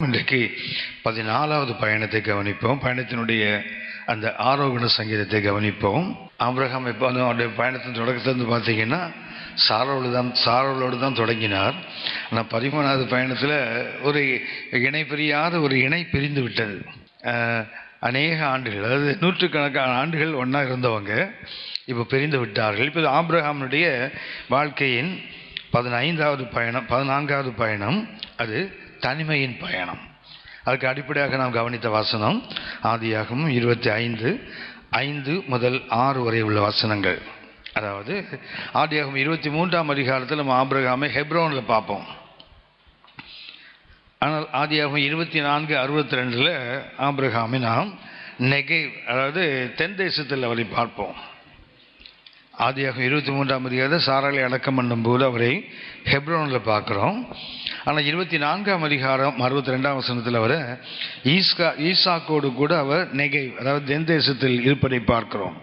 இன்றைக்கு 14வது பயணத்தை கவனிப்போம். பயணத்தினுடைய அந்த ஆரோகண சங்கீதத்தை கவனிப்போம். ஆபிரகாம் இப்போ அவருடைய பயணத்தின் தொடக்கத்திலிருந்து பார்த்தீங்கன்னா சாரோளோடு தான் தொடங்கினார். ஆனால் 13வது பயணத்தில் ஒரு இணை பிரியாத ஒரு இணை பிரிந்து விட்டது. அநேக ஆண்டுகள், அதாவது நூற்றுக்கணக்கான ஆண்டுகள் ஒன்றா இருந்தவங்க இப்போ பிரிந்து விட்டார்கள். இப்போ ஆபிரகாமுடைய வாழ்க்கையின் 14வது பயணம் அது தனிமையின் பயணம். அதுக்கு அடிப்படையாக நாம் கவனித்த வசனம் ஆதியாகமம் 25:5 முதல் 6 வரை உள்ள வசனங்கள். அதாவது ஆதியாகமம் 23ஆம் அதிகாரத்தில் நம்ம ஆபிரகாமை ஹெப்ரோனில் பார்ப்போம். ஆனால் ஆதியாகமம் 24:62 ஆபிரகாமை நாம் நெகேவ், அதாவது தென் தேசத்தில் அவரை பார்ப்போம். ஆதியாகமம் 23ஆம் அதிகாரத்தில் சாராளை அடக்கம் பண்ணும்போது அவரை ஹெப்ரோனில் பார்க்குறோம். ஆனால் 24ஆம் அதிகாரம் 62ஆம் வசனத்தில் அவர் ஈசாக்கோடு கூட அவர் நெகேவ், அதாவது தென் தேசத்தில் இருப்பதை பார்க்கிறோம்.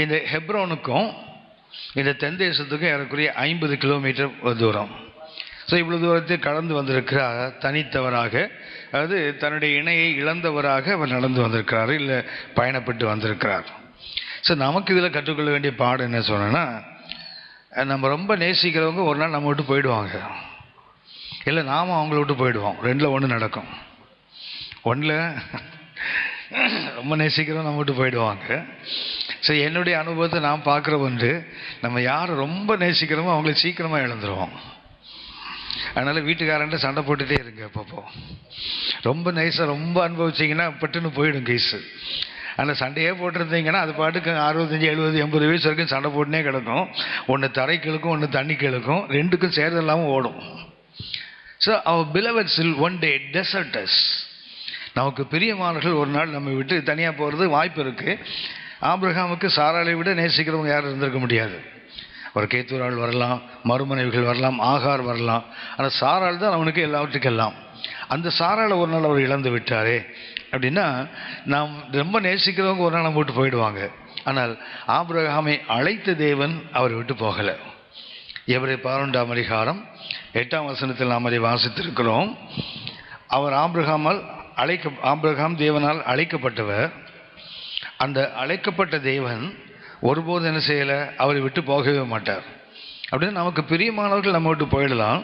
இந்த ஹெப்ரோனுக்கும் இந்த தென் தேசத்துக்கும் ஏறக்குறைய 50 கிலோமீட்டர் தூரம். ஸோ இவ்வளோ தூரத்தை கடந்து வந்திருக்கிறார் தனித்தவராக, அதாவது தன்னுடைய இணையை இழந்தவராக அவர் நடந்து வந்திருக்கிறார், இல்லை பயணப்பட்டு வந்திருக்கிறார். ஸோ நமக்கு இதில் கற்றுக்கொள்ள வேண்டிய பாடம் என்ன சொன்னோன்னா, நம்ம ரொம்ப நேசிக்கிறவங்க ஒரு நாள் நம்ம விட்டு போயிடுவாங்க, இல்லை நாம் அவங்கள விட்டு போயிடுவோம். ரெண்டில் ஒன்று நடக்கும். ஒன்றில் ரொம்ப நேசிக்கிறவங்க நம்ம விட்டு போயிடுவாங்க. ஸோ என்னுடைய அனுபவத்தை நான் பார்க்குற ஒன்று, நம்ம யார் ரொம்ப நேசிக்கிறோமோ அவங்கள சீக்கிரமாக இழந்துருவோம். அதனால் வீட்டுக்காரன்ட்டு சண்டை போட்டுகிட்டே இருங்க. அப்பப்போ ரொம்ப நைஸாக ரொம்ப அனுபவிச்சிங்கன்னா பட்டுன்னு போயிடும் கேஸு. அந்த சண்டையே போட்டிருந்தீங்கன்னா அது பாட்டுக்கு 65, 70, 80 வயசு வரைக்கும் சண்டை போட்டுனே கிடக்கும். ஒன்று தரைக்கு இழுக்கும், ஒன்று தண்ணிக்கு இழுக்கும், ரெண்டுக்கும் சேர்ந்து இல்லாமல் ஓடும். ஸோ அவர் beloveds will one day desert us. நமக்கு பிரியமானவர்கள் ஒரு நாள் நம்ம விட்டு தனியாக போகிறது வாய்ப்பு இருக்குது. ஆபிரகாமுக்கு சாராளை விட நேசிக்கிறவங்க யாரும் இருந்திருக்க முடியாது. ஒரு கேத்தூரால் வரலாம், மறுமனைவிகள் வரலாம், ஆகார் வரலாம். ஆனால் சாராள் தான் அவனுக்கு எல்லாவற்றுக்கும் எல்லாம். அந்த சாராளை ஒரு நாள் அவர் இழந்து விட்டாரே அப்படின்னா, நாம் ரொம்ப நேசிக்கிறவங்க ஒரு நாள் நம்ம விட்டு போயிடுவாங்க. ஆனால் ஆபிரகாமை அழைத்த தேவன் அவரை விட்டு போகலை. எபிரேயர் 11ஆம் அதிகாரம் 8ஆம் வசனத்தில் நாம் அதை வாசித்திருக்கிறோம். அவர் ஆபிரகாம் தேவனால் அழைக்கப்பட்டவர். அந்த அழைக்கப்பட்ட தேவன் ஒருபோது என்ன செய்யலை, அவரை விட்டு போகவே மாட்டார். அப்படின்னு நமக்கு பிரியமானவர்கள் நம்ம விட்டு போயிடலாம்.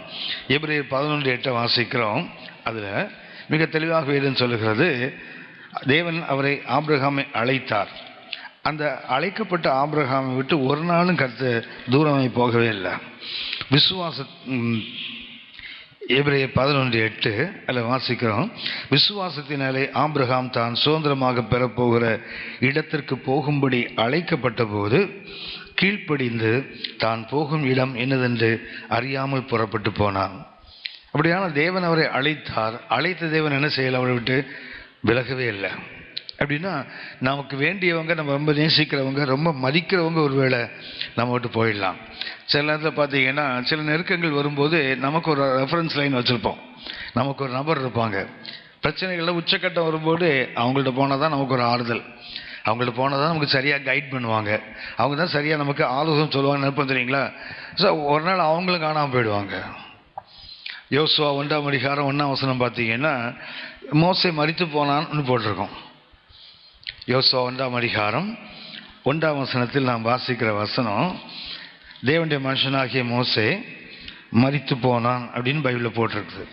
எபிரேயர் 11:8 வாசிக்கிறோம். அதில் மிக தெளிவாக வேதம் சொல்லுகிறது, தேவன் ஆபிரகாமை அழைத்தார். அந்த அழைக்கப்பட்ட ஆபிரகாமை விட்டு ஒரு நாளும் கர்த்தர் தூரமாய் போகவே இல்லை. எபிரேயர் 11:8 அதில் வாசிக்கிறோம், விசுவாசத்தினாலே ஆபிரகாம் தான் சுதந்திரமாக பெறப்போகிற இடத்திற்கு போகும்படி அழைக்கப்பட்ட போது கீழ்ப்படிந்து தான் போகும் இடம் என்னதென்று அறியாமல் புறப்பட்டு போனான். அப்படியான தேவன் அவரை அழைத்தார். அழைத்த தேவன் என்ன செய்யலை, அவரை விட்டு விலகவே இல்லை. அப்படின்னா நமக்கு வேண்டியவங்க, நம்ம ரொம்ப நேசிக்கிறவங்க, ரொம்ப மதிக்கிறவங்க ஒருவேளை நம்ம விட்டு போயிடலாம். சில நேரத்தில் பார்த்தீங்கன்னா சில நெருக்கங்கள் வரும்போது நமக்கு ஒரு ரெஃபரன்ஸ் லைன் வச்சுருப்போம். நமக்கு ஒரு நபர் இருப்பாங்க. பிரச்சனைகளில் உச்சக்கட்டம் வரும்போது அவங்கள்ட்ட போனால் தான் நமக்கு ஒரு ஆறுதல், அவங்கள்ட்ட போனால் தான் நமக்கு சரியாக கைட் பண்ணுவாங்க, அவங்க தான் சரியாக நமக்கு ஆலோசனை சொல்லுவாங்க. நினைப்போம் தெரியுங்களா? ஸோ ஒரு நாள் அவங்களும் காணாமல் போயிடுவாங்க. யோசுவா 1ஆம் அதிகாரம் 1ஆம் வசனம் பார்த்தீங்கன்னா மோசே மரித்து போனான்னு போட்டிருக்கோம். யோசுவா 1ஆம் அதிகாரம் 1ஆம் வசனத்தில் நாம் வாசிக்கிற வசனம், தேவனுடைய மனுஷனாகிய மோசே மரித்து போனான் அப்படின்னு பைபிளில் போட்டிருக்குது.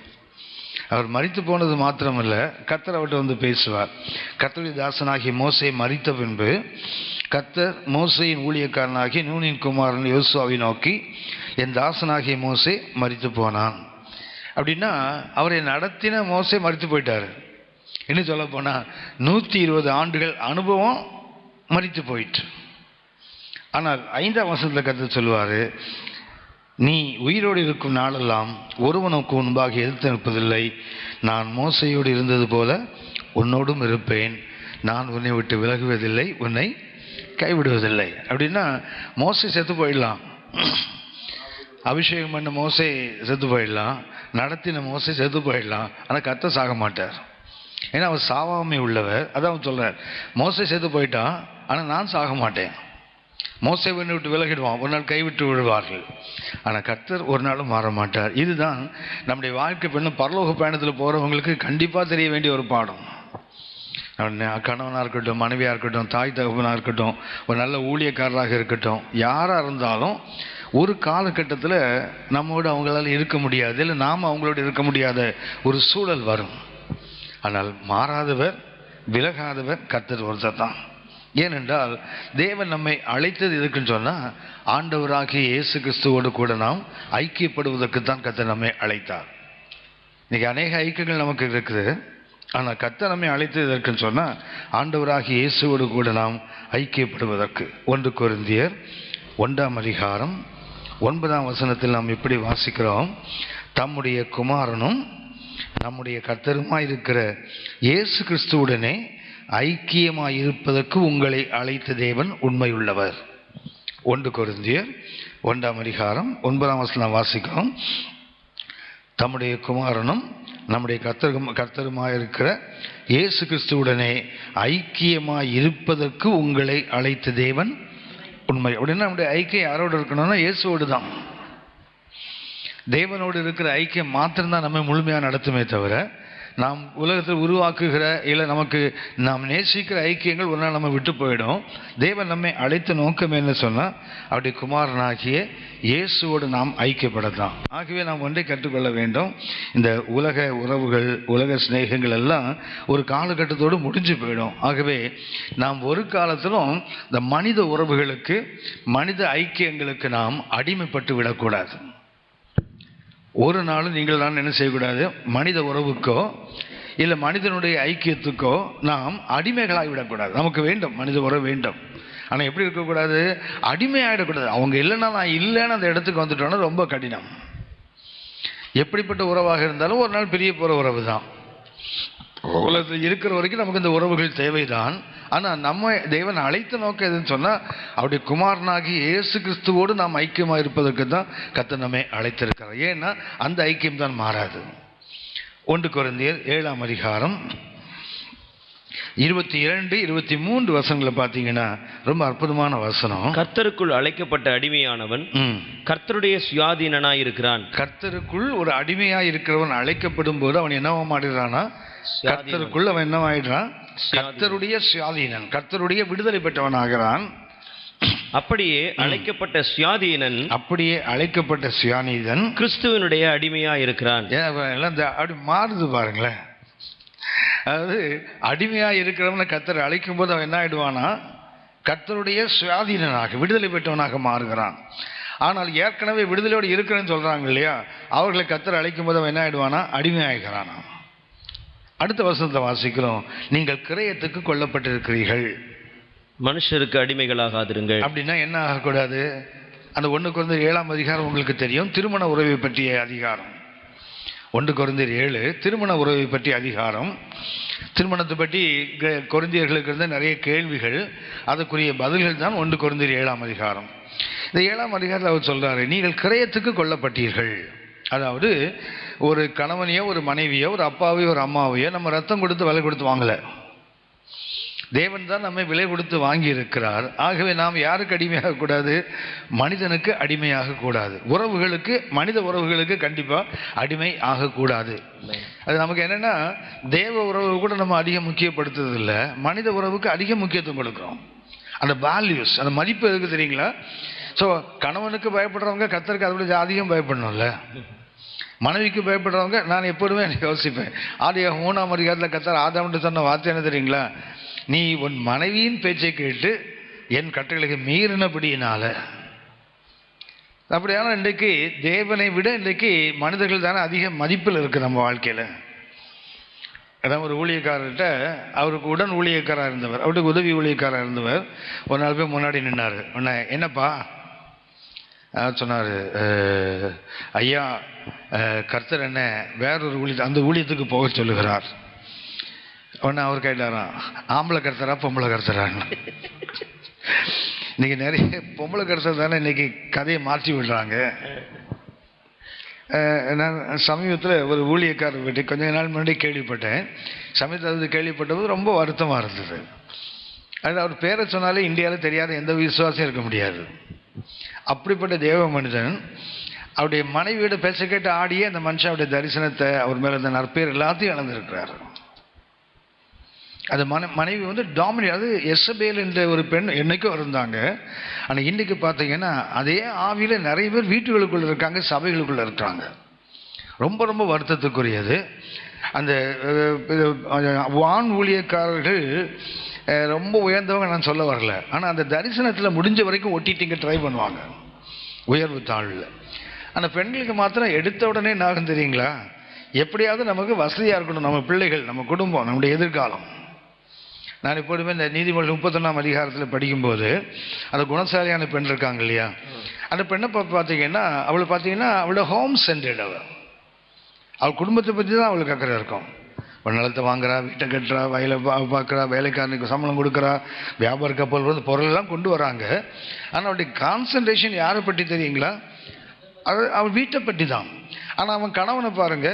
அவர் மரித்து போனது மாத்திரமில்லை, கர்த்தர் அவர்கிட்ட வந்து பேசுவார். கர்த்தருடைய தாசனாகிய மோசே மரித்த பின்பு கர்த்தர் மோசேயின் ஊழியக்காரனாகிய நூனின் குமாரன் யோசுவாவை நோக்கி, என் தாசனாகிய மோசே மரித்து போனான். அப்படின்னா அவரை நடத்தின மோசே மரித்து போயிட்டார். இன்னும் சொல்ல போனால் 120 ஆண்டுகள் அனுபவம் மரித்து போயிட்டு. ஆனால் 5ஆம் வசனத்தில் கர்த்தர் சொல்லுவார், நீ உயிரோடு இருக்கும் நாளெல்லாம் ஒருவனுக்கு முன்பாக எதிர்த்து நிற்பதில்லை. நான் மோசையோடு இருந்தது போல உன்னோடும் இருப்பேன். நான் உன்னை விட்டு விலகுவதில்லை, உன்னை கைவிடுவதில்லை. அப்படின்னா மோசை செத்து போயிடலாம், அபிஷேகம் பண்ண மோசை செத்து போயிடலாம், நடத்தின மோசை செத்து போயிடலாம். ஆனால் கர்த்தர் சாக மாட்டார். ஏன்னா அவர் சாவாமை உள்ளவர். அதான் அவர் சொல்கிறார், மோசை செத்து போயிட்டான், ஆனால் நான் சாக மாட்டேன். மோசேவை விட்டு விலகிடுவான், ஒரு நாள் கைவிட்டு விடுவார்கள். ஆனால் கர்த்தர் ஒரு நாளும் மாற மாட்டார். இதுதான் நம்முடைய வாழ்க்கை பெண்ணும் பரலோக பயணத்தில் போகிறவங்களுக்கு கண்டிப்பாக தெரிய வேண்டிய ஒரு பாடம். கணவனாக இருக்கட்டும், மனைவியாக இருக்கட்டும், தாய் தகப்பனாக இருக்கட்டும், ஒரு நல்ல ஊழியக்காரராக இருக்கட்டும், யாராக இருந்தாலும் ஒரு காலகட்டத்தில் நம்மோடு அவங்களால இருக்க முடியாது, இல்லை நாம் அவங்களோட இருக்க முடியாத ஒரு சூழல் வரும். ஆனால் மாறாதவர், விலகாதவர் கர்த்தர் ஒருத்தர் தான். ஏனென்றால் தேவன் நம்மை அழைத்தது எதுக்குன்னு சொன்னால், ஆண்டவராகிய இயேசு கிறிஸ்துவோடு கூட நாம் ஐக்கியப்படுவதற்கு தான் கர்த்தர் நம்மை அழைத்தார். இன்றைக்கி அநேக ஐக்கியங்கள் நமக்கு இருக்குது. ஆனால் கர்த்தர் நம்மை அழைத்தது எதற்குன்னு சொன்னால், ஆண்டவராகிய இயேசுவோடு கூட நாம் ஐக்கியப்படுவதற்கு. 1 கொரிந்தியர் 1:9 நாம் இப்படி வாசிக்கிறோம், தம்முடைய குமாரனும் நம்முடைய கர்த்தருமாய் இருக்கிற இயேசு கிறிஸ்துவுடனே ஐக்கியமாய் இருப்பதற்கு உங்களை அழைத்த தேவன் உண்மையுள்ளவர். 1 கொரிந்தியர் 1:9 வாசிக்கிறோம், தம்முடைய குமாரனும் நம்முடைய கர்த்தருமாய் இருக்கிற இயேசு கிறிஸ்துவுடனே ஐக்கியமாய் இருப்பதற்கு உங்களை அழைத்த தேவன் உண்மை. அப்படின்னா நம்முடைய ஐக்கியம் யாரோடு இருக்கணும்னா இயேசுவோடு தான். தேவனோடு இருக்கிற ஐக்கியம் மாத்திரம்தான் நம்ம முழுமையாக நடத்துமே தவிர, நாம் உலகத்தில் உருவாக்குகிற இல்லை நமக்கு நாம் நேசிக்கிற ஐக்கியங்கள் ஒரு நாள் நம்ம விட்டு போயிடும். தேவன் நம்மை அழைத்த நோக்கம் என்ன சொன்னால், அவருடைய குமாரனாகிய இயேசுவோடு நாம் ஐக்கியப்படத்தான். ஆகவே நாம் ஒன்றை கற்றுக்கொள்ள வேண்டும், இந்த உலக உறவுகள், உலக சிநேகங்கள் எல்லாம் ஒரு காலகட்டத்தோடு முடிஞ்சு போயிடும். ஆகவே நாம் ஒரு காலத்திலும் இந்த மனித உறவுகளுக்கு, மனித ஐக்கியங்களுக்கு நாம் அடிமைப்பட்டு விடக்கூடாது. ஒரு நாளும் நீங்கள் தான் என்ன செய்யக்கூடாது, மனித உறவுக்கோ இல்லை மனிதனுடைய ஐக்கியத்துக்கோ நாம் அடிமைகளாகிவிடக்கூடாது. நமக்கு வேண்டும், மனித உறவு வேண்டும். ஆனால் எப்படி இருக்கக்கூடாது, அடிமையாகிடக்கூடாது. அவங்க இல்லைன்னா நான் இல்லைன்னு அந்த இடத்துக்கு வந்துட்டோன்னா ரொம்ப கடினம். எப்படிப்பட்ட உறவாக இருந்தாலும் ஒரு நாள் பிரிய போகிற உறவு தான். உலகத்தில் இருக்கிற வரைக்கும் நமக்கு இந்த உறவுகள் தேவைதான். ஆனால் நம்ம தேவன் அழைத்த நோக்கம் எதுன்னு சொன்னால், அவருடைய குமாரனாகி இயேசு கிறிஸ்துவோடு நாம் ஐக்கியமாக இருப்பதற்கு தான் கர்த்தர் நம்மை அழைத்திருக்கிறார். ஏன்னா அந்த ஐக்கியம் தான் மாறாது. 1 கொரிந்தியர் 7:22-23 பார்த்தீங்கன்னா ரொம்ப அற்புதமான வசனம். கர்த்தருக்குள் அழைக்கப்பட்ட அடிமையானவன் கர்த்தருடைய சுயாதீனனாய் இருக்கிறான். கர்த்தருக்குள் ஒரு அடிமையாய் இருக்கிறவன் அழைக்கப்படும் போது அவன் என்னவா மாறிடுறானா, கர்த்தருக்குள் அவன் என்னவாயிடுறான், கர்த்தருடைய சுயாதீனன், கர்த்தருடைய விடுதலை பெற்றவன் ஆகிறான். அப்படியே அழைக்கப்பட்ட சுயாதீனன் கிறிஸ்துவனுடைய அடிமையா இருக்கிறான். அப்படி மாறுது பாருங்களேன். அதாவது அடிமையாக இருக்கிறவனை கர்த்தர் அழைக்கும் போது அவன் என்ன ஆயிடுவானா, கர்த்தருடைய சுயாதீனனாக, விடுதலை பெற்றவனாக மாறுகிறான். ஆனால் ஏற்கனவே விடுதலையோடு இருக்கிறேன்னு சொல்றாங்க இல்லையா, அவர்களை கர்த்தர் அழைக்கும் போது அவன் என்ன ஆயிடுவானா, அடிமையாகிறானா. அடுத்த வசனத்தை வாசிக்கிறோம், நீங்கள் கிரயத்துக்கு கொல்லப்பட்டிருக்கிறீர்கள், மனுஷருக்கு அடிமைகளாகாதிருங்கள். அப்படின்னா என்ன ஆகக்கூடாது, அந்த 1 கொரிந்தியர் 7 உங்களுக்கு தெரியும், திருமண உறவை பற்றிய அதிகாரம். 1 கொரிந்தியர் 7 திருமண உறவை பற்றிய அதிகாரம். திருமணத்தை பற்றி கொரிந்தியர்களுக்கு இருந்த நிறைய கேள்விகள், அதுக்குரிய பதில்கள் தான் 1 கொரிந்தியர் 7 இந்த 7 அவர் சொல்றாரு, நீங்கள் கிரயத்துக்கு கொல்லப்பட்டீர்கள். அதாவது ஒரு கணவனையோ ஒரு மனைவியோ ஒரு அப்பாவையோ ஒரு அம்மாவையோ நம்ம ரத்தம் கொடுத்து விலை கொடுத்து வாங்கலை, தேவன் தான் நம்மை விலை கொடுத்து வாங்கி இருக்கிறார். ஆகவே நாம் யாருக்கு அடிமையாக கூடாது, மனிதனுக்கு அடிமையாக கூடாது. உறவுகளுக்கு, மனித உறவுகளுக்கு கண்டிப்பாக அடிமை ஆகக்கூடாது. அது நமக்கு என்னென்னா, தேவ உறவு கூட நம்ம அதிகம் முக்கியப்படுத்துறது இல்லை, மனித உறவுக்கு அதிக முக்கியத்துவம் கொடுக்குறோம். அந்த வேல்யூஸ், அந்த மதிப்பு எதுக்கு தெரியுங்களா? ஸோ கணவனுக்கு பயப்படுறவங்க கர்த்தருக்கு அதை விட அதிகம் பயப்படணும்ல. மனைவிக்கு பயப்படுறவங்க, நான் எப்போதுமே யோசிப்பேன், ஆதியாகமம் 3 கர்த்தர் ஆதாம்கிட்ட சொன்ன வார்த்தை என்ன தெரியுங்களா, நீ உன் மனைவியின் பேச்சை கேட்டு என் கட்டளைக்கு மீறினபடியினால. அப்படியான இன்றைக்கு தேவனை விட இன்றைக்கு மனிதர்கள் தானே அதிக மதிப்பில் இருக்குது நம்ம வாழ்க்கையில். அதான் ஒரு ஊழியக்காரர்கிட்ட, அவருக்கு உடன் ஊழியக்காராக இருந்தவர், அவருக்கு உதவி ஊழியக்காராக இருந்தவர், ஒரு நாள் போய் முன்னாடி நின்னார். என்னப்பா சொன்னார், ஐயா கர்த்தர் என்ன வேறொரு அந்த ஊழியத்துக்கு போக சொல்லுகிறார். உடனே அவர் கேட்டாராம், ஆம்பளை கர்த்தரா பொம்பளை கர்த்தரான்னு. இன்னைக்கு நிறைய பொம்பளை கர்த்தர் தானே இன்னைக்கு கதையை மாற்றி விடுறாங்க. நான் சமீபத்தில் ஒரு ஊழியக்காரர் பற்றி கொஞ்ச நாள் முன்னாடி கேள்விப்பட்டேன். சமீபத்தில் கேள்விப்பட்டது ரொம்ப வருத்தமாக இருந்தது. அது அவர் பேரை சொன்னாலே இந்தியாவில் தெரியாத எந்த விசுவாசம் இருக்க முடியாது. அப்படிப்பட்ட தேவ மனிதன் அவருடைய மனைவியோட பேச கேட்டு ஆடியே அந்த மனுஷன் அவருடைய தரிசனத்தை, அவர் மேலே அந்த நற்பேர் எல்லாத்தையும் இழந்திருக்கிறார். அது மனைவி வந்து டாமினேட். அது எசபேல் என்ற ஒரு பெண் என்னைக்கும் இருந்தாங்க. ஆனால் இன்றைக்கு பார்த்தீங்கன்னா அதே ஆவியில் நிறைய பேர் வீட்டுகளுக்குள்ளே இருக்காங்க, சபைகளுக்குள்ளே இருக்காங்க. ரொம்ப ரொம்ப வருத்தத்துக்குரியது. அந்த வான் ஊழியக்காரர்கள் ரொம்ப உயர்ந்தவங்க நான் சொல்ல வரல. ஆனால் அந்த தரிசனத்தில் முடிஞ்ச வரைக்கும் ஒட்டிட்டிங்க ட்ரை பண்ணுவாங்க உயர்வு தாழ்வில். அந்த பெண்களுக்கு மாத்திரம் எடுத்த உடனே என்ன ஆகும் தெரியுங்களா? எப்படியாவது நமக்கு வசதியாக இருக்கணும், நம்ம பிள்ளைகள், நம்ம குடும்பம், நம்முடைய எதிர்காலம். நான் எப்போதுமே இந்த நீதிமொழி 31ஆம் அதிகாரத்தில் படிக்கும்போது அந்த குணசாலியான பெண் இருக்காங்க இல்லையா, அந்த பெண்ணை பார்த்தீங்கன்னா அவளை பார்த்தீங்கன்னா அவளோட ஹோம் சென்டர்ட். அவள் குடும்பத்தை பற்றி தான் அவளுக்கு அக்கறை இருக்கும். ஒரு நிலத்தை வாங்குறா, வீட்டை கட்டுறா, வயலை பார்க்குறா, வேலைக்காரனுக்கு சம்பளம் கொடுக்குறா, வியாபார கப்பல் வந்து பொருளெல்லாம் கொண்டு வராங்க. ஆனால் அவளுடைய கான்சன்ட்ரேஷன் யாரை பற்றி தெரியுங்களா? அவன் வீட்டை பற்றி தான். ஆனால் அவன் கணவனை பாருங்க,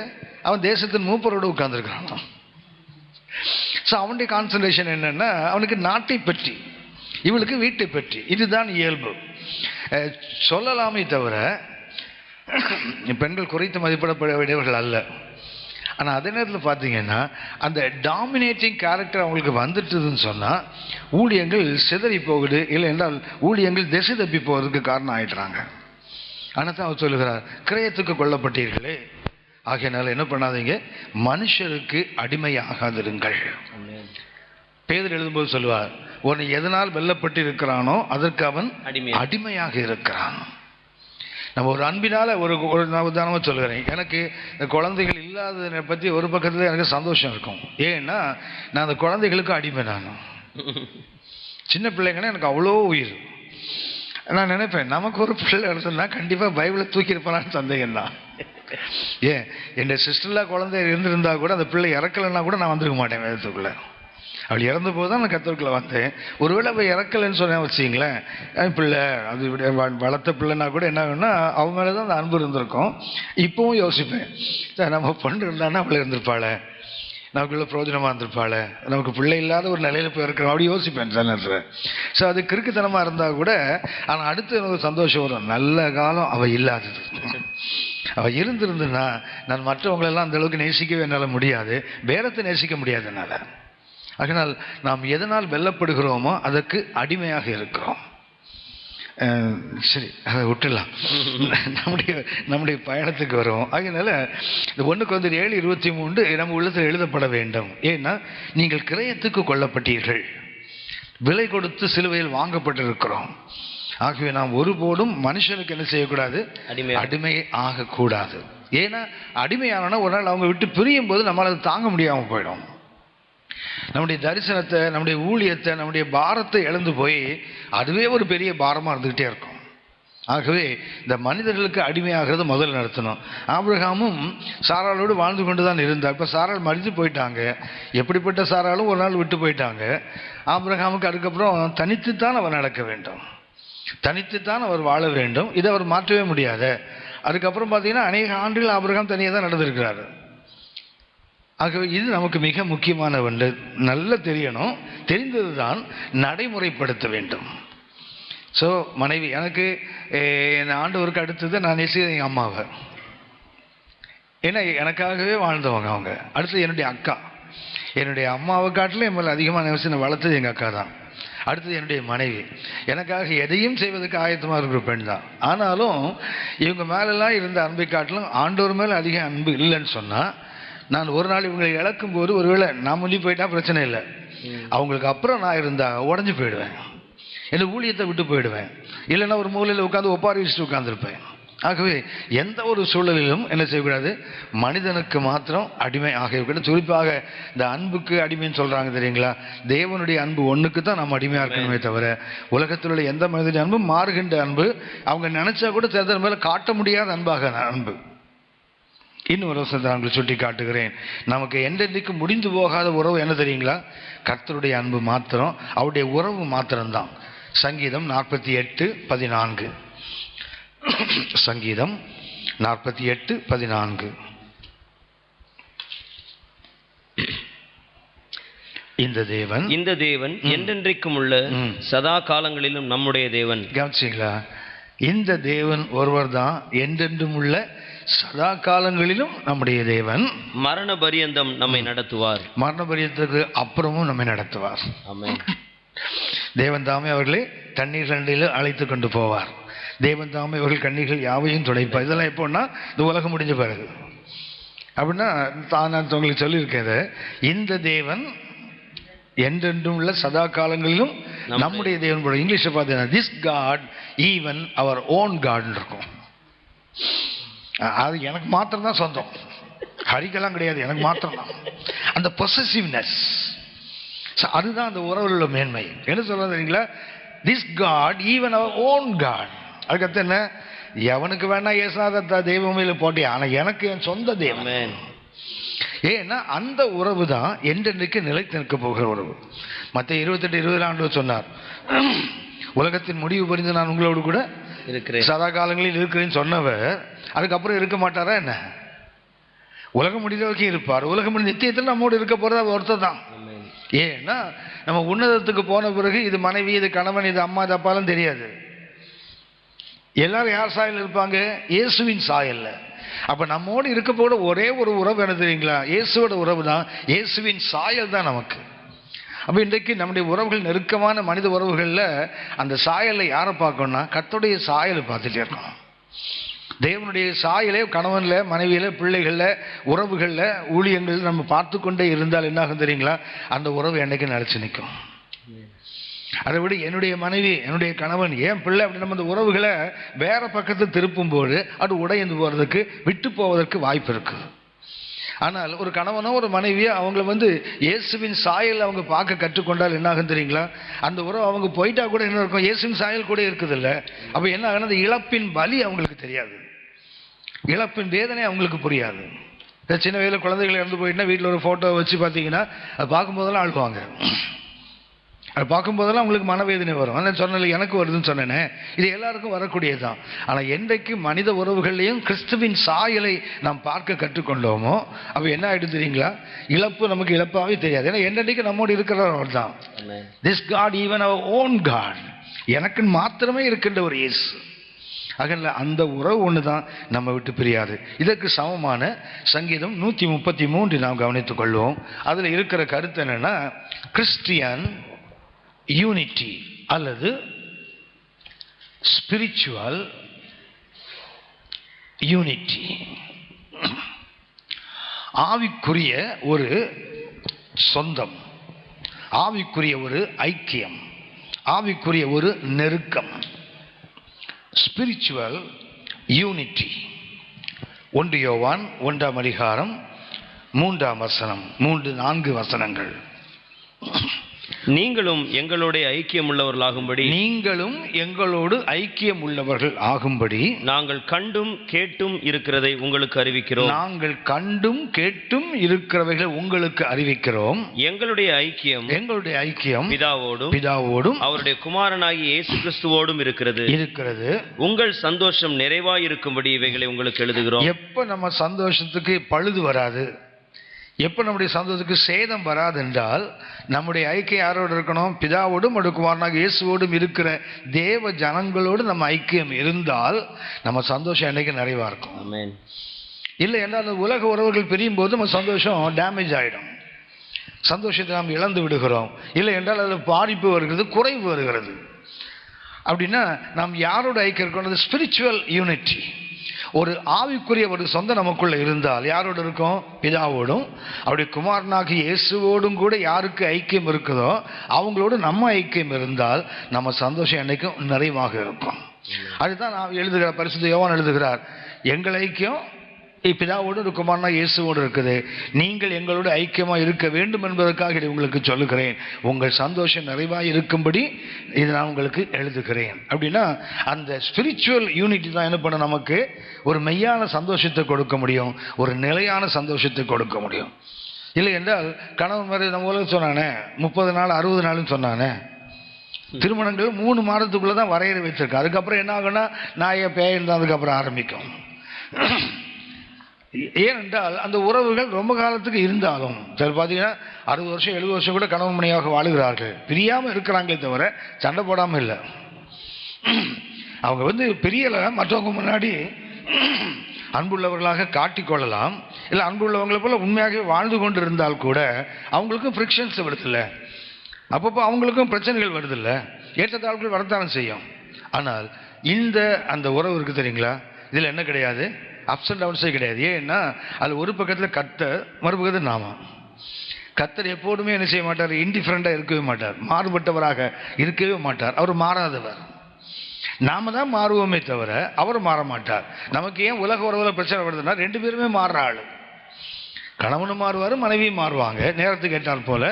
அவன் தேசத்தின் மூப்பரோடு உட்கார்ந்துருக்கிறான். ஸோ அவனுடைய கான்சன்ட்ரேஷன் என்னென்னா அவனுக்கு நாட்டை பற்றி, இவளுக்கு வீட்டை பற்றி. இதுதான் இயல்பு. சொல்லலாமே தவிர பெண்கள் குறைத்து மதிப்பிடப்பட வேண்டியவர்கள் அல்ல. ஆனால் அதே நேரத்தில் பார்த்தீங்கன்னா அந்த டாமினேட்டிங் கேரக்டர் அவங்களுக்கு வந்துட்டுதுன்னு சொன்னால் ஊழியங்கள் சிதறி போகுது, இல்லை என்றால் ஊழியங்கள் திசை தப்பி போகிறதுக்கு காரணம் ஆகிடுறாங்க. ஆனால் தான் அவர் சொல்லுகிறார், கிரயத்துக்கு கொல்லப்பட்டீர்களே, ஆகையினால என்ன பண்ணாதீங்க, மனுஷருக்கு அடிமையாகாதிருங்கள். பேதர் எழுதும்போது சொல்லுவார், உன்னை எதனால் வெல்லப்பட்டு இருக்கிறானோ அதற்கு அவன் அடிமையாக இருக்கிறான். நம்ம ஒரு அன்பினால் ஒரு நான் உதாரணமாக சொல்லுகிறேன், எனக்கு இந்த குழந்தைகள் இல்லாததை பற்றி ஒரு பக்கத்தில் எனக்கு சந்தோஷம் இருக்கும். ஏன்னா நான் அந்த குழந்தைகளுக்கு அடிமை. நான் சின்ன பிள்ளைங்கன்னா எனக்கு அவ்வளோ உயிர். நான் நினைப்பேன், நமக்கு ஒரு பிள்ளை எடுத்தோம்னா கண்டிப்பாக பைபிளை தூக்கியிருப்பானான்னு சந்தேகம் தான். ஏன் என் சிஸ்டர்லாம் குழந்தை இருந்திருந்தா கூட அந்த பிள்ளை இறக்கலைன்னா கூட நான் வந்துருக்க மாட்டேன் வேதத்துக்குள்ளே. அவள் இறந்த போது தான் நான் கத்தருக்குள்ளே வந்தேன். ஒருவேளை அவள் இறக்கலைன்னு சொன்னேன் வச்சிங்களேன், பிள்ளை அது வளர்த்த பிள்ளைன்னா கூட என்ன ஆகுன்னா அவன் மேலே தான் அந்த அன்பு இருந்திருக்கும். இப்போவும் யோசிப்பேன், நம்ம பொண்ணு இருந்தான்னா அவளை இருந்திருப்பாளே, நமக்குள்ள பிரயோஜனமாக இருந்திருப்பாளே, நமக்கு பிள்ளை இல்லாத ஒரு நிலையில் போய் இருக்கிறோம் அப்படி யோசிப்பேன் சில நேரத்தில். ஸோ அது கிறுக்குத்தனமாக இருந்தால் கூட, ஆனால் அடுத்து எனக்கு சந்தோஷம் வரும், நல்ல காலம் அவள் இல்லாதது. அவள் இருந்திருந்துன்னா நான் மற்றவங்களெல்லாம் அந்த அளவுக்கு நேசிக்கவே என்னால் முடியாது, பேரத்தை நேசிக்க முடியாது என்னால். அதனால் நாம் எதனால் வெல்லப்படுகிறோமோ அதற்கு அடிமையாக இருக்கிறோம். சரி, அதை விட்டுடலாம். நம்முடைய பயணத்துக்கு வரும். அதனால இந்த 1 நம்ம உள்ளத்தில் எழுதப்பட வேண்டும். ஏன்னா நீங்கள் கிரயத்துக்கு கொல்லப்பட்டீர்கள், விலை கொடுத்து சிலுவையில் வாங்கப்பட்டிருக்கிறோம். ஆகவே நாம் ஒருபோதும் மனுஷனுக்கு என்ன செய்யக்கூடாது, அடிமை ஆகக்கூடாது. ஏன்னா அடிமையானோன்னா ஒரு நாள் அவங்க விட்டு பிரியும் போது நம்மளால் அதை தாங்க முடியாமல் போயிடும். நம்முடைய தரிசனத்தை, நம்முடைய ஊழியத்தை, நம்முடைய பாரத்தை இழந்து போய் அதுவே ஒரு பெரிய பாரமாக இருந்துக்கிட்டே இருக்கும். ஆகவே இந்த மனிதர்களுக்கு அடிமையாகிறது முதல்ல நடத்தணும். ஆபிரகாமும் சாராளோடு வாழ்ந்து கொண்டு தான் இருந்தார். இப்போ சாராள் மறித்து போயிட்டாங்க. எப்படிப்பட்ட சாராளும் ஒரு நாள் விட்டு போயிட்டாங்க. ஆபிரகாமுக்கு அதுக்கப்புறம் தனித்துத்தான் அவர் நடக்க வேண்டும், தனித்துத்தான் அவர் வாழ வேண்டும். இதை அவர் மாற்றவே முடியாது. அதுக்கப்புறம் பார்த்தீங்கன்னா அநேக ஆண்டுகள் ஆபிரகாம் தனியாக தான் நடந்திருக்கிறாரு. ஆகவே இது நமக்கு மிக முக்கியமான ஒன்று. நல்ல தெரியணும், தெரிந்தது தான் நடைமுறைப்படுத்த வேண்டும். ஸோ மனைவி எனக்கு என் ஆண்டவருக்கு அடுத்தது நான் நேசிக்கிறேன் எங்கள் அம்மாவை. ஏன்னா எனக்காகவே வாழ்ந்தவங்க அவங்க. அடுத்தது என்னுடைய அக்கா. என்னுடைய அம்மாவை காட்டிலும் என் மேலே அதிகமாக நேசித்து வளர்த்தது எங்கள் அக்கா தான். அடுத்தது என்னுடைய மனைவி. எனக்காக எதையும் செய்வதற்கு ஆயத்தமாக இருக்கிற பெண் தான். ஆனாலும் இவங்க மேலெல்லாம் இருந்த அன்பை காட்டிலும் ஆண்டவர் மேலே அதிக அன்பு இல்லைன்னு சொன்னால், நான் ஒரு நாள் இவங்களை இழக்கும் போது ஒருவேளை நான் முந்தி போயிட்டா பிரச்சனை இல்லை, அவங்களுக்கு அப்புறம் நான் இருந்தால் உடஞ்சி போயிடுவேன், என்னை ஊழியத்தை விட்டு போயிடுவேன், இல்லைன்னா ஒரு மூலையில் உட்காந்து ஒப்பாரி வச்சுட்டு உட்காந்துருப்பேன். ஆகவே எந்த ஒரு சூழலிலும் என்ன செய்யக்கூடாது, மனிதனுக்கு மாத்திரம் அடிமை ஆகக்கூடாது. குறிப்பாக இந்த அன்புக்கு அடிமைன்னு சொல்கிறாங்க தெரியுங்களா, தேவனுடைய அன்பு ஒன்றுக்கு தான் நம்ம அடிமையாக இருக்கணுமே தவிர உலகத்தில் உள்ள எந்த மனிதனுடைய அன்பும் மாறுகின்ற அன்பு, அவங்க நினச்சா கூட சிலர் மேலே காட்ட முடியாத அன்பாக அன்பு. இன்னொரு வருஷத்தை நான் சுட்டி காட்டுகிறேன். நமக்கு என்றென்றைக்கு முடிந்து போகாத உறவு என்ன தெரியுங்களா, கர்த்தருடைய அன்பு மாத்திரம், அவருடைய உறவு மாத்திரம்தான். சங்கீதம் 48:14. சங்கீதம் 48:14. இந்த தேவன் என்றென்றைக்கும் உள்ள சதா காலங்களிலும் நம்முடைய தேவன். கவனிச்சீங்களா? இந்த தேவன் ஒருவர் தான் என்றென்றும் உள்ள சதா காலங்களிலும் நம்முடைய தேவன். மரண பரியந்தம் நம்மை நடத்துவார். மரண பரியத்துக்கு அப்புறமும் நம்மை நடத்துவார். ஆமென். தேவன் தாமே அவர்களை தண்ணீர் சண்டையில் அழைத்து கொண்டு போவார். தேவன் தாமே அவர்கள் கண்ணீர்கள் யாவையும் துடைப்பார். இதெல்லாம் எப்போன்னா இந்த உலகம் முடிஞ்ச பிறகு. அப்படின்னா நான் உங்களுக்கு சொல்லியிருக்கேன், இந்த தேவன் என்றென்றும் உள்ள சதா காலங்களிலும் நம்முடைய தேவன். போல இங்கிலீஷில் பார்த்தீங்கன்னா this God even our own காட்னு இருக்கும். அது எனக்கு மாத்திரம் தான் சொந்தம், ஹரிக்கெல்லாம் கிடையாது, எனக்கு மாத்திரம் தான். அந்த பொசசிவ்னஸ், அதுதான் அந்த உறவில் உள்ள மேன்மை. என்ன சொல்றது தெரியுங்களா? This God even our own God. அதுக்கடுத்து என்ன? எவனுக்கு வேணா ஏசாத தெய்வமையில போட்டியா, ஆனால் எனக்கு என் சொந்த தெய்வம். ஏன்னா அந்த உறவு தான் என்றென்றைக்கு நிலைத்து நிற்க போகிற உறவு. மற்ற 28-20 சொன்னார், உலகத்தின் முடிவு புரிந்து நான் உங்களோடு கூட இருக்கிறேன், சதா காலங்களில் இருக்கிறேன்னு சொன்னவர் அதுக்கப்புறம் இருக்க மாட்டாரா என்ன? உலகம் முடிந்த வரைக்கும் இருப்பார். உலகம் முடிந்த நித்தியத்தில் நம்மோடு இருக்க போறது ஒருத்தர் தான். ஏன்னா நம்ம உன்னதத்துக்கு போன பிறகு இது மனைவி, இது கணவன், இது அம்மா, இது அப்பாலாம் தெரியாது. எல்லாரும் யார் சாயல் இருப்பாங்க? இயேசுவின் சாயல்ல. அப்ப நம்மோடு இருக்க போட ஒரே ஒரு உறவு என்ன தெரியுங்களா? இயேசுவோட உறவு தான். இயேசுவின் சாயல் தான் நமக்கு. அப்ப இன்றைக்கு நம்முடைய உறவுகள், நெருக்கமான மனித உறவுகள்ல அந்த சாயலை யாரை பார்க்கணும்னா கர்த்தருடைய சாயலை பார்த்துட்டே இருக்கணும். தேவனுடைய சாயலே கணவன்ல, மனைவியில, பிள்ளைகள்ல, உறவுகள்ல, ஊழியங்கள் நம்ம பார்த்து கொண்டே இருந்தால் என்ன ஆகும் தெரியுங்களா? அந்த உறவு என்னைக்கு நிலைச்சு நிற்கும். அதை விட என்னுடைய மனைவி, என்னுடைய கணவன், ஏன் பிள்ளை அப்படி நம்ம அந்த உறவுகளை வேற பக்கத்தில் திருப்பும் போது அது உடைந்து போறதுக்கு, விட்டு போவதற்கு வாய்ப்பு இருக்கு. ஆனால் ஒரு கணவனோ ஒரு மனைவியோ அவங்கள இயேசுவின் சாயல் அவங்க பார்க்க கற்றுக்கொண்டால் என்ன ஆகும் தெரியுங்களா? அந்த உறவு அவங்க போயிட்டா கூட என்ன இருக்கும்? இயேசுவின் சாயல் கூட இருக்குது இல்லை. அப்ப என்ன ஆகும்? அந்த இழப்பின் வலி அவங்களுக்கு தெரியாது, இழப்பின் வேதனை அவங்களுக்கு புரியாது. சின்ன வயதில் குழந்தைகள் இறந்து போயிட்டுனா வீட்டில் ஒரு ஃபோட்டோ வச்சு பார்த்தீங்கன்னா அது பார்க்கும்போதெல்லாம் அழுவாங்க. அது பார்க்கும்போதெல்லாம் உங்களுக்கு மனவேதனை வரும். ஆனால் சொன்னல எனக்கு வருதுன்னு சொன்னேனே, இது எல்லாருக்கும் வரக்கூடியது தான். ஆனால் என்றைக்கு மனித உறவுகள்லையும் கிறிஸ்துவின் சாயலை நாம் பார்க்க கற்றுக்கொண்டோமோ அப்போ என்ன ஆகிடும் தெரியுங்களா? இழப்பு நமக்கு இழப்பாகவே தெரியாது. ஏன்னா என்றைக்கு நம்மோடு இருக்கிறவர் தான். This God even our own God, எனக்கு மாத்திரமே இருக்கின்ற ஒரு இயேசு. அகல அந்த உறவு ஒன்று தான் நம்ம விட்டு பிரியாது. இதற்கு சமமான சங்கீதம் 133 நாம் கவனித்துக் கொள்வோம். அதில் இருக்கிற கருத்து என்னன்னா, கிறிஸ்டியன் யூனிட்டி அல்லது ஸ்பிரிச்சுவல் யூனிட்டி. ஆவிக்குரிய ஒரு சொந்தம், ஆவிக்குரிய ஒரு ஐக்கியம், ஆவிக்குரிய ஒரு நெருக்கம். Spiritual unity. 1 யோவான் 1ஆம் அதிகாரம் 3ஆம் வசனம், 3-4 வசனங்கள். நீங்களும் எங்களோட ஐக்கியம் உள்ளவர்களாகும்படி, நீங்களும் எங்களோடு ஐக்கியம் உள்ளவர்கள் ஆகும்படி நாங்கள் கண்டும் கேட்டும் இருக்கிறதை உங்களுக்கு அறிவிக்கிறோம். நாங்கள் கண்டும் கேட்டும் இருக்கிறவைகளை உங்களுக்கு அறிவிக்கிறோம். எங்களுடைய ஐக்கியம் பிதாவோடும் அவருடைய குமாரனாகிய இயேசு கிறிஸ்துவோடும் இருக்கிறது. உங்கள் சந்தோஷம் நிறைவாய் இருக்கும்படி இவைகளை உங்களுக்கு எழுதுகிறோம். எப்ப நம்ம சந்தோஷத்துக்கு பழுது வராது, எப்போ நம்முடைய சந்தோஷத்துக்கு சேதம் வராது என்றால் நம்முடைய ஐக்கியம் யாரோடு இருக்கணும்? பிதாவோடும் குமாரனாக இயேசுவோடும் இருக்கிற தேவ ஜனங்களோடு நம்ம ஐக்கியம் இருந்தால் நம்ம சந்தோஷம் என்னைக்கு நிறைவா இருக்கும். இல்லை என்றால் அந்த உலக உறவுகள் பிரியும் போது நம்ம சந்தோஷம் டேமேஜ் ஆகிடும், சந்தோஷத்தை நாம் இழந்து விடுகிறோம். இல்லை என்றால் அதில் பாதிப்பு வருகிறது, குறைவு வருகிறது. அப்படின்னா நாம் யாரோட ஐக்கியம் இருக்கணும்? Spiritual unity. ஒரு ஆவிக்குரிய ஒரு சொந்தம் நமக்குள்ள இருந்தால் யாரோடு இருக்கும்? பிதாவோடும் அவருடைய குமாரனாகி இயேசுவோடும் கூட யாருக்கு ஐக்கியம் இருக்குதோ அவங்களோடு நம்ம ஐக்கியம் இருந்தால் நம்ம சந்தோஷம் என்னைக்கும் நிறைவாக இருக்கும். அதுதான் நான் எழுதுகிறார், பரிசுத்த யோவான் எழுதுகிறார், எங்கள் ஐக்கியம் பிதாவோடு ஒரு குமாரனா இயேசுவோடு இருக்குது, நீங்கள் எங்களோடு ஐக்கியமாக இருக்க வேண்டும் என்பதற்காக இதை உங்களுக்கு சொல்லுகிறேன், உங்கள் சந்தோஷம் நிறைவாக இருக்கும்படி இதை நான் உங்களுக்கு எழுதுகிறேன். அப்படின்னா அந்த ஸ்பிரிச்சுவல் யூனிட்டி தான் என்ன பண்ண நமக்கு ஒரு மெய்யான சந்தோஷத்தை கொடுக்க முடியும், ஒரு நிலையான சந்தோஷத்தை கொடுக்க முடியும். இல்லை என்றால் கணவன் மாதிரி நம்ம உலக சொன்னானே 30 நாள் 60 நாள்னு சொன்னானே, திருமணங்கள் 3 மாதத்துக்குள்ளே தான் வரையறை வச்சிருக்கேன். அதுக்கப்புறம் என்ன ஆகுன்னா நான் பேயன் தான் அதுக்கப்புறம் ஆரம்பிக்கும். ஏனென்றால் அந்த உறவுகள் ரொம்ப காலத்துக்கு இருந்தாலும் சிலர் பார்த்தீங்கன்னா 60 வருஷம் 70 வருஷம் கூட கணவன் மனைவியாக வாழுகிறார்கள். பிரியாமல் இருக்கிறாங்களே தவிர சண்டை போடாமல் இல்லை. அவங்க பெரியல மற்றவங்க முன்னாடி அன்புள்ளவர்களாக காட்டிக்கொள்ளலாம், இல்லை அன்புள்ளவங்களை போல உண்மையாகவே வாழ்ந்து கொண்டு இருந்தால் கூட அவங்களுக்கும் ஃப்ரிக்ஷன்ஸ் வருதில்லை, அப்பப்போ அவங்களுக்கும் பிரச்சனைகள் வருதில்லை, ஏற்றத்தாழ்வுகள் வரத்தானே செய்யும். ஆனால் அந்த உறவு இருக்குது தெரியுங்களா, இதில் என்ன கிடையாது, அப்ஸ் அண்ட் டவுன்ஸே கிடையாது. ஏன்னா அதில் ஒரு பக்கத்தில் கர்த்தர், மறுபக்கத்தில் நாம. கர்த்தர் எப்போதுமே என்ன செய்ய மாட்டார், இன்டிஃபரண்டாக இருக்கவே மாட்டார், மாறுபட்டவராக இருக்கவே மாட்டார். அவர் மாறாதவர். நாம தான் மாறுவோமே தவிர அவர் மாற மாட்டார். நமக்கு ஏன் உலக உறவில் பிரச்சனை வருதுன்னா 2 பேருமே மாறுற ஆள். கணவனும் மாறுவார், மனைவியும் மாறுவாங்க, நேரத்துக்கு ஏற்றார் போல,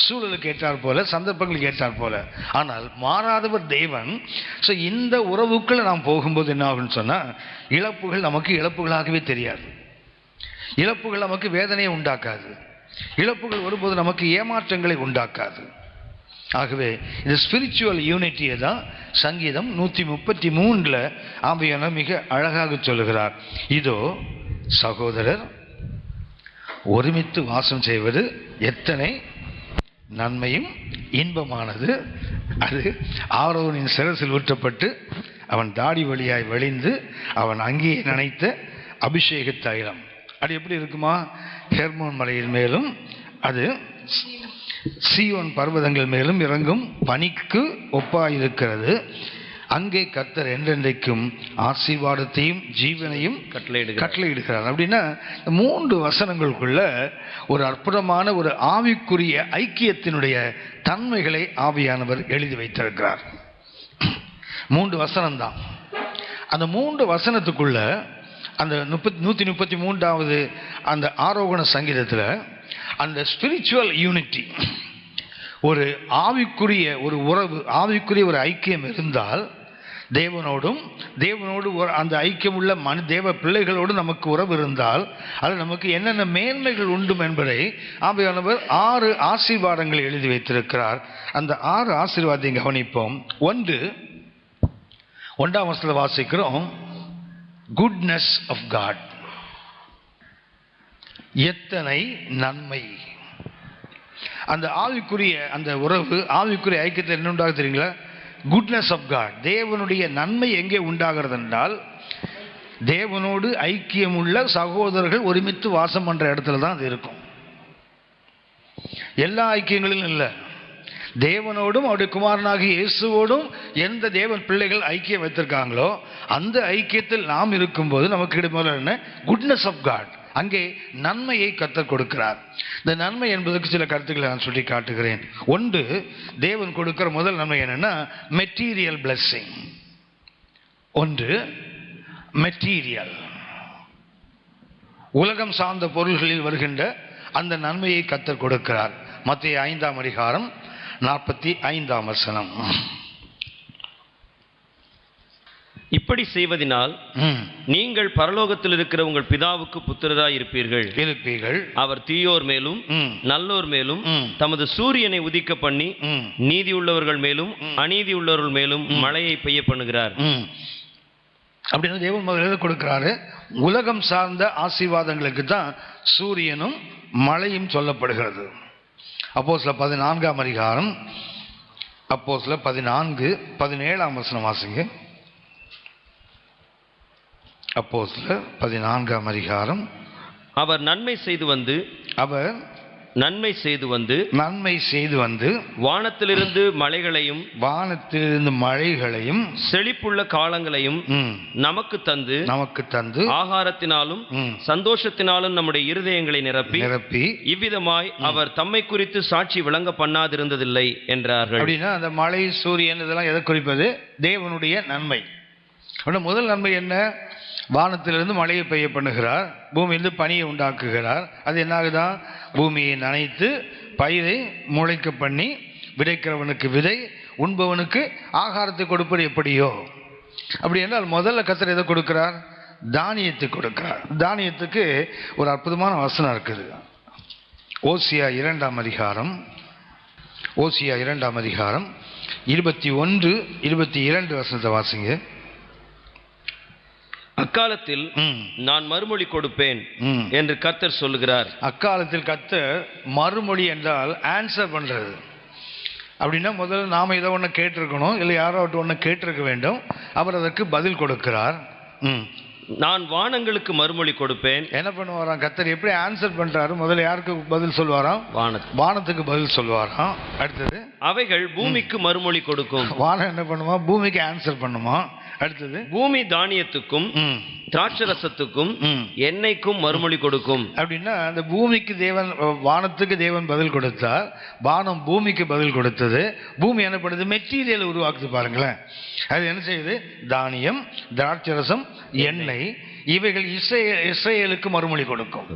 சூழலுக்கு ஏற்றார் போல, சந்தர்ப்பங்களுக்கு ஏற்றார் போல. ஆனால் மாறாதவர் தேவன். ஸோ இந்த உறவுக்குள்ள நாம் போகும்போது என்ன ஆகுன்னு சொன்னால், இழப்புகள் நமக்கு இழப்புகளாகவே தெரியாது, இழப்புகள் நமக்கு வேதனையை உண்டாக்காது, இழப்புகள் வரும்போது நமக்கு ஏமாற்றங்களை உண்டாக்காது. ஆகவே இந்த ஸ்பிரிச்சுவல் யூனிட்டியை தான் சங்கீதம் 133 ஆவியானவர் மிக அழகாக சொல்லுகிறார். இதோ சகோதரர் ஒருமித்து வாசம் செய்வது எத்தனை நன்மையும் இன்பமானது, அது ஆரோனின் சிரசில் ஊற்றப்பட்டு அவன் தாடி வழியாய் வழிந்து அவன் அங்கேயே நனைத்த அபிஷேக தைலம். அது எப்படி இருக்குமா, ஹெர்மோன் மலையின் மேலும் அது சீயோன் பர்வதங்கள் மேலும் இறங்கும் பனிக்கு ஒப்பாயிருக்கிறது. அங்கே கர்த்தர் என்றென்றைக்கும் ஆசீர்வாதத்தையும் ஜீவனையும் கட்டளையிடுகிறார். அப்படின்னா 3 வசனங்களுக்குள்ள ஒரு அற்புதமான ஒரு ஆவிக்குரிய ஐக்கியத்தினுடைய தன்மைகளை ஆவியானவர் எழுதி வைத்திருக்கிறார். 3 வசனம்தான். அந்த 3 வசனத்துக்குள்ள அந்த 133வது அந்த ஆரோகண சங்கீதத்தில் அந்த ஸ்பிரிச்சுவல் யூனிட்டி, ஒரு ஆவிக்குரிய ஒரு உறவு, ஆவிக்குரிய ஒரு ஐக்கியம் இருந்தால் தேவனோடு அந்த ஐக்கியம் உள்ள தேவ பிள்ளைகளோடு நமக்கு உறவு இருந்தால் அது நமக்கு என்னென்ன மேன்மைகள் உண்டு என்பதை ஆவியானவர் 6 ஆசீர்வாதங்களை எழுதி வைத்திருக்கிறார். அந்த 6 ஆசீர்வாதத்தை கவனிப்போம். 1ஆம் வசனத்தில் வாசிக்கிறோம், குட்னஸ் ஆஃப் காட். எத்தனை நன்மை. அந்த ஆவிக்குரிய அந்த உறவு, ஆவிக்குரிய ஐக்கியத்தில் என்ன உண்டாக தெரியுங்களா, குட்னஸ் ஆஃப் காட். தேவனுடைய நன்மை எங்கே உண்டாகிறது என்றால், தேவனோடு ஐக்கியம் உள்ள சகோதரர்கள் ஒருமித்து வாசம் பண்ற இடத்துல தான் அது இருக்கும். எல்லா ஐக்கியங்களிலும் இல்லை. தேவனோடும் அவருடைய குமாரனாகிய இயேசுவோடும் எந்த தேவன் பிள்ளைகள் ஐக்கியம் வைத்திருக்காங்களோ அந்த ஐக்கியத்தில் நாம் இருக்கும்போது நமக்கு கிடைப்பது என்ன, குட்னஸ் ஆஃப் காட். அங்கே நன்மையை கர்த்தர் கொடுக்கிறார். இந்த நன்மை என்பதற்கு சில கருத்துக்களை நான் சொல்லி காட்டுகிறேன். 1, தேவன் கொடுக்கிற முதல் நன்மை என்னன்னா மெட்டீரியல் பிளெஸிங். 1 மெட்டீரியல், உலகம் சார்ந்த பொருள்களில் வருகின்ற அந்த நன்மையை கர்த்தர் கொடுக்கிறார். மத்தேயு 5ஆம் அதிகாரம் 45ஆம் வசனம். இப்படி செய்வதனால் நீங்கள் பரலோகத்தில் இருக்கிற உங்கள் பிதாவுக்கு புத்திரராய் இருப்பீர்கள். அவர் தீயோர் மேலும் நல்லோர் மேலும் தமது சூரியனை உதிக்க பண்ணி நீதி உள்ளவர்கள் மேலும் அநீதி உள்ளவர்கள் மேலும் மழையை பெய்ய பண்ணுகிறார். அப்படின்னு தேவன் முதலில் கொடுக்கிறாரு. உலகம் சார்ந்த ஆசீர்வாதங்களுக்கு தான் சூரியனும் மழையும் சொல்லப்படுகிறது. அப்போஸ்தலர் 14ஆம் அதிகாரம், அப்போஸ்தலர் 14:17 வசனம் வாசிங்க. அப்போஸ்தலர் 14ஆம் அதிகாரம். அவர் நன்மை செய்து வந்து வானத்திலிருந்து மழைகளையும் செழிப்புள்ள காலங்களையும் நமக்கு தந்து ஆகாரத்தினாலும் சந்தோஷத்தினாலும் நம்முடைய இருதயங்களை நிரப்பி இவ்விதமாய் அவர் தம்மை குறித்து சாட்சி விளங்க பண்ணாதிருந்ததில்லை என்றார்கள். அப்படின்னா அந்த மழை, சூரியன் இதெல்லாம் எதை குறிப்பது? தேவனுடைய நன்மை. முதல் நன்மை என்ன? வானத்திலிருந்து மழையை பெய்ய பண்ணுகிறார், பூமியிலிருந்து பனியை உண்டாக்குகிறார். அது என்னாகுதான்? பூமியை நனைத்து பயிரை முளைக்க பண்ணி விதைக்கிறவனுக்கு விதை, உண்பவனுக்கு ஆகாரத்தை கொடுப்பது எப்படியோ அப்படி என்றால் முதல்ல கர்த்தர் எதை கொடுக்கிறார்? தானியத்தை கொடுக்கிறார். தானியத்துக்கு ஒரு அற்புதமான வசனம் இருக்குது. ஓசியா 2ஆம் அதிகாரம் 21-22 வசனத்தை வாசிங்க. அக்காலத்தில் நான் மறுமொழி கொடுப்பேன் என்று கர்த்தர் சொல்லுகிறார். அக்காலத்தில் கர்த்தர் மறுமொழி என்றால் ஆன்சர் பண்றது. அப்படின்னா முதல்ல நாம இதை ஒன்று கேட்டிருக்கணும், இல்லை யாரோ ஒன்று கேட்டிருக்க வேண்டும். அவர் அதற்கு பதில் கொடுக்கிறார். நான் வானங்களுக்கு மறுமொழி கொடுப்பேன். என்ன பண்ணுவாராம் கர்த்தர்? எப்படி ஆன்சர் பண்றாரு? முதல்ல யாருக்கு பதில் சொல்வாராம்? வானத்துக்கு பதில் சொல்வாராம். அடுத்தது அவைகள் பூமிக்கு மறுமொழி கொடுக்கும். வானம் என்ன பண்ணுமா? பூமிக்கு ஆன்சர் பண்ணுமா. அடுத்தது பூமி தானியத்துக்கும் திராட்சரசத்துக்கும் எண்ணெய்க்கும் மறுமொழி கொடுக்கும். அப்படின்னா அந்த பூமிக்கு தேவன், வானத்துக்கு தேவன் பதில் கொடுத்தார், வானம் பூமிக்கு பதில் கொடுத்தது. பூமி என்ன பண்ணுது? மெட்டீரியல் உருவாக்குது. பாருங்களேன், அது என்ன செய்யுது? தானியம், திராட்சரசம், எண்ணெய், இவைகள் இஸ்ரேலுக்கு மறுமொழி கொடுக்கும்.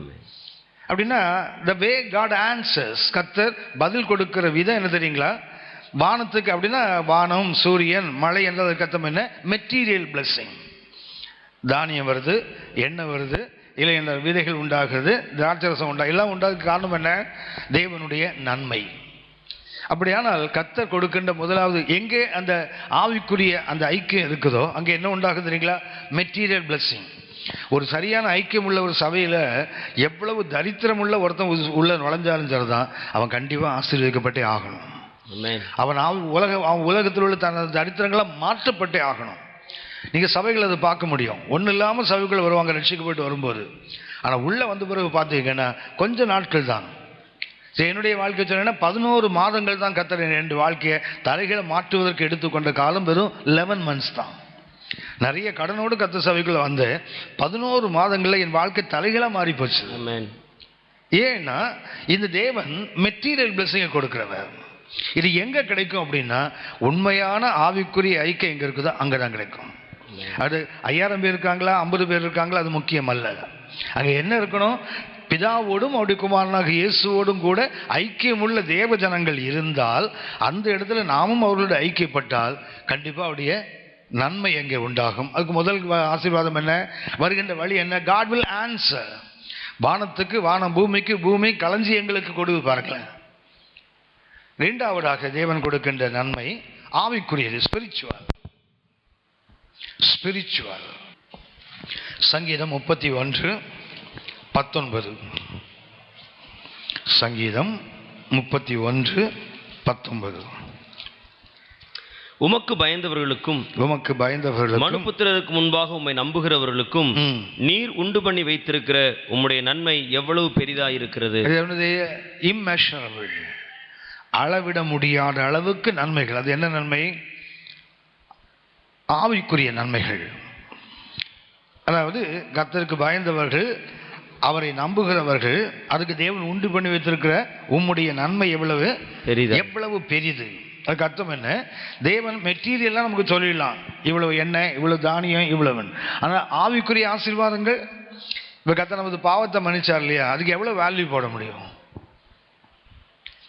அப்படின்னா the way God answers, கர்த்தர் பதில் கொடுக்கிற விதம் என்ன தெரியுங்களா? வானத்துக்கு அப்படின்னா வானம், சூரியன், மழை என்றதற்கு அர்த்தம் என்ன? Material blessing. தானியம் வருது, எண்ணெய் வருது, இல்லை என்ற விதைகள் உண்டாகுது, திராட்சரசம் எல்லாம் உண்டாகுது. காரணம் என்ன? தேவனுடைய நன்மை. அப்படியானால் கர்த்தர் கொடுக்கின்ற முதலாவது எங்கே அந்த ஆவிக்குரிய அந்த ஐக்கியம் இருக்குதோ அங்கே என்ன உண்டாகுது தெரியுங்களா? Material blessing. ஒரு சரியான ஐக்கியம் உள்ள ஒரு சபையில் எவ்வளவு தரித்திரம் உள்ள ஒருத்தன் உள்ள நுழைஞ்சாலும் சரிதான், அவன் கண்டிப்பாக ஆசீர்வதிக்கப்பட்டே ஆகணும். அவன் உலகத்தில் உள்ள தனது தரித்திரங்களை மாற்றப்பட்டே ஆகணும். நீங்க சபைகள் அதை பார்க்க முடியும். ஒன்றும் இல்லாமல் சபைகள் வருவாங்க ரட்சிக்கப்பட்டு வரும்போது. ஆனால் உள்ள வந்த பிறகு பார்த்தீங்கன்னா கொஞ்ச நாட்கள் தான். என்னுடைய வாழ்க்கை சொன்னா 11 மாதங்கள் தான் கர்த்தர் என் வாழ்க்கையை தலைகளை மாற்றுவதற்கு எடுத்துக்கொண்ட காலம் வெறும் 11 months தான். நிறைய கடனோடு கர்த்தர் சபைக்குள்ள வந்து 11 மாதங்களில் என் வாழ்க்கை தலைகளா மாறி போச்சு. ஏன்னா இந்த தேவன் மெட்டீரியல் பிளெஸிங்கை கொடுக்கிறவர். இது எங்க கிடைக்கும் அப்படின்னா உண்மையான ஆவிக்குரிய ஐக்கியம் எங்க இருக்குதோ அங்கதான் கிடைக்கும். அது 5000 பேர் இருக்காங்களா, 50 பேர் இருக்காங்களா, அது முக்கியம் அல்ல. அங்க என்ன இருக்கணும்? பிதாவோடும் அவருடைய குமாரனாக இயேசுவோடும் கூட ஐக்கியமுள்ள தேவ ஜனங்கள் இருந்தால், அந்த இடத்துல நாமும் அவர்களோட ஐக்கியப்பட்டால் கண்டிப்பா அவருடைய நன்மை எங்கே உண்டாகும். அதுக்கு முதல் ஆசீர்வாதம் என்ன? வருகின்ற வழி என்ன? God will answer. வானத்துக்கு வானம், பூமிக்கு பூமி, களஞ்சியங்களுக்கு கொடுத்து பாருங்களேன். இரண்டாவதாக தேவன் கொடுக்கின்ற நன்மை ஆவிக்குரியது, ஸ்பிரிச்சுவல். சங்கீதம் 31:19. சங்கீதம் 31:19. உமக்கு பயந்தவர்களுக்கும் மனுபுத்திரருக்கு முன்பாக உம்மை நம்புகிறவர்களுக்கும் நீர் உண்டு பண்ணி வைத்திருக்கிற உம்முடைய நன்மை எவ்வளவு பெரிதாயிருக்கிறது. இம்மெஷரபிள், அளவிட முடியாத அளவுக்கு நன்மைகள். அது என்ன நன்மை? ஆவிக்குரிய நன்மைகள். அதாவது கர்த்தருக்கு பயந்தவர்கள், அவரை நம்புகிறவர்கள், அதுக்கு தேவன் உண்டு பண்ணி வைத்திருக்கிற உம்முடைய நன்மை எவ்வளவு பெரிது. அதுக்கு அர்த்தம் என்ன? தேவன் மெட்டீரியல்லாம் நமக்கு சொல்லிடலாம், இவ்வளவு எண்ணெய், இவ்வளவு தானியம், இவ்வளவு. ஆனால் ஆவிக்குரிய ஆசீர்வாதங்கள், இப்போ கர்த்தர் நமது பாவத்தை மன்னிச்சார் இல்லையா, அதுக்கு எவ்வளவு வேல்யூ போட முடியும்?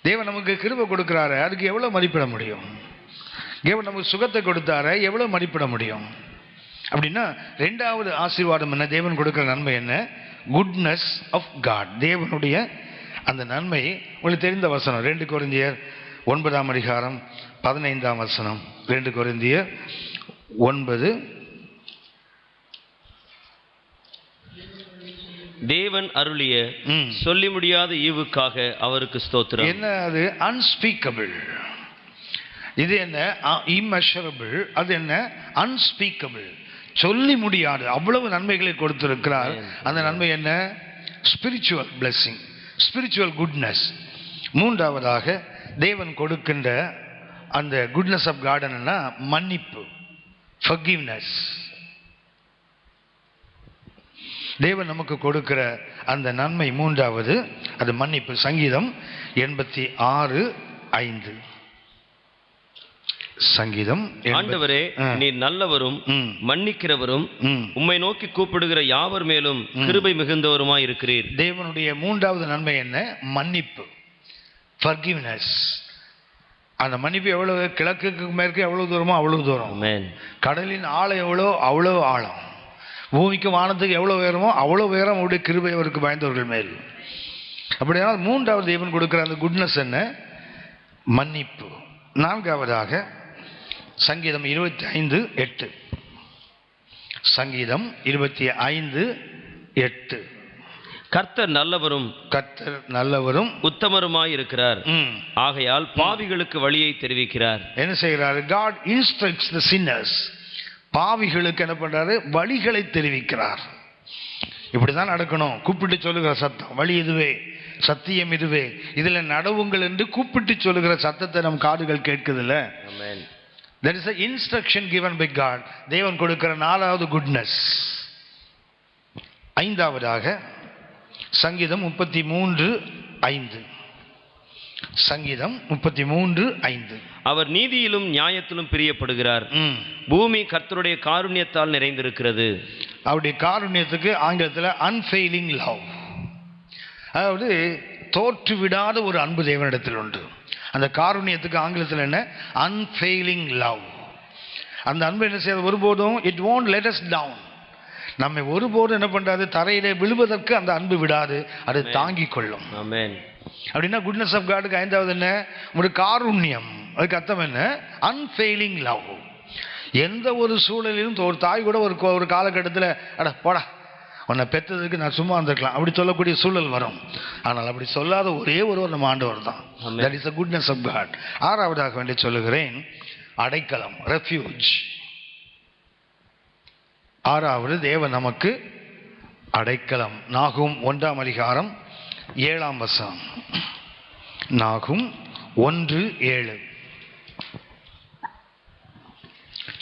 தேவன் நமக்கு கிருபை கொடுக்கிறாரு, அதுக்கு எவ்வளவு மதிப்பிட முடியும்? தேவன் நமக்கு சுகத்தை கொடுத்தாரு, எவ்வளவு மதிப்பிட முடியும்? அப்படின்னா ரெண்டாவது ஆசீர்வாதம் என்ன? தேவன் கொடுக்கிற நன்மை என்ன? Goodness of God. தேவனுடைய அந்த நன்மை. உங்களுக்கு தெரிந்த வசனம் 2 கொரிந்தியர் 9:15. 2 கொரிந்தியர் 9. தேவன் அருளிய சொல்லி முடியாத ஈவுக்காக அவருக்கு ஸ்தோத்திரம். என்ன அது? அன்ஸ்பீக்கபிள். இது என்ன? இம்மெஷரபிள். அது என்ன? அன்ஸ்பீக்கபிள். சொல்லி முடியாது அவ்வளவு நன்மைகளை கொடுத்திருக்கிறார். அந்த நன்மை என்ன? Spiritual blessing, spiritual goodness. மூன்றாவதாக தேவன் கொடுக்கின்ற அந்த குட்னஸ் ஆஃப் காட் என்ன? மன்னிப்பு, ஃபர்கிவ்னஸ். தேவன் நமக்கு கொடுக்கிற அந்த நன்மை மூன்றாவது, அது மன்னிப்பு. சங்கீதம் 86:5. சங்கீதம். ஆண்டவரே, நீர் நல்லவரும் மன்னிக்கிறவரும் உம்மை நோக்கி கூப்பிடுகிற யாவர் மேலும் கிருபை மிகுந்தவருமாய் இருக்கிறீர். தேவனுடைய மூன்றாவது நன்மை என்ன? மன்னிப்பு, ஃபர்கிவ்னஸ். அந்த மன்னிப்பு எவ்வளவு? கிழக்குக்கு மேற்கு எவ்வளவு தூரமோ அவ்வளவு தூரம். கடலின் ஆழம் எவ்வளோ அவ்வளவு ஆழம். பூமிக்கு வானத்துக்கு எவ்வளவு உயரமோ அவ்வளவு உயரம் அவருடைய கிருபை அவருக்கு பயந்தவர்கள் மேல். அப்படியானால் மூன்றாவது தேவன் கொடுக்கிற அந்த குட்னஸ் என்ன? மன்னிப்பு. நான்காவதாக சங்கீதம் 25:8. சங்கீதம் 25:8. கர்த்தர் நல்லவரும் உத்தமருமாய் இருக்கிறார், ஆகையால் பாவிகளுக்கு வழியை தெரிவிக்கிறார். என்ன செய்கிறார்? God instructs the sinners. பாவிகளுக்கு என்ன பண்றாரு? வழிகளை தெரிவிக்கிறார். இப்படிதான் நடக்கணும். கூப்பிட்டு சொல்லுகிற சத்தம், வழி இதுவே, சத்தியம் இதுவே, இதுல நடவுங்கள் என்று கூப்பிட்டு சொல்லுகிற சத்தத்தை நம் காதுகள் கேட்குதுல்ல. That is the instruction given by God. தேவன் கொடுக்கிற 4வது குட்னஸ். 5வதாக சங்கீதம் 33:5. சங்கீதம் 33:5. அவர் நீதியிலும் நியாயத்திலும் பிரியப்படுகிறார், பூமி கர்த்தருடைய காருண்யத்தால் நிறைந்திருக்கிறது. அவருடைய காருண்யத்துக்கு ஆங்கிலத்தில் அன்ஃபெயிலிங் லவ், அதாவது தோற்று விடாத ஒரு அன்பு தேவனிடத்தில் உண்டு. அந்த காருண்யத்துக்கு ஆங்கிலத்தில் என்ன? Unfailing love. அந்த அன்பு என்ன செய்யாது? ஒருபோதும் it won't let us down. நம்மை ஒருபோதும் என்ன பண்றாது? தரையிலே விழுவதற்கு அந்த அன்பு விடாது, அது தாங்கிக் கொள்ளும். அப்படின்னா குட்னஸ் ஆஃப் காடுக்கு 5வது என்ன? ஒரு காருண்யம். அதுக்கு அர்த்தம் என்ன? Unfailing love. எந்த ஒரு சூழலிலும் ஒரு தாய் கூட ஒரு காலகட்டத்தில் அட போடா, உன்னை பெற்றதுக்கு நான் சும்மா இருந்திருக்கலாம் அப்படி சொல்லக்கூடிய சூழல் வரும். ஆனால் அப்படி சொல்லாத ஒரே ஒருவர் நம்ம ஆண்டவர் தான். That is the goodness of God. 6வதாக வேண்டி சொல்லுகிறேன், அடைக்கலம், ரெஃப்யூஜ். 6வது தேவன் நமக்கு அடைக்கலம். நாகும் 1:7. நாகும் 1:7.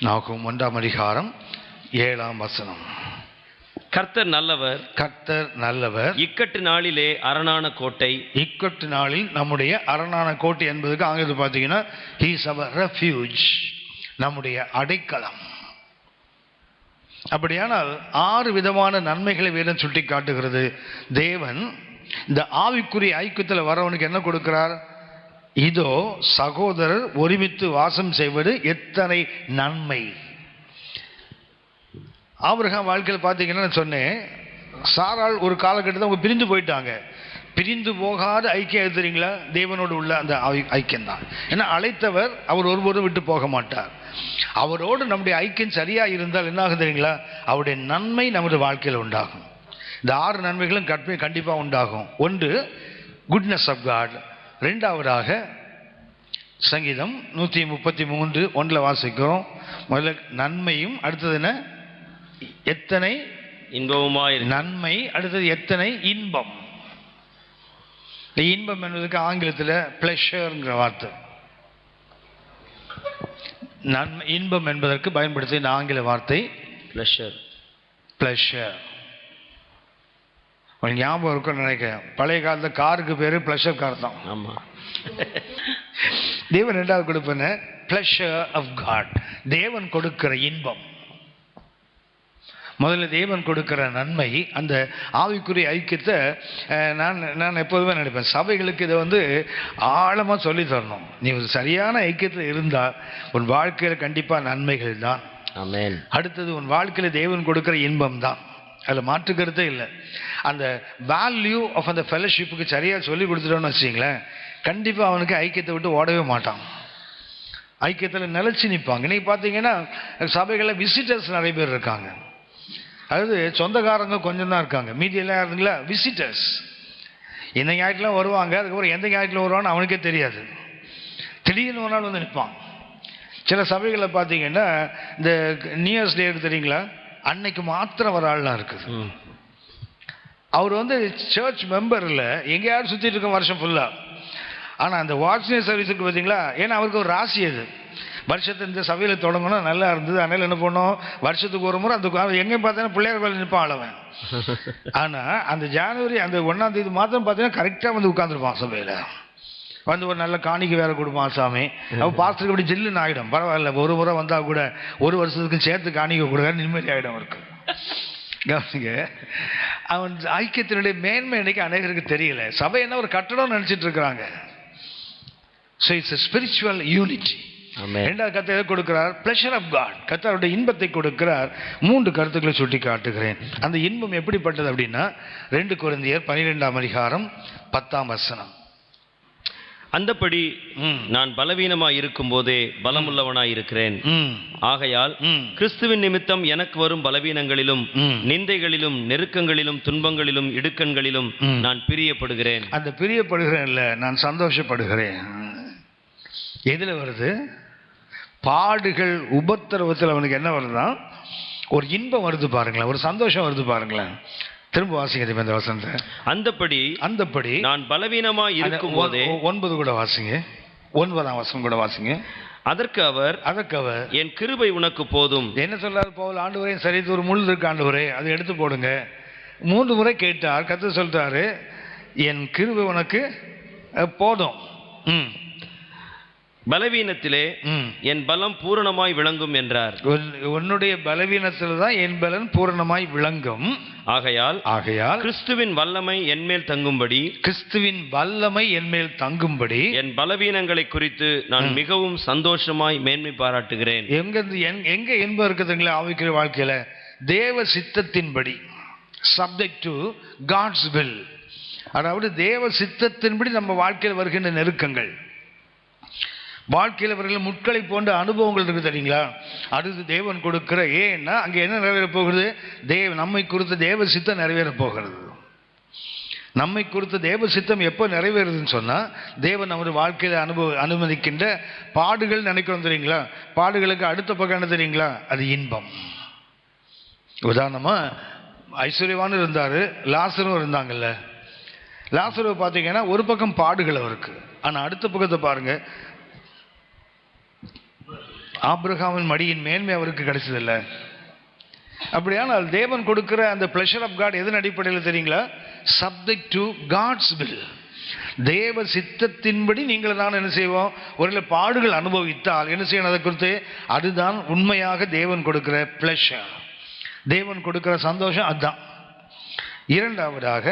நாகும் 1:7. கர்த்தர் நல்லவர், இக்கட்டு நாளிலே அரணான கோட்டை. இக்கட்டு நாளில் நம்முடைய அரணான கோட்டை என்பதுக்கு ஆங்கிலத்தில் பார்த்தீங்கன்னா he is our refuge, நம்முடைய அடைக்கலம். அப்படியானால் 6 விதமான நன்மைகளை வேதம் சுட்டி காட்டுகிறது. தேவன் இந்த ஆவிக்குரிய ஐக்கியத்தில் வரவனுக்கு என்ன கொடுக்கிறார்? இதோ சகோதரர் ஒருமித்து வாசம் செய்வது எத்தனை நன்மை. ஆபிரகாம் வாழ்க்கையில் பார்த்தீங்கன்னா சொன்னேன், சாராள் ஒரு காலகட்டத்தில் அவங்க பிரிந்து போயிட்டாங்க. பிரிந்து போகாத ஐக்கியம் எது தெரியுங்களா? தேவனோடு உள்ள அந்த ஐக்கியம் தான். ஏன்னா அழைத்தவர் அவர் ஒருபோதும் விட்டு போக மாட்டார். அவரோடு நம்முடைய ஐக்கியம் சரியா இருந்தால் என்ன ஆகும் தெரியுங்களா? அவருடைய நன்மை நமது வாழ்க்கையில் உண்டாகும். இந்த 6 நன்மைகளும் கண்டிப்பாக உண்டாகும். 1 குட்னஸ் ஆஃப் காட். 2வதாக சங்கீதம் 133:1 வாசிக்கிறோம். முதல்ல நன்மையும், அடுத்தது என்ன? எத்தனை இன்பமுமாய் நன்மை, அடுத்தது எத்தனை இன்பம். இன்பம் என்பதற்கு ஆங்கிலத்தில் பிளஷர்ங்கிற வார்த்தை. நன்மை இன்பம் என்பதற்கு பயன்படுத்திய ஆங்கில வார்த்தை பிளஷர். ஞாபகம் இருக்குன்னு நினைக்கிறேன், பழைய காலத்தில் காருக்கு பேரு பிளஷர் கார் தான். ஆமா. தேவன் 2வது கொடுப்பன பிளஷர் ஆஃப் காட், தேவன் கொடுக்கிற இன்பம். முதல்ல தேவன் கொடுக்கிற நன்மை, அந்த ஆவிக்குரிய ஐக்கியத்தை நான் எப்போதுமே நினைப்பேன், சபைகளுக்கு இதை ஆழமாக சொல்லி தரணும். நீ ஒரு சரியான ஐக்கியத்தில் இருந்தால் உன் வாழ்க்கையில் கண்டிப்பாக நன்மைகள் தான். ஆமென். அடுத்தது உன் வாழ்க்கையில் தேவன் கொடுக்கிற இன்பம் தான், அதில் மாற்றுக்கிறதே இல்லை. அந்த வேல்யூ ஆஃப் அந்த ஃபெலோஷிப்புக்கு சரியாக சொல்லி கொடுத்துட்டோன்னு வச்சிங்களேன், கண்டிப்பாக அவனுக்கு ஐக்கியத்தை விட்டு ஓடவே மாட்டான், ஐக்கியத்தில் நிலச்சி நிற்பாங்க. இன்னைக்கு பார்த்தீங்கன்னா சபைகளில் விசிட்டர்ஸ் நிறைய பேர் இருக்காங்க. அதாவது சொந்தக்காரங்க கொஞ்சம் தான் இருக்காங்க, மீதி எல்லாம் இருந்துங்களா விசிட்டர்ஸ். இந்த ஞாயிற்றுலாம் வருவாங்க, அதுக்கப்புறம் எந்த ஞாயிற்றுல வருவான்னு அவனுக்கே தெரியாது. திடீர்னு ஒரு நாள் நிற்பான். சில சபைகளில் பார்த்தீங்கன்னா இந்த நியூ இயர்ஸ் டே தெரியுங்களா, அன்னைக்கு மாத்திரம் வர ஆள்லாம் இருக்குது. அவர் சர்ச் மெம்பர் இல்லை, எங்கேயாவது சுற்றிட்டு இருக்க வருஷம் ஃபுல்லாக. ஆனால் அந்த வாட்ச்மேன் சர்வீஸுக்கு பார்த்தீங்களா, ஏன்னா அவருக்கு ஒரு ராசி அது. வருஷத்தை இந்த சபையில் தொடங்கணும், நல்லா இருந்தது, அதனால் என்ன பண்ணோம், வருஷத்துக்கு ஒரு முறை அந்த எங்கே பார்த்தீங்கன்னா பிள்ளையார் வேலை நிற்பான் அளவன். ஆனால் அந்த ஜனவரி அந்த 1ஆம் தேதி மாத்திரம் பார்த்தீங்கன்னா கரெக்டாக உட்காந்துருப்பான் சபையில். ஒரு நல்ல காணிக்கை வேற கொடுப்பான் சாமி. அவன் பாஸ்டருக்கு அப்படி ஜில்லுன்னு ஆகிடும். பரவாயில்ல, ஒரு முறை வந்தால் கூட ஒரு வருஷத்துக்கு சேர்த்து காணிக்கை கொடுக்க நிம்மதி ஆகிடும் அவருக்கு. கவனிங்க, அவன் ஐக்கியத்தினுடைய மேன்மை இன்னைக்கு அநேகருக்கு தெரியல. சபை என்ன ஒரு கட்டடம் நினைச்சிட்டு இருக்கிறாங்க. So it's a spiritual unity. 2வது கர்த்தர் கொடுக்கிறார் பிளஷர் ஆஃப் காட், கர்த்தருடைய இன்பத்தை கொடுக்கிறார். 3 கருத்துக்களை சுட்டி காட்டுகிறேன். அந்த இன்பம் எப்படிப்பட்டது அப்படின்னா 2 கொரிந்தியர் 12:10. அந்தப்படி நான் பலவீனமாய் இருக்கும் போதே பலமுள்ளவனாய் இருக்கிறேன். ஆகையால் கிறிஸ்துவின் நிமித்தம் எனக்கு வரும் பலவீனங்களிலும் நிந்தைகளிலும் நெருக்கங்களிலும் துன்பங்களிலும் இடுக்கண்களிலும் நான் பிரியப்படுகிறேன். அந்த பிரியப்படுகிறேன் இல்ல, நான் சந்தோஷப்படுகிறேன். எதுல வருது? பாடுகள் உபத்திரவத்தில் அவனுக்கு என்ன வருதுன்னா ஒரு இன்பம் வருது பாருங்களேன், ஒரு சந்தோஷம் வருது பாருங்களேன். திரும்ப வாசிங்க இந்த வசனத்தை. அந்தப்படி நான் பலவீனமாய் இருக்கும் போதே 9 கூட வாசிங்க, 9ஆம் வசனம் கூட வாசிங்க. அதற்கு அவர் என் கிருபை உனக்கு போதும். என்ன சொல்றாரு பவுல்? ஆண்டவரே சரி, ஒரு முள் இருக்கு ஆண்டவரே, அதை எடுத்து போடுங்க. 3 முறை கேட்டார். கர்த்தர் சொல்றாரு என் கிருபை உனக்கு போதும். பலவீனத்திலே என் பலம் பூரணமாய் விளங்கும் என்றார். உன்னுடைய பலவீனத்தில் தான் என் பலன் பூரணமாய் விளங்கும். ஆகையால் கிறிஸ்துவின் வல்லமை என்மேல் தங்கும்படி என் பலவீனங்களை குறித்து நான் மிகவும் சந்தோஷமாய் மேன்மை பாராட்டுகிறேன். எங்க இன்பம் இருக்குதுங்களா ஆவிக்குரிய வாழ்க்கையில? தேவ சித்தத்தின்படி, சப்ஜெக்ட் டு காட்ஸ் வில். அதாவது தேவ சித்தத்தின்படி நம்ம வாழ்க்கையில் வருகின்ற நெருக்கங்கள், வாழ்க்கையில் அவர்கள் முட்களை போன்ற அனுபவங்கள் இருக்குது தெரியுங்களா? அடுத்து தேவன் கொடுக்கிற, ஏன்னா அங்கே என்ன நிறைவேற போகிறது? நம்மை குறித்த தேவ சித்தம் நிறைவேற போகிறது. நம்மை குறித்த தேவ சித்தம் எப்போ நிறைவேறுதுன்னு சொன்னால், தேவன் நமது வாழ்க்கையில் அனுமதிக்கின்ற பாடுகள் நினைக்கிறோம் தெரியுங்களா? பாடுகளுக்கு அடுத்த பக்கம் என்ன தெரியுங்களா? அது இன்பம். உதாரணமாக ஐஸ்வர்யவானும் இருந்தார், லாசரும் இருந்தாங்கல்ல. லாசரை பார்த்தீங்கன்னா ஒரு பக்கம் பாடுகள் அவருக்கு, ஆனால் அடுத்த பக்கத்தை பாருங்க, ஆபிரகாமின் மடியின் மேன்மை அவருக்கு கிடைச்சதில்லை. அப்படியானால் தேவன் கொடுக்கிற அந்த பிளஷர் ஆஃப் காட் எதன் அடிப்படையில் தெரியுங்களா? Subject to God's will. தேவ சித்தத்தின்படி நீங்கள் நான் என்ன செய்வோம்? ஒரு பாடுகள் அனுபவித்தால் என்ன செய்யணும்? அதை குறித்து அதுதான் உண்மையாக தேவன் கொடுக்கிற பிளஷர், தேவன் கொடுக்கிற சந்தோஷம். அதுதான். இரண்டாவதாக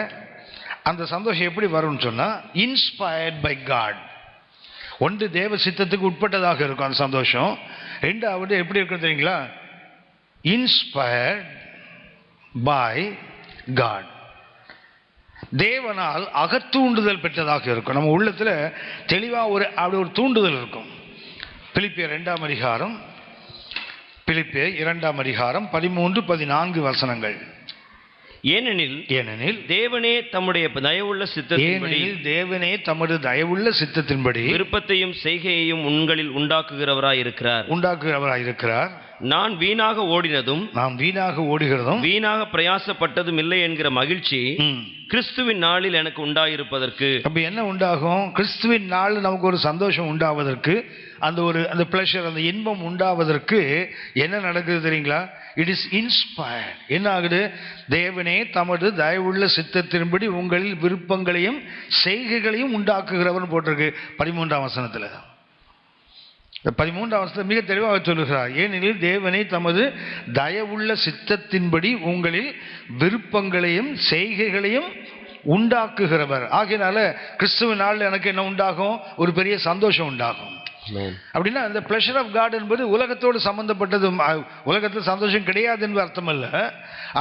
அந்த சந்தோஷம் எப்படி வரும்னு சொன்னால், இன்ஸ்பயர்ட் பை காட். ஒன்று தேவ சித்தத்துக்கு உட்பட்டதாக இருக்கும் அந்த சந்தோஷம். ரெண்டாவது எப்படி இருக்கும் தெரியுங்களா? Inspired by God. தேவனால் அகத்தூண்டுதல் பெற்றதாக இருக்கும். நம்ம உள்ளத்தில் தெளிவாக அப்படி ஒரு தூண்டுதல் இருக்கும். பிலிப்பியர் 2ஆம் அதிகாரம் 13-14 வசனங்கள். ஏனெனில் தேவனே தம்முடைய தயவுள்ள சித்தத்தின்படி விருப்பத்தையும் செய்கையையும் உங்களில் உண்டாக்குகிறவராய் இருக்கிறார். நான் வீணாக ஓடினதும் வீணாக பிரயாசப்பட்டதும் இல்லை என்கிற மகிழ்ச்சி கிறிஸ்துவின் நாளில் எனக்கு உண்டாயிருப்பதற்கு. அப்ப என்ன உண்டாகும்? கிறிஸ்துவின் நாளில் நமக்கு ஒரு சந்தோஷம் உண்டாவதற்கு, அந்த பிளஷர், அந்த இன்பம் உண்டாவதற்கு என்ன நடக்குது தெரியுங்களா? It is inspired. என்ன ஆகுது? தேவனே தமது தயவுள்ள சித்தத்தின்படி உங்களில் விருப்பங்களையும் செய்கைகளையும் உண்டாக்குகிறவர் போட்டிருக்கு 13ஆம் வசனத்தில். 13ஆம் வசனத்தில் மிக தெளிவாக சொல்லுகிறார். ஏனெனில் தேவனே தமது தயவுள்ள சித்தத்தின்படி உங்களில் விருப்பங்களையும் செய்கைகளையும் உண்டாக்குகிறவர். ஆகையினால கிறிஸ்துவின் நாளில் எனக்கு என்ன உண்டாகும்? ஒரு பெரிய சந்தோஷம் உண்டாகும். அப்படின்னா அந்த பிளஷர் ஆஃப் காட் என்பது உலகத்தோடு சம்பந்தப்பட்டது. உலகத்தில் சந்தோஷம் கிடையாது என்று அர்த்தம் அல்ல.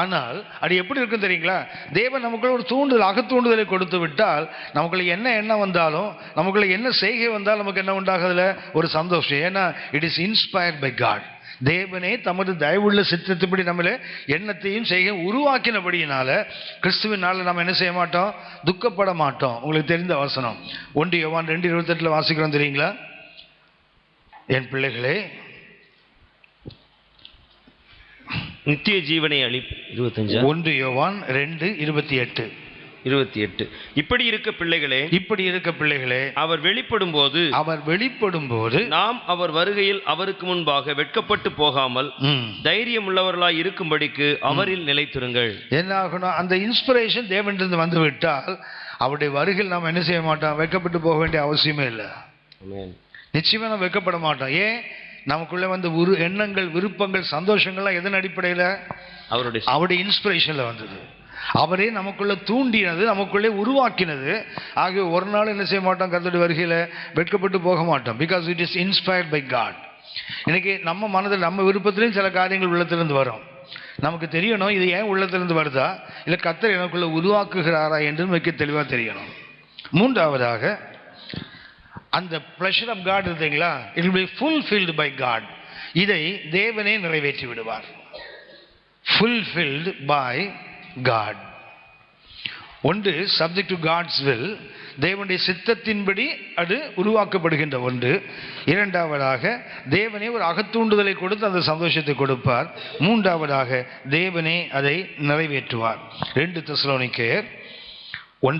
ஆனால் அது எப்படி இருக்கும் தெரியுங்களா? தேவன் நமக்குள்ள ஒரு தூண்டுதல், அகத்தூண்டுதலை கொடுத்து விட்டால் நமக்குள்ள என்ன எண்ணம் வந்தாலும், நமக்குள்ள என்ன செய்கை வந்தாலும் நமக்கு என்ன உண்டாகுதுல? ஒரு சந்தோஷம். ஏன்னா it is inspired by God. தேவனே தமது தயவுள்ள சித்தத்தின்படி நம்மள எண்ணத்தையும் செய்ய உருவாக்கினபடியினால கிறிஸ்துவின் நாளில் நம்ம என்ன செய்ய மாட்டோம்? துக்கப்பட மாட்டோம். உங்களுக்கு தெரிந்த வசனம் 1 யோவான் 2:28 வாசிக்கிறோம் தெரியுங்களா? என் பிள்ளைகளே, நித்திய ஜீவனை 1 யோவான் 2:28 இப்படி இருக்க பிள்ளைகளே, அவர் வெளிப்படும் போது நாம் அவர் வருகையில் அவருக்கு முன்பாக வெட்கப்பட்டு போகாமல் தைரியம் உள்ளவர்களாய் இருக்கும்படிக்கு அவரில் நிலைத்திருங்கள். என்ன ஆகணும்? அந்த இன்ஸ்பிரேஷன் தேவனிலிருந்து வந்து விட்டால் அவருடைய வருகையில் நாம் என்ன செய்ய மாட்டோம்? வெட்கப்பட்டு போக வேண்டிய அவசியமே இல்லை. நிச்சயமா நம்ம வெட்கப்பட மாட்டோம். ஏன்? நமக்குள்ள வந்து எண்ணங்கள், விருப்பங்கள், சந்தோஷங்கள்லாம் எதன் அடிப்படையில்? அவருடைய இன்ஸ்பிரேஷன்ல வந்தது. அவரே நமக்குள்ள தூண்டினது, நமக்குள்ளே உருவாக்கினது. ஆகிய ஒரு நாள் என்ன செய்ய மாட்டோம்? கர்த்தருடைய வருகையில வெட்கப்பட்டு போக மாட்டோம். Because it is inspired by God. இன்னைக்கு நம்ம மனதில், நம்ம விருப்பத்திலையும் சில காரியங்கள் உள்ளத்திலிருந்து வரும். நமக்கு தெரியணும் இது ஏன் உள்ளத்திலிருந்து வருதா, இல்லை கர்த்தர் எனக்குள்ள உருவாக்குகிறாரா என்று மிக தெளிவாக தெரியணும். மூன்றாவதாக அந்த pleasure of God இருக்குங்களா, it will be fulfilled by God. இதை தேவனே நிறைவேற்றி விடுவார். fulfilled by God. ஒன்று subject to God's will, தேவனுடைய சித்தத்தின்படி அது உருவாக்கப்படுகின்ற ஒன்று. இரண்டாவதாக தேவனே ஒரு அகத்தூண்டுதலை கொடுத்து அந்த சந்தோஷத்தை கொடுப்பார். மூன்றாவதாக தேவனே அதை நிறைவேற்றுவார். 2 தெசலோனிக்கேயர் 1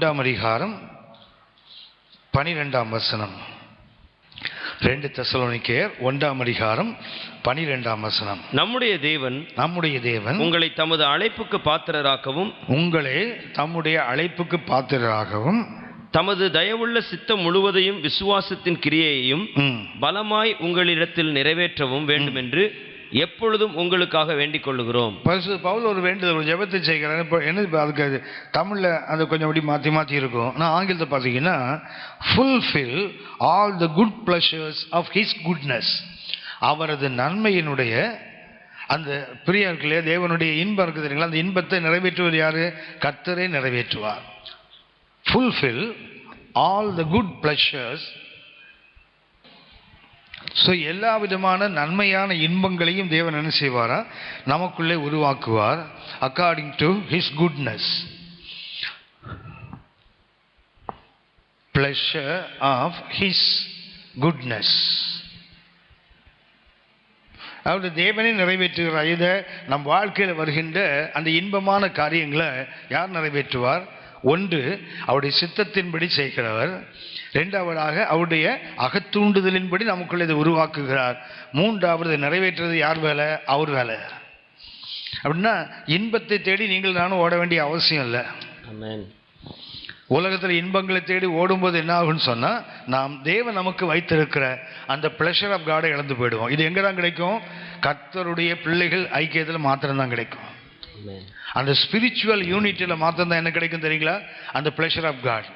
12 வசனம். 2 தெசலோனிக்கேயர் 1 12 நம்முடைய தேவன் உங்களை தமது அழைப்புக்கு பாத்திரராகவும் தமது தயவுள்ள சித்தம் முழுவதையும் விசுவாசத்தின் கிரியையையும் பலமாய் உங்களிடத்தில் நிறைவேற்றவும் வேண்டும் என்று எப்பொழுதும் உங்களுக்காக வேண்டிக் கொள்ளுகிறோம். பவுல் ஒரு வேண்டுதல், ஒரு ஜெபத்தை செய்கிறார். இப்போ என்ன அதுக்கு தமிழில் அது கொஞ்சம் அப்படி மாற்றி இருக்கும். நான் ஆங்கிலத்தை பார்த்தீங்கன்னா fulfil all the good pleasures of his goodness. அவரது நன்மையினுடைய அந்த பிரியம் இருக்கு இல்லையா, தேவனுடைய இன்பம் இருக்குது தெரியுங்களா, அந்த இன்பத்தை நிறைவேற்றுவது யாரு? கர்த்தரே நிறைவேற்றுவார். fulfill all the good pleasures. So எல்லா விதமான நன்மையான இன்பங்களையும் தேவன் என்ன செய்வாரா, நமக்குள்ளே உருவாக்குவார். According to his goodness. pleasure of his goodness. அதாவது தேவனே நிறைவேற்றுகிறார். இதை நம் வாழ்க்கையில் வருகின்ற அந்த இன்பமான காரியங்களை யார் நிறைவேற்றுவார்? ஒன்று அவருடைய சித்தத்தின்படி செய்கிறவர். இரண்டாவதாக அவருடைய அகத்தூண்டுதலின்படி நமக்குள்ள இதை உருவாக்குகிறார். மூன்றாவது நிறைவேற்றுறது யார் வேலை? அவர் வேலை. அப்படின்னா இன்பத்தை தேடி நீங்கள் நானும் ஓட வேண்டிய அவசியம் இல்லை. உலகத்தில் இன்பங்களை தேடி ஓடும்போது என்ன ஆகும்னு சொன்னால், நாம் தேவன் நமக்கு வைத்திருக்கிற அந்த ப்ளஷர் ஆஃப் காடை இழந்து போயிடுவோம். இது எங்கே தான் கிடைக்கும்? கர்த்தருடைய பிள்ளைகள் ஐக்கியத்தில் மாத்திரம்தான் கிடைக்கும். அந்த ஸ்பிரிச்சுவல் யூனிட்டியில் மாத்திரம்தான் என்ன கிடைக்கும் தெரியுங்களா? அந்த ப்ளஷர் ஆஃப் காட்.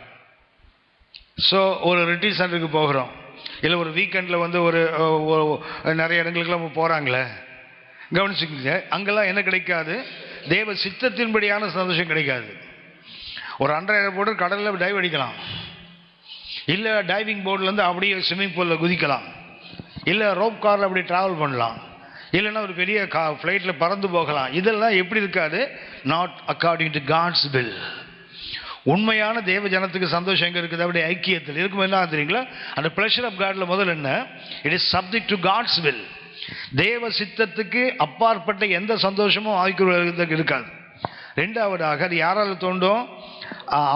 ஸோ ஒரு ரிட்ரீட் சென்டருக்கு போகிறோம், இல்லை ஒரு வீக்கெண்டில் வந்து ஒரு நிறைய இடங்களுக்குலாம் போகிறாங்களே, கவனிச்சுக்கோங்க. அங்கெல்லாம் என்ன கிடைக்காது? தேவ சித்தத்தின்படியான சந்தோஷம் கிடைக்காது. ஒரு அன்றாயிரம் போட்டு கடலில் டைவ் அடிக்கலாம், இல்லை டைவிங் போர்ட்லேருந்து அப்படியே ஸ்விம்மிங் பூலில் குதிக்கலாம், இல்லை ரோப் காரில் அப்படி ட்ராவல் பண்ணலாம், இல்லைன்னா ஒரு பெரிய ஃப்ளைட்டில் பறந்து போகலாம். இதெல்லாம் எப்படி இருக்காது? Not according to God's will. உண்மையான தேவ ஜனத்துக்கு சந்தோஷம் எங்கே இருக்குது? அவருடைய ஐக்கியத்தில் இருக்கும். என்ன தெரியுங்களா? அந்த ப்ளஷர் ஆஃப் காட்ல முதல் என்ன? It is subject to God's will. தேவ சித்தத்துக்கு அப்பாற்பட்ட எந்த சந்தோஷமும் ஆய்க்குறதுக்கு இருக்காது. ரெண்டாவதாக அது யாரால் தோண்டும்?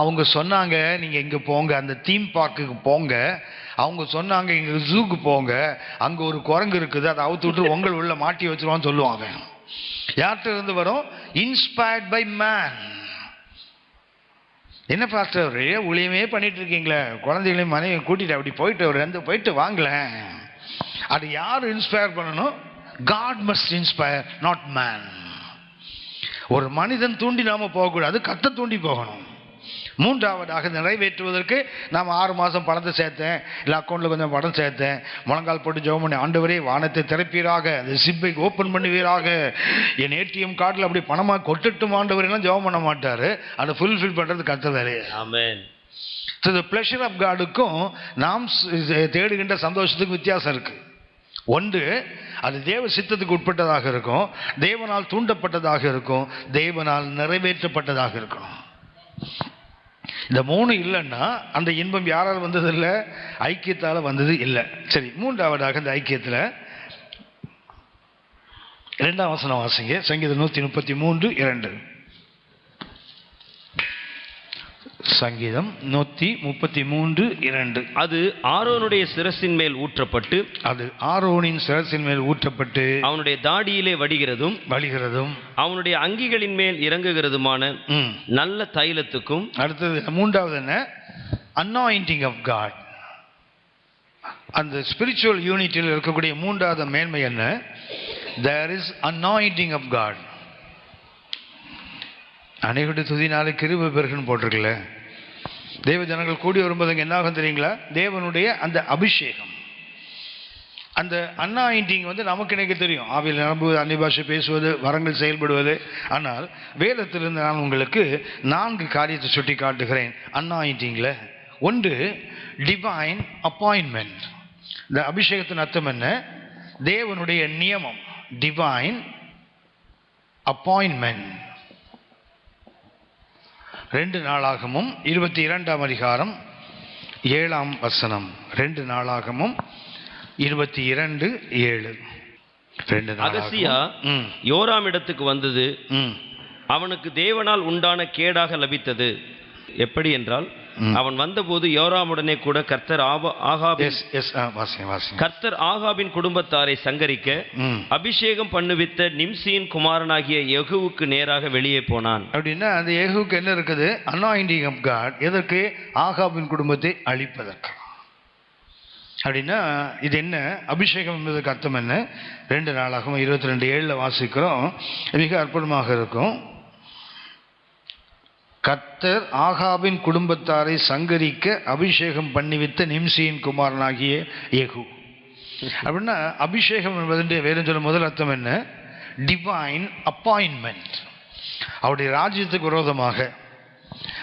அவங்க சொன்னாங்க நீங்கள் இங்கே போங்க, அந்த தீம் பார்க்குக்கு போங்க, அவங்க சொன்னாங்க இங்கே ஜூக்கு போங்க, அங்கே ஒரு குரங்கு இருக்குது, அதை அவுத்து விட்டு உங்கள் உள்ள மாட்டி வச்சுருவான்னு சொல்லுவாங்க. யார்கிட்ட இருந்து வரும்? Inspired by man. என்ன பாஸ்டர் ஊழியமே பண்ணிட்டு இருக்கீங்களே, குழந்தைகளையும் மனைவி கூட்டிட்டு அப்படி போயிட்டு வாங்கலேன். அது யார் இன்ஸ்பயர் பண்ணணும்? God must inspire, not man. ஒரு மனிதன் தூண்டி நாம போகக்கூடாது, கர்த்தர் தூண்டி போகணும். மூன்றாவதாக நிறைவேற்றுவதற்கு நாம் 6 மாதம் பணத்தை சேர்த்தேன், இல்லை அக்கௌண்ட்டில் கொஞ்சம் பணம் சேர்த்தேன், முழங்கால் போட்டு ஜெபம் பண்ணி, ஆண்டவரே வானத்தை திறப்பீராக, அந்த சிப்பை ஓப்பன் பண்ணுவீராக, என் ஏடிஎம் கார்டில் அப்படி பணமாக கொட்டுட்டும் ஆண்டவரெல்லாம் ஜெபம் பண்ண மாட்டார். அதை ஃபுல்ஃபில் பண்ணுறது கர்த்தர் வேலையே. ஆமென். ஸோ தி ப்ளஷர் ஆஃப் காடுக்கும் நாம் தேடுகின்ற சந்தோஷத்துக்கு வித்தியாசம் இருக்குது. ஒன்று அது தேவ சித்தத்துக்கு உட்பட்டதாக இருக்கும், தேவனால் தூண்டப்பட்டதாக இருக்கும், தேவனால் நிறைவேற்றப்பட்டதாக இருக்கும். இந்த 3 இல்லைன்னா அந்த இன்பம் யாரால் வந்தது இல்லை? ஐக்கியத்தால் வந்தது இல்லை. சரி, மூன்றாவதாக இந்த ஐக்கியத்தில் 2ஆம் வசனம் வாசிங்க. சங்கீதம் 133:2. சங்கீதம் 133:2. அது ஆரோனுடைய சிரசின் மேல் ஊற்றப்பட்டு, அது ஆரோனின் சிரசின் மேல் ஊற்றப்பட்டு அவனுடைய தாடியிலே வடிகிறதும் அவனுடைய அங்கிகளின் மேல் இறங்குகிறதுமான நல்ல தைலத்துக்கும். அடுத்தது மூன்றாவது என்ன? Anointing of God. அந்த ஸ்பிரிச்சுவல் யூனிட்டியில் இருக்கக்கூடிய மூன்றாவது மேன்மை என்ன? There is anointing of God. அனைவருடைய துதினாலே கிருபை பெருகுன்னு போட்டிருக்கல. தேவ ஜனங்கள் கூடி வரும்போது என்ன ஆகும் தெரியுங்களா? தேவனுடைய அந்த அபிஷேகம், அந்த அனாயிண்டிங் வந்து நமக்கு எனக்கு தெரியும். ஆவியில் நிரம்புவது, அந்நிய பாஷை பேசுவது, வரங்கள் செயல்படுவது. ஆனால் வேதத்திலிருந்து நான் உங்களுக்கு 4 காரியத்தை சுட்டி காட்டுகிறேன் அனாயிண்டிங்கில். ஒன்று, டிவைன் அப்பாயின்மெண்ட். இந்த அபிஷேகத்தின் அர்த்தம் என்ன? தேவனுடைய நியமம், டிவைன் அப்பாயின்மெண்ட். 2 நாளாகமும் 22ஆம் அதிகாரம் 7ஆம் வசனம். 2 நாளாகமும் 22:7. அகசியா யோராமிடத்துக்கு வந்தது, அவனுக்கு தேவனால் உண்டான கேடாக லபித்தது. எப்படி என்றால், அவன் வந்தபோது யோராமுடனே கூட கர்த்தர் ஆகாபின் குடும்பத்தாரை சங்கரிக்க அபிஷேகம் பண்ணுவித்த நிம்சியின் குமாரனாகிய யெகூவுக்கு நேராக வெளியே போனான். அப்படின்னா அந்த யெகூவுக்கு என்ன இருக்குது? Anointing of God. எதற்கு? ஆகாபின் குடும்பத்தை அழிப்பதற்கு. அப்படின்னா இது என்ன? அபிஷேகம் என்பதற்கு அர்த்தம் என்ன? 2 நாளாகவும் 22:7 வாசிக்கிறோம். மிக அற்புதமாக இருக்கும். கர்த்தர் ஆகாபின் குடும்பத்தாரை சங்கரிக்க அபிஷேகம் பண்ணிவித்த நிம்சியின் குமாரனாகிய யெகூ. அப்படின்னா அபிஷேகம் என்பது வேறு சொல்ல முதல் அர்த்தம் என்ன? Divine appointment. அவருடைய ராஜ்யத்துக்கு விரோதமாக,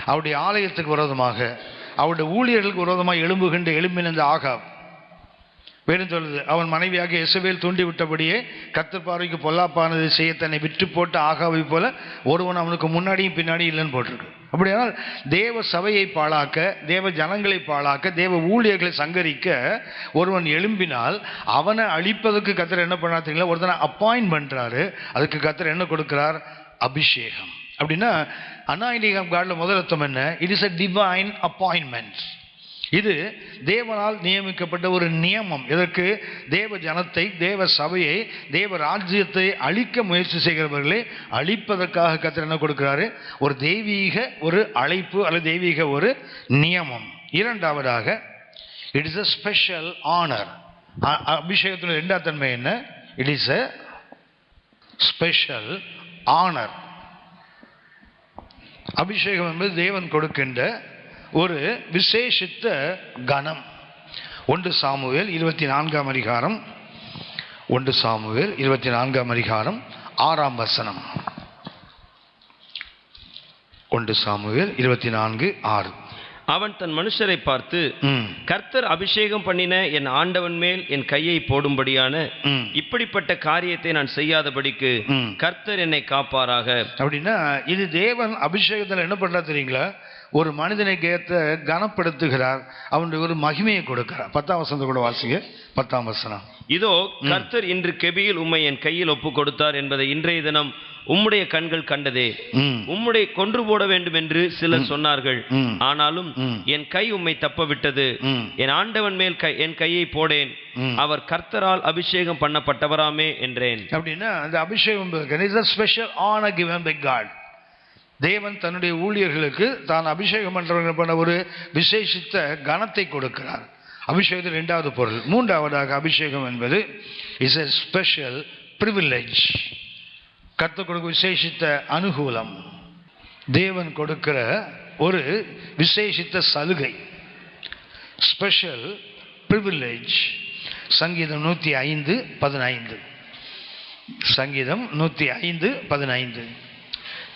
அவருடைய ஆலயத்துக்கு விரோதமாக, அவருடைய ஊழியர்களுக்கு விரோதமாக எழும்பின இந்த ஆகாப் வேறு சொல்லுது, அவன் மனைவியாக எசபேல் தூண்டி விட்டபடியே கர்த்தர் பார்வைக்கு பொல்லாப்பானதை செய்ய தன்னை விட்டு போட்ட ஆகாவை போல ஒருவன் அவனுக்கு முன்னாடியும் பின்னாடி இல்லைன்னு போட்டிருக்கு. அப்படியானால் தேவ சபையை பாழாக்க, தேவ ஜனங்களை பாழாக்க, தேவ ஊழியர்களை சங்கரிக்க ஒருவன் எழும்பினால் அவனை அழிப்பதற்கு கர்த்தர் என்ன பண்ணாதீங்களா? ஒருத்தனை அப்பாயின்ட் பண்ணுறாரு. அதுக்கு கர்த்தர் என்ன கொடுக்கிறார்? அபிஷேகம். அப்படின்னா அனாயிண்டிங் ஆஃப் காட்ல முதல் அர்த்தம் என்ன? It is a divine appointment. இது தேவனால் நியமிக்கப்பட்ட ஒரு நியமம். இதற்கு தேவ ஜனத்தை, தேவ சபையை, தேவ ராஜ்யத்தை அழிக்க முயற்சி செய்கிறவர்களை அழிப்பதற்காக கர்த்தர் என்ன கொடுக்கிறாரு? ஒரு தெய்வீக ஒரு அழைப்பு அல்லது தெய்வீக ஒரு நியமம். இரண்டாவதாக, it is a special honour. அபிஷேகத்தின் 2ஆம் தன்மை என்ன? It is a special honour. அபிஷேகம் என்பது தேவன் கொடுக்கின்ற ஒரு விசேஷித்த கணம். 1 சாமுவேல் 24ஆம் அதிகாரம் 1 சாமுவேல் 24ஆம் அதிகாரம் 6ஆம் வசனம். 1 சாமுவேல் 24:6. அவன் தன் மனுஷரை பார்த்து, கர்த்தர் அபிஷேகம் பண்ணின என் ஆண்டவன் மேல் என் கையை போடும்படியான இப்படிப்பட்ட காரியத்தை நான் செய்யாதபடிக்கு கர்த்தர் என்னை காப்பாராக. அப்படின்னா இது தேவன் அபிஷேகத்தில் என்ன பண்றா தெரியுங்களா? ஒரு மனிதனை கேத்த கனப்படுத்துகிறார், அவனுடைய ஒரு மகிமையை கொடுக்கிறார். 10ஆம் வசனத்தை கூட வாசிங்க. 10ஆம் வசனம். இதோ கர்த்தர் இன்று கெபியில் உம்மை என் கையில் ஒப்பு கொடுத்தார் என்பதை இன்றைய தினம் உம்முடைய கண்கள் கண்டதே. உம்முடைய கொன்று போட வேண்டும் என்று சிலர் சொன்னார்கள், ஆனாலும் என் கை உம்மை தப்ப விட்டது. என் ஆண்டவன் மேல் என் கையை போடேன், அவர் கர்த்தரால் அபிஷேகம் பண்ணப்பட்டவராமே என்றேன். அப்படின்னா அந்த அபிஷேகம் special honour given by God. தேவன் தன்னுடைய ஊழியர்களுக்கு தான் அபிஷேகம் பண்றவர்கள் பண்ண ஒரு விசேஷித்த கனத்தை கொடுக்கிறார். அபிஷேகத்தில் 2வது பொருள். 3ஆவதாக அபிஷேகம் என்பது இஸ் எ ஸ்பெஷல் பிரிவிலேஜ். கர்த்தர் கொடுக்க விசேஷித்த அனுகூலம், தேவன் கொடுக்கிற ஒரு விசேஷித்த சலுகை, ஸ்பெஷல் பிரிவிலேஜ். சங்கீதம் 105:15. சங்கீதம் 105:15.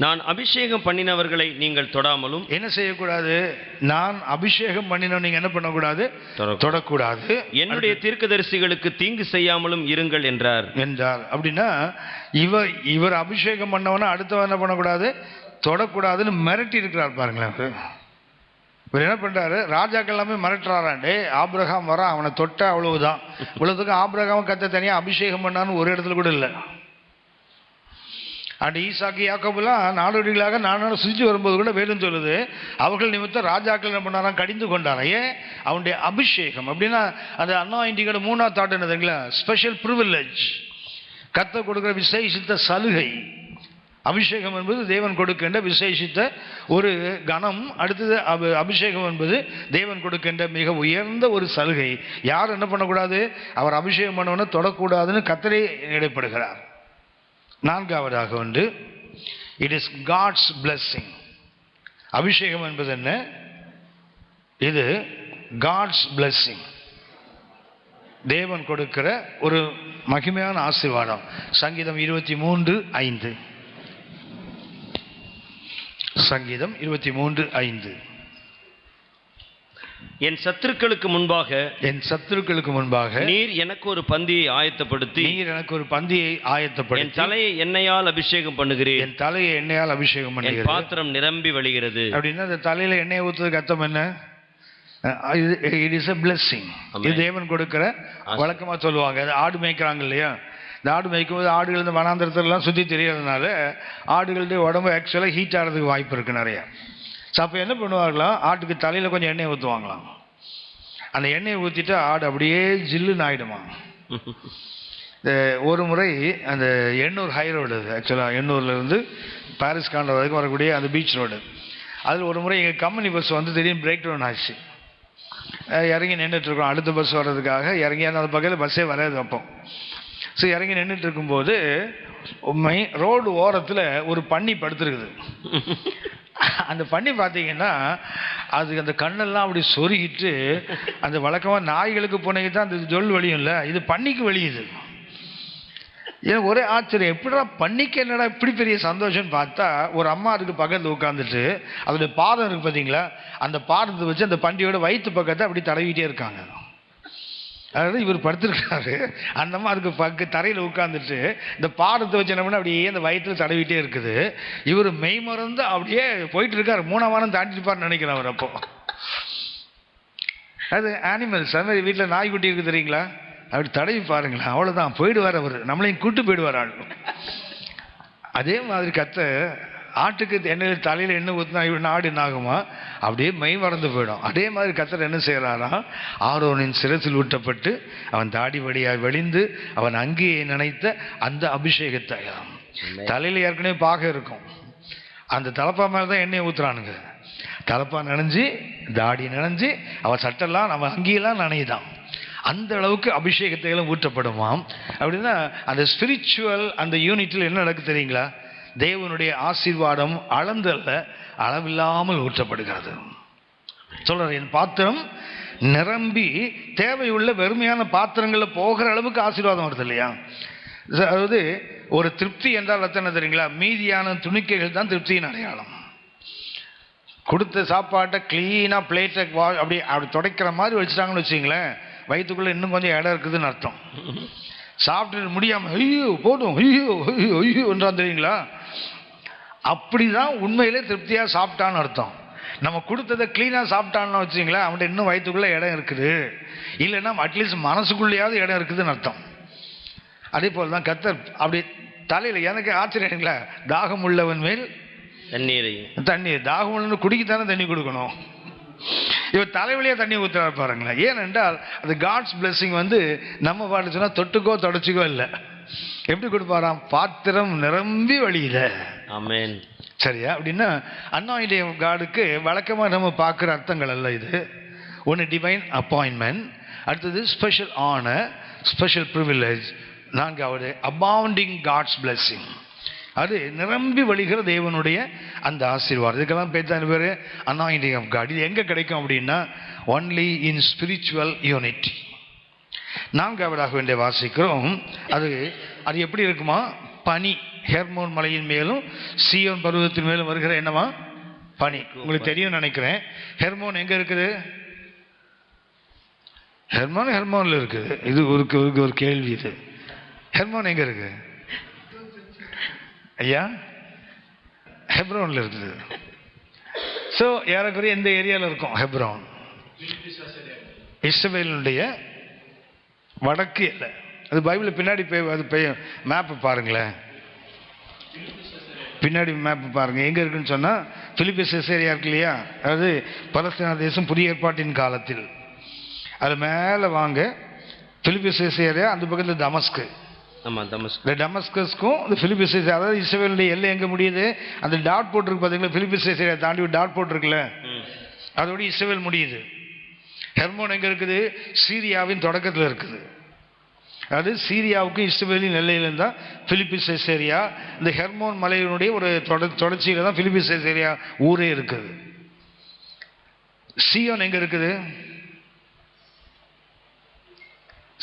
நான் அபிஷேகம் பண்ணினவர்களை நீங்கள் தொடாமலும். என்ன செய்யக்கூடாது? நான் அபிஷேகம் பண்ணின நீங்க என்ன பண்ணக்கூடாது? தொடக்கூடாது. என்னுடைய தீர்க்கதரிசிகளுக்கு தீங்கு செய்யாமலும் இருங்கள் என்றார். அப்படின்னா இவர் அபிஷேகம் பண்ணவன அடுத்தவன் என்ன பண்ணக்கூடாது? தொடக்கூடாதுன்னு மிரட்டி இருக்கிறார். பாருங்களேன், இவர் என்ன பண்றாரு? ராஜாக்கள் எல்லாமே மிரட்டுறாராண்டே. ஆபிரகாம் வரான், அவனை தொட்ட அவ்வளவுதான். இவ்வளவுக்கு ஆபிரகாம் கத்த தனியா அபிஷேகம் பண்ணான்னு ஒரு இடத்துல கூட இல்லை. அண்ட் ஈசாக்கு யாக்கோபுலாம் நாடோடிகளாக நானோட சுற்றி வரும்போது கூட வேதம் சொல்லுது, அவர்கள் நிமித்தம் ராஜாக்கள் என்ன பண்ணாராம்? கடிந்து கொண்டாராம். ஏன்? அவனுடைய அபிஷேகம். அப்படின்னா அந்த அனாயிண்டிங்கோட 3ஆவது தாட் என்னதுங்களா? Special privilege. கர்த்தர் கொடுக்கிற விசேஷித்த சலுகை. அபிஷேகம் என்பது தேவன் கொடுக்கின்ற விசேஷித்த ஒரு கணம். அடுத்தது அபிஷேகம் என்பது தேவன் கொடுக்கின்ற மிக உயர்ந்த ஒரு சலுகை. யார் என்ன பண்ணக்கூடாது? அவர் அபிஷேகம் பண்ணவன தொடக்கூடாதுன்னு கர்த்தரே இடைப்படுகிறார். 4ஆவதாக உண்டு, இட் இஸ் காட்ஸ் பிளெஸிங். அபிஷேகம் என்பது என்ன? இது காட்ஸ் பிளெஸிங், தேவன் கொடுக்கிற ஒரு மகிமையான ஆசீர்வாதம். சங்கீதம் 23:5. சங்கீதம் 23:5. என் சத்துருக்களுக்கு முன்பாக நீர் எனக்கு ஒரு பந்தியை ஆயத்தப்படுத்தி என் தலையை எண்ணெயால் அபிஷேகம் பண்ணுகிறேன். என் பாத்திரம் நிரம்பி வழிகிறது. அப்படின்னா அந்த தலையில எண்ணெய் ஊத்துறதுக்கு அர்த்தம் என்ன? It is a blessing. இது தேவன் கொடுக்கிற, வழக்கமா சொல்லுவாங்க. அது ஆடு மேய்க்கிறாங்க இல்லையா, இந்த ஆடு மேய்க்கும் போது ஆடுகள் இந்த வனாந்திரத்திலாம் சுற்றி தெரியறதுனால ஆடுகளுடைய உடம்பு ஆக்சுவலாக ஹீட் ஆகிறதுக்கு வாய்ப்பு இருக்குது நிறையா. ஸோ அப்போ என்ன பண்ணுவாங்களாம், ஆட்டுக்கு தலையில் கொஞ்சம் எண்ணெய் ஊற்றுவாங்களாம். அந்த எண்ணெயை ஊற்றிட்டு ஆடு அப்படியே ஜில்லுன்னு ஆகிடுமா. ஒரு முறை அந்த எண்ணூர் ஹை ரோடு, ஆக்சுவலாக எண்ணூர்லேருந்து பாரிஸ் காண்ட வரைக்கும் வரக்கூடிய அந்த பீச் ரோடு, அதில் ஒரு முறை எங்கள் கம்பெனி பஸ் வந்து திடீர்னு பிரேக் டவுன் ஆச்சு. இறங்கி நின்றுட்டுருக்கோம் அடுத்த பஸ் வர்றதுக்காக. இறங்கி அந்த பக்கத்தில் பஸ்ஸே வராது அப்போ. ஸோ இறங்கி நின்றுட்டு இருக்கும்போது ரோடு ஓரத்தில் ஒரு பன்னி படுத்துருக்குது. அந்த பன்னி பார்த்தீங்கன்னா அது அந்த கண்ணெல்லாம் அப்படி சொருகிட்டு, அந்த வழக்கமாக நாய்களுக்கு பூனைக்கு தான் அந்த ஜொல் வலியும் இல்லை, இது பன்னிக்கு வலியுது. ஏன்னா ஒரே ஆச்சரியம், எப்படிடா பன்னிக்கு என்னடா இப்படி பெரிய சந்தோஷம்னு பார்த்தா, ஒரு அம்மா அதுக்கு பக்கத்தில் உட்காந்துட்டு அதோடைய பாதம் இருக்குது பார்த்தீங்களா, அந்த பாதத்தை வச்சு அந்த பண்டியோட வயிற்று பக்கத்தை அப்படி தடவிட்டே இருக்காங்க. அதாவது இவர் படுத்திருக்காரு, அந்த அம்மா அதுக்கு தரையில் உட்காந்துட்டு இந்த பாதத்தை வச்சு என்ன பண்ண அப்படியே அந்த வயிற்றில் தடவிட்டே இருக்குது. இவர் மெய்மறந்து அப்படியே போயிட்டு இருக்காரு. 3ஆம் வாரம் தாண்டிப்பார்னு நினைக்கிறேன் அவர். அப்போ அது ஆனிமல்ஸ், அது மாதிரி வீட்டில் நாய்க்குட்டி இருக்குது தெரியுங்களா, அப்படி தடவி பாருங்களேன், அவ்வளோதான் போயிடுவார் அவர், நம்மளையும் கூட்டு போயிடுவார் ஆள். அதே மாதிரி ஆட்டுக்கு எண்ணெயில் தலையில் எண்ணெய் ஊற்றினா இவன் ஆடு என்ன ஆகுமா, அப்படியே மெய் மறந்து போயிடும். அதே மாதிரி கத்தர் என்ன செய்கிறாராம், ஆரோனின் சிரசில் ஊட்டப்பட்டு அவன் தாடி வடியாய் வழிந்து அவன் அங்கேயே நினைத்த அந்த அபிஷேகத்தை, தலையில் ஏற்கனவே பாக இருக்கும், அந்த தலப்பா மேலே தான் எண்ணெயை ஊற்றுறானுங்க. தலப்பா நனைஞ்சி தாடி நனைஞ்சி அவன் சட்டெல்லாம் அவன் அங்கேயெல்லாம் நனையுதான். அந்த அளவுக்கு அபிஷேகத்தை எல்லாம் ஊற்றப்படுமாம். அப்படின்னா அந்த ஸ்பிரிச்சுவல் அந்த யூனிட்டில் என்ன நடக்கு தெரியுங்களா, தேவனுடைய ஆசீர்வாதம் அளந்தல்ல அளவில்லாமல் ஊற்றப்படுகிறது. சொல்ற என் பாத்திரம் நிரம்பி தேவையுள்ள வெறுமையான பாத்திரங்களில் போகிற அளவுக்கு ஆசீர்வாதம் வருது இல்லையா. அதாவது ஒரு திருப்தி என்றால் என்ன தெரியுங்களா, மீதியான துணிக்கைகள் தான் திருப்தியின் அடையாளம். கொடுத்த சாப்பாட்டை கிளீனாக பிளேட்டை அப்படி துடைக்கிற மாதிரி வச்சுட்டாங்கன்னு வச்சுங்களேன், வயிற்றுக்குள்ளே இன்னும் கொஞ்சம் இடம் இருக்குதுன்னு அர்த்தம். சாப்பிட்டு முடியாமல் ஐயோ போதும் ஐயோ ஐயோ ஐயோன்றான் தெரியுங்களா, அப்படிதான் உண்மையிலே திருப்தியாக சாப்பிட்டான்னு அர்த்தம். நம்ம கொடுத்ததை கிளீனாக சாப்பிட்டான்னு வச்சுங்களேன், அவன்கிட்ட இன்னும் வயிற்றுக்குள்ளே இடம் இருக்குது, இல்லைன்னா அட்லீஸ்ட் மனசுக்குள்ளேயாவது இடம் இருக்குதுன்னு அர்த்தம். அதே போல் தான் கத்தர் அப்படி தலையில், எனக்கு ஆச்சரியங்களா, தாகம் உள்ளவன் மேல் தண்ணீர், தாகம் உள்ளவன் குடிக்கத்தானே தண்ணி கொடுக்கணும், இவர் தலைவலியாக தண்ணி ஊற்றுறாரு பாருங்களேன். ஏனென்றால் அது காட்ஸ் பிளெஸிங் வந்து நம்ம பாட்டு சொன்னால் தொட்டுக்கோ தொடச்சிக்கோ இல்லை, எப்படி கொடுப்பாராம், பாத்திரம் நிரம்பி வழியில. ஆமென். சரியா? அப்படின்னா அன்னாயிண்டிங் ஆஃப் காடுக்கு வழக்கமாக நம்ம பார்க்குற அர்த்தங்கள் அல்ல இது. ஒன்று டிவைன் அப்பாயின்மெண்ட், அடுத்தது ஸ்பெஷல் ஆனர், ஸ்பெஷல் ப்ரிவிலேஜ், நான்காவது அபவுண்டிங் காட்ஸ் பிளெஸிங், அது நிரம்பி வழிகிற தேவனுடைய அந்த ஆசீர்வாதம். இதுக்கெல்லாம் பேச்சான பேர் அனாயிண்டிங் ஆஃப் காட். இது எங்கே கிடைக்கும் அப்படின்னா ஒன்லி இன் ஸ்பிரிச்சுவல் யூனிட்டி. நான்காவதாக வேண்டிய வாசிக்கிறோம், அது எப்படி இருக்குமா, பனி, ஹெர்மோன் மலையின் மேலும் சீயோன் பருவத்தின் மேலும் வருகிற என்னமா பனி. உங்களுக்கு தெரியும் நினைக்கிறேன். ஹெர்மோன் எங்கே இருக்குது, ஹெர்மோனில் இருக்குது. இது ஒரு கேள்வி, இது ஹெர்மோன் எங்கே இருக்குது ஐயா? ஹெப்ரோனில் இருக்குது. ஸோ ஏறக்குறைய எந்த ஏரியாவில் இருக்கும் ஹெப்ரோன்? இஸ்ரவேலுடைய வடக்கு எல்லை. அது பைபிளில் பின்னாடி அது மேப்பு பாருங்களேன், பின்னாடி மேப்பு பாருங்க எங்கே இருக்குன்னு சொன்னால் பிலிப்பி செசேரியா இருக்கு இல்லையா, அதாவது பலஸ்தீன தேசம் புதிய ஏற்பாட்டின் காலத்தில். அது மேலே வாங்க, பிலிப்பி செசேரியா, அந்த பக்கத்தில் தமஸ்கு. டமஸ்கஸ்க்கும் இந்த பிலிப்பி செசேரியா, அதாவது இஸ்ரவேலுடைய எல்லை எங்கே முடியுது, அந்த டாட் போட்டிருக்கு பார்த்தீங்களா, பிலிப்பி செசேரியா தாண்டி ஒரு டாட் போட்டிருக்குல்ல, அதோட இஸ்ரவேல் முடியுது. ஹெர்மோன் எங்கே இருக்குது, சீரியாவின் தொடக்கத்தில் இருக்குது. அது சீரியாவுக்கு இஸ்ரவேலின் எல்லையிலிருந்து தான் பிலிப்பி செசேரியா, இந்த ஹெர்மோன் மலையினுடைய ஒரு தொடர்ச்சியில் தான் பிலிப்பி செசேரியா ஊரே இருக்குது. சீயோன் எங்கே இருக்குது,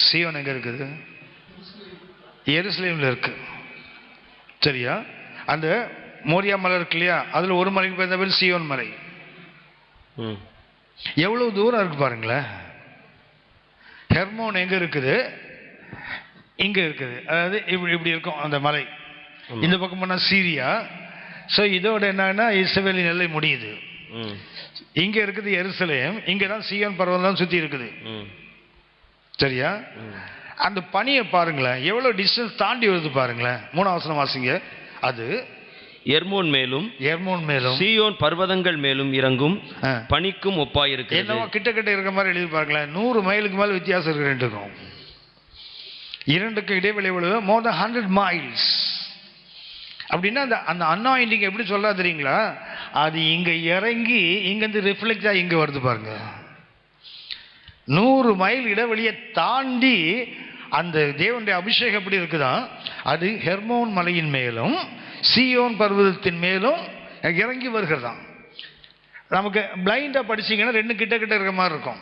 சீயோன் எங்கே இருக்குது, எருசலேமில் இருக்கு. சரியா? அந்த மோரியா மலை இருக்கு இல்லையா, அதில் ஒரு மலைக்கு பேர் சீயோன் மலை. எவ்வளவு தூரம் இருக்கு பாருங்களேன். ஹெர்மோன் எங்க இருக்குது? இங்க இருக்குது. அதாவது இப்படி இப்படி இருக்கும் அந்த மலை. இந்த பக்கம் போனா சீரியா. ஸோ இதோட என்னன்னா இஸ்ரவேலின் எல்லை முடியுது. இங்க இருக்குது எருசலேம், இங்கதான் சீயோன் பர்வதம் தான் சுத்தி இருக்குது. சரியா? அந்த பனியை பாருங்களேன், எவ்வளவு டிஸ்டன்ஸ் தாண்டி வருது பாருங்களேன். 3ஆம் வசனம் வாசிங்க. அது எர்மோன் மேலும் சீயோன் பர்வதங்கள் மேலும் இறங்கும் பனிக்கும் ஒப்பாயிருக்கு. என்னவோ கிட்ட கிட்ட இருக்க மாதிரி எழுதி பாருங்களேன். 100 மைலுக்கு மேல வித்தியாசம் இருக்கு ரெண்டுக்கும். இரண்டுக்கும் இடைவெளி எவ்வளவு? மோர் தென் 100 மைல்ஸ். அப்படின்னா அந்த அன்னாயிண்டிங் எப்படி சொல்றா தெரியுங்களா? அது இங்க இறங்கி இங்கிருந்து ரிஃப்ளெக்ட் ஆகி இங்க வருது பாருங்க. 100 மைல் இடைவெளியை தாண்டி அந்த தேவனுடைய அபிஷேகம் எப்படி இருக்குதான், அது ஹெர்மோன் மலையின் மேலும் சீயோன் பர்வதத்தின் மேலும் இறங்கி வருகிறதாம். நமக்கு பிளைண்டா படிச்சீங்கன்னா ரெண்டு கிட்ட கிட்ட இருக்கிற மாதிரி இருக்கும்.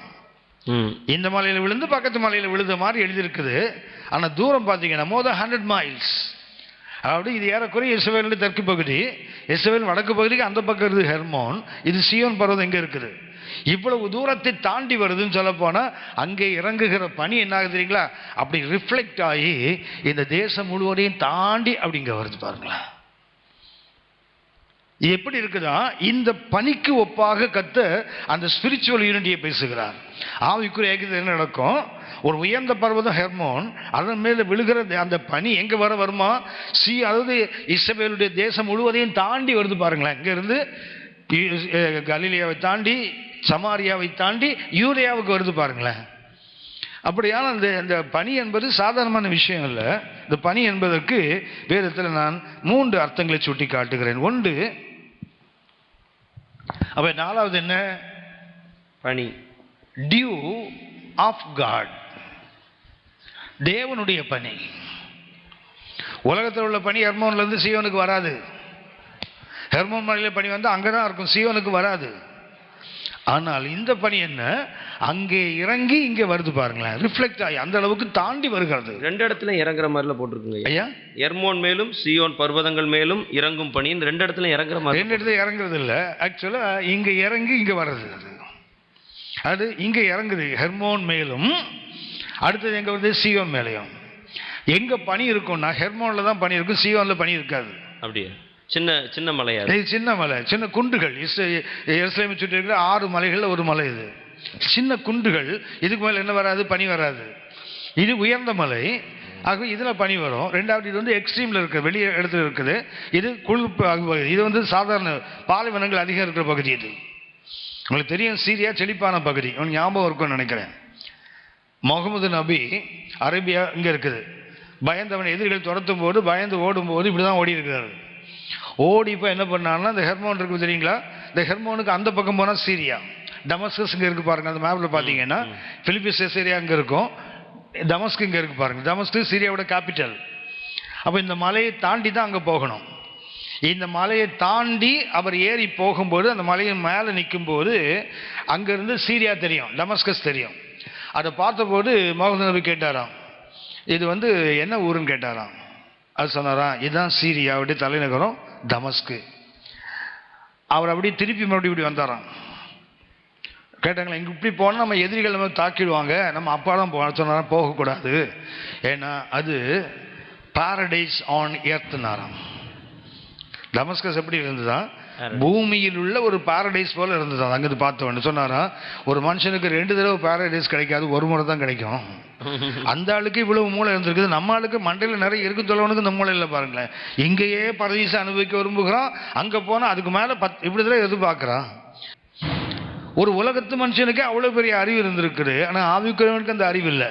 இந்த மலையில விழுந்து பக்கத்து மலையில விழுந்த மாதிரி எழுதியிருக்குது. ஆனா தூரம் பார்த்தீங்கன்னா மோர் தென் 100 மைல்ஸ். அப்படி இது ஏறக்குறைய இஸ்ரவேலுடைய தெற்கு பகுதி, இஸ்ரவேல் வடக்கு பகுதிக்கு அந்த பக்கம் இருக்குது ஹெர்மோன், இது சீயோன் பர்வதம் எங்க இருக்குது. இவ்வளவு தூரத்தை தாண்டி வருதுன்னு சொல்ல போனா அங்கே இறங்குகிற பனி என்ன ஆகுது தெரியுங்களா? அப்படி ரிஃப்ளெக்ட் ஆகி இந்த தேசம் முழுவதையும் தாண்டி அப்படிங்க வருது பாருங்களேன். எப்படி இருக்குதா? இந்த பனிக்கு ஒப்பாக கர்த்தர் அந்த ஸ்பிரிச்சுவல் யூனிட்டியை பேசுகிறார். ஆவிக்குரிய ஏகத்தில் என்ன நடக்கும்? ஒரு உயர்ந்த பர்வதம் ஹெர்மோன், அதன் மேல விழுகிற அந்த பனி எங்க வருமா? அதாவது இஸ்ரவேலுடைய தேசம் முழுவதையும் தாண்டி வருது பாருங்களேன். இங்க இருந்து கலிலியாவை தாண்டி சமாரியாவை தாண்டி யூதேயாவுக்கு வருது பாருங்களேன். அப்படியான அந்த பனி என்பது சாதாரணமான விஷயம் இல்லை. இந்த பனி என்பதற்கு வேதத்தில் நான் 3 அர்த்தங்களை சுட்டி காட்டுகிறேன். ஒன்று, அப்ப 4வது என்ன? பனி, டியூ ஆஃப் காட், தேவனுடைய பனி. உலகத்தில் உள்ள பனி ஹெர்மோன்ல இருந்து சீயோனுக்கு வராது. ஹெர்மோன் மலையில பனி வந்து அங்கதான் இருக்கும், சீயோனுக்கு வராது. ஆனால் இந்த பனி என்ன? அங்கே இறங்கி இங்கே வருது பாருங்களேன், ரிஃப்ளெக்ட் ஆகி அந்த அளவுக்கு தாண்டி வருகிறது. 2 இடத்துல இறங்குற மாதிரில போட்டிருக்குங்க ஐயா. எர்மோன் மேலும் சீயோன் பர்வதங்கள் மேலும் இறங்கும் பனி 2 இடத்துல இறங்குற மாதிரி. 2 இடத்துல இறங்குறது இல்லை, ஆக்சுவலா இங்க இறங்கி இங்க வர்றது. அது இங்க இறங்குது ஹெர்மோன் மேலும், அடுத்தது எங்க வருது? சீயோன் மேலையும். எங்க பனி இருக்கும்னா ஹெர்மோன்ல தான் பனி இருக்கும், சீயோன்ல பனி இருக்காது. அப்படியே சின்ன சின்ன மலையா? சின்ன மலை, சின்ன குண்டுகள். எருசலேமை சுற்றி இருக்கிற 6 மலைகள்ல ஒரு மலை இது. சின்ன குண்டுகள். இதுக்கு மேல என்ன வராது? பனி வராது. இது உயர்ந்த மலை, ஆக இதுல பனி வரும். 2வது இது வந்து எக்ஸ்ட்ரீம்ல இருக்கு, வெளியே இடத்துல இருக்குது. இது குளிர் பகுதி. இது வந்து சாதாரண பாலைவனங்கள் அதிகம் இருக்கிற பகுதி. இது உங்களுக்கு தெரியும், சீரியா செழிப்பான பகுதி. உங்களுக்கு ஞாபகம் இருக்கும்னு நினைக்கிறேன். முகமது நபி அரேபியா இங்க இருக்குது. பயந்தவன் எதிரிகள் துரத்தும் போது பயந்து ஓடும்போது இப்படிதான் ஓடி இருக்கிறாரு. ஓடி இப்போ என்ன பண்ணாங்கன்னா, இந்த ஹெர்மோன் இருக்கு தெரியுங்களா? இந்த ஹெர்மோனுக்கு அந்த பக்கம் போனால் சீரியா, டமஸ்கஸ் இங்கே இருக்கு பாருங்க. அந்த மேப்ல பார்த்தீங்கன்னா பிலிப்பிஸ் சீரியா இங்கே இருக்கும், டமஸ்கு இங்கே இருக்கு பாருங்க. டமஸ்கு சீரியாவோட கேபிட்டல். அப்போ இந்த மலையை தாண்டி தான் அங்கே போகணும். இந்த மலையை தாண்டி அவர் ஏறி போகும்போது அந்த மலையின் மேலே நிற்கும் போது அங்கிருந்து சீரியா தெரியும், டமஸ்கஸ் தெரியும். அதை பார்த்தபோது முகமது நபி கேட்டாராம், இது வந்து என்ன ஊருன்னு கேட்டாராம். அது சொன்னாராம், இதுதான் சீரியாவுடைய தலைநகரம் தமஸ்கு. அவர் அப்படியே திருப்பி மறுபடியும் இப்படி வந்தாராம். கேட்டாங்களா, இங்கே இப்படி போனால் நம்ம எதிரிகள் நம்ம தாக்கிடுவாங்க, நம்ம அப்பாலாம் சொன்னாராம், போகக்கூடாது, ஏன்னா அது பாரடைஸ் ஆன் எர்த்னாராம். டமஸ்கஸ் எப்படி இருந்ததுதான்? பூமியில் உள்ள ஒரு பாரடைஸ் போல இருந்தது. அங்கிருந்து பார்த்தவன் சொன்னாரா, ஒரு மனுஷனுக்கு 2 தடவை பாரடைஸ் கிடைக்காது, ஒரு முறை தான் கிடைக்கும். அந்த ஆளுக்கு இவ்வளவு மூளை இருந்திருக்குது, நம்ம ஆளுக்கு மண்டையில் நிறைய இருக்கு சொல்லவனுக்கு இந்த மூளை இல்லை பாருங்களேன். இங்கேயே பரதீசை அனுபவிக்க விரும்புகிறான், அங்க போனா அதுக்கு மேல இப்படிதான் எதிர்பார்க்கிறான். ஒரு உலகத்து மனுஷனுக்கு அவ்வளவு பெரிய அறிவு இருந்திருக்குது, ஆனா ஆவிக்குரியவனுக்கு அந்த அறிவு இல்லை.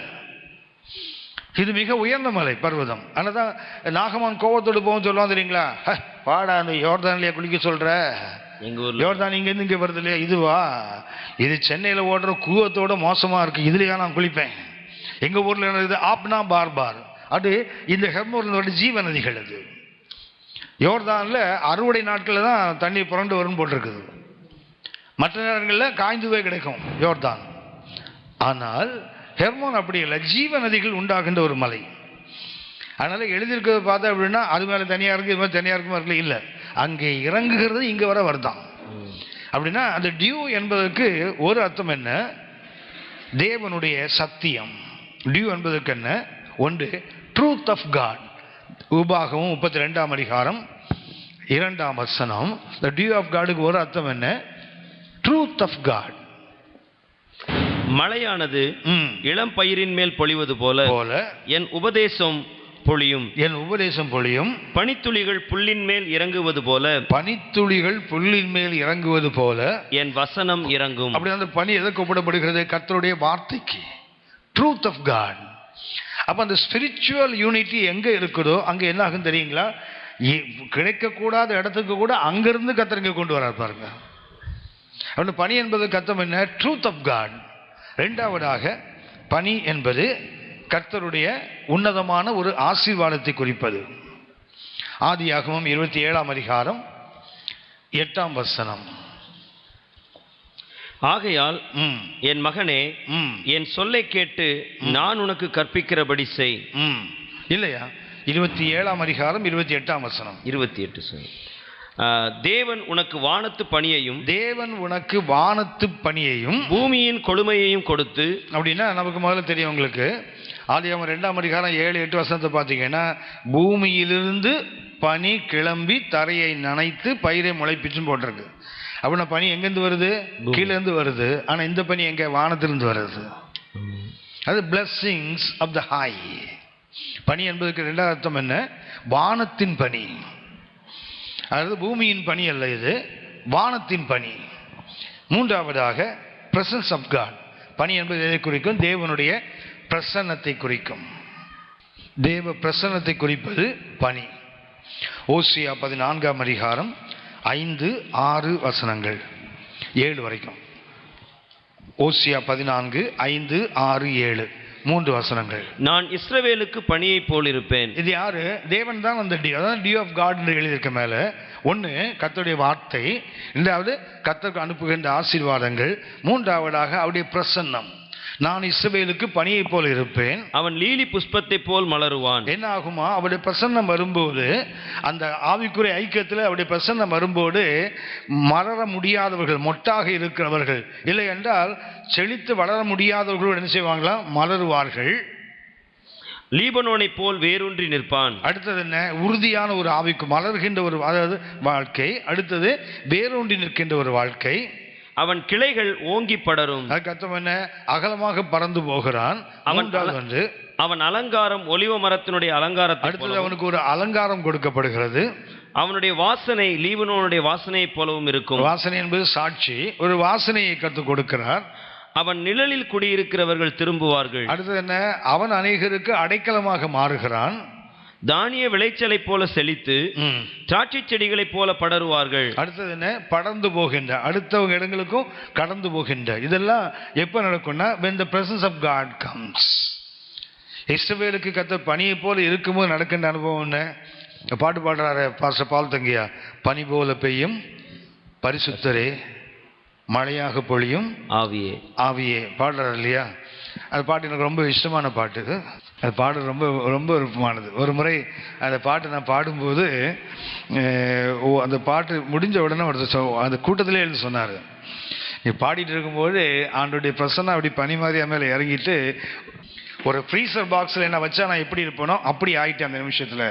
இது மிக உயர்ந்த மலை பர்வதம். அதனால்தான் நாகமான் கோவத்தோடு போகும் சொல்லுவான் தெரியுங்களா, பாடா அந்த யோர்தான்லையா குளிக்க சொல்ற, யோர்தான் இங்க இருந்து இங்க வருது இல்லையா, இதுவா, இது சென்னையில ஓடுற கூவத்தோட மோசமா இருக்கு, இதுலயா நான் குளிப்பேன். எங்க ஊர்ல என்ன ஆப்னா பார்பார், அது இந்த ஹெர்மோனோட ஜீவ நதிகள். அது யோர்தான்ல அறுவடை நாட்கள்ல தான் தண்ணி புரண்டு வரும்னு போட்டிருக்குது. மற்ற நேரங்களில் காய்ந்துவே கிடைக்கும் யோர்தான். ஆனால் ஹெர்மோன் அப்படி இல்லை, ஜீவ நதிகள் உண்டாகின்ற ஒரு மலை. அதனால எழுதியிருக்கிறத பார்த்தா அப்படின்னா அது மேலே தனியாக இருக்கு, இது மாதிரி தனியாக இருக்குமா இருக்குல்ல, இல்லை, அங்கே இறங்குகிறது இங்கே வர வருதான். அப்படின்னா அந்த டியூ என்பதற்கு ஒரு அர்த்தம் என்ன? தேவனுடைய சத்தியம். டியூ என்பதற்கு என்ன? ஒன்று ட்ரூத் ஆஃப் காட். உபாகமும் 32ஆம் அதிகாரம் 2ஆம் வசனம். த டியூ ஆஃப் காடுக்கு ஒரு அர்த்தம் என்ன? Truth of God. மழையானது இளம் பயிரின் மேல் பொழிவது போல என் உபதேசம் பொழியும். என் உபதேசம் பொழியும். பனித்துளிகள் புல்லின் மேல் இறங்குவது போல, பனித்துளிகள் புல்லின் மேல் இறங்குவது போல என் வசனம் இறங்கும். அப்படி அந்த பனி எதற்கு ஒப்பிடப்படுகிறது? கர்த்தருடைய வார்த்தைக்கு. Truth of God. அப்ப அந்த ஸ்பிரிச்சுவல் யூனிட்டி எங்க இருக்குதோ அங்க என்ன ஆகும் தெரியுங்களா? கிடைக்கக்கூடாத இடத்துக்கு கூட அங்கிருந்து கர்த்தர் கொண்டு வரார் பாருங்க. அப்படி பனி என்பது கர்த்தம் என்ன? Truth of God. இரண்டாவதாக பனி என்பது கர்த்தருடைய உன்னதமான ஒரு ஆசீர்வாதத்தை குறிப்பது. ஆதியாகமம் 27ஆம் அதிகாரம் 8ஆம் வசனம். ஆகையால் என் மகனே, என் சொல்லை கேட்டு நான் உனக்கு கற்பிக்கிறபடி செய். இல்லையா? 27ஆம் அதிகாரம் 28ஆம் வசனம். 28 சொல். தேவன் உனக்கு வானத்து பனியையும், தேவன் உனக்கு வானத்து பனியையும் பூமியின் கொழுமையையும் கொடுத்து. அப்படின்னா நமக்கு முதல்ல தெரியும் உங்களுக்கு, ஆதியாகமம் 2ஆம் அதிகாரம் 7-8 வசனத்தை பார்த்தீங்கன்னா, பூமியிலிருந்து பனி கிளம்பி தரையை நனைத்து பயிரை முளைப்பிச்சும் போட்டிருக்கு. அப்படின்னா பனி எங்கேருந்து வருது? கீழேருந்து வருது. ஆனால் இந்த பனி எங்கே? வானத்திலிருந்து வருது. அது பிளஸ்ஸிங்ஸ் ஆஃப் த ஹை. பனி என்பதற்கு ரெண்டாவது அர்த்தம் என்ன? வானத்தின் பனி. அதாவது பூமியின் பனி அல்ல, இது வானத்தின் பனி. மூன்றாவதாக பிரசன்ஸ் ஆஃப் காட். பனி என்பது எதை குறிக்கும்? தேவனுடைய பிரசன்னத்தை குறிக்கும். தேவ பிரசன்னத்தை குறிப்பது பனி. ஓசியா 14ஆம் அதிகாரம் 5-6 வசனங்கள் 7 வரைக்கும். ஓசியா 14, 5, 6, 7 3 வசனங்கள். நான் இஸ்ரவேலுக்கு பனியை போல் இருப்பேன். இது யாரு? தேவன் தான் அந்த டியூ. அதான் டியூ ஆஃப் காட் என்று எழுதியிருக்க மேல ஒன்று கர்த்தருடைய வார்த்தை, இரண்டாவது கர்த்தருக்கு அனுப்புகின்ற ஆசீர்வாதங்கள், மூன்றாவதாக அவருடைய பிரசன்னம். நான் இஸ்ரவேலுக்கு பனியை போல் இருப்பேன், அவன் லீலி புஷ்பத்தை போல் மலருவான். என்ன ஆகுமா? அவருடைய பிரசன்னம் வரும்போது, அந்த ஆவிக்குரிய ஐக்கியத்தில் அவருடைய பிரசன்னம் வரும்போது மலர முடியாதவர்கள், மொட்டாக இருக்கிறவர்கள், இல்லை என்றால் செழித்து வளர முடியாதவர்கள் என்ன செய்வாங்களா? மலருவார்கள். லீபனோனை போல் வேரூன்றி நிற்பான். அடுத்தது என்ன? உறுதியான ஒரு ஆவிக்கு மலர்கின்ற ஒரு, அதாவது வாழ்க்கை. அடுத்தது வேரூன்றி நிற்கின்ற ஒரு வாழ்க்கை. அவன் கிளைகள் ஓங்கி படரும். அதுக்கு என்ன? அகலமாக பறந்து போகிறான். அவன் அலங்காரம் ஒலிவ மரத்தினுடைய அலங்காரத்தை. அடுத்தது அவனுக்கு ஒரு அலங்காரம் கொடுக்கப்படுகிறது. அவனுடைய வாசனை லீபனோனுடைய வாசனையை போலவும் இருக்கும். வாசனை என்பது சாட்சி. ஒரு வாசனையை கற்றுக் கொடுக்கிறார். அவன் நிழலில் குடியிருக்கிறவர்கள் திரும்புவார்கள். அடுத்தது என்ன? அவன் அநேகருக்கு அடைக்கலமாக மாறுகிறான். தானிய விளைச்சலை போல செழித்து திராட்சை செடிகளை போல படருவார்கள். அடுத்தது என்ன? படர்ந்து போகின்ற, அடுத்தவங்க இடங்களுக்கும் கடந்து போகின்ற. இதெல்லாம் எப்ப நடக்கும்னா, when the presence of God comes. இஸ்ரவேலுக்கு கர்த்தர் பனியை போல இருக்கும்போது நடக்கின்ற அனுபவம் என்ன? பாட்டு பாடுறாரு பாஸ்டர் பால் தங்கியா, பனி போல பெய்யும் பரிசுத்தரே, மழையாக பொழியும் ஆவியே. ஆவியே பாடுறாரு இல்லையா? அது பாட்டு எனக்கு ரொம்ப இஷ்டமான பாட்டு. அது பாடு ரொம்ப ரொம்ப விருப்பமானது. ஒரு முறை அந்த பாட்டு நான் பாடும்போது, அந்த பாட்டு முடிஞ்ச உடனே ஒருத்தர் அந்த கூட்டத்திலே எழுதி சொன்னார், நீ பாடிட்டு இருக்கும்போது ஆண்டோடைய பிரசன்னம் அப்படி பனி மாதிரி மேலே இறங்கிட்டு ஒரு ஃப்ரீசர் பாக்ஸில் என்ன வச்சா நான் எப்படி இருப்பேனோ அப்படி ஆகிட்டேன் அந்த நிமிஷத்தில்.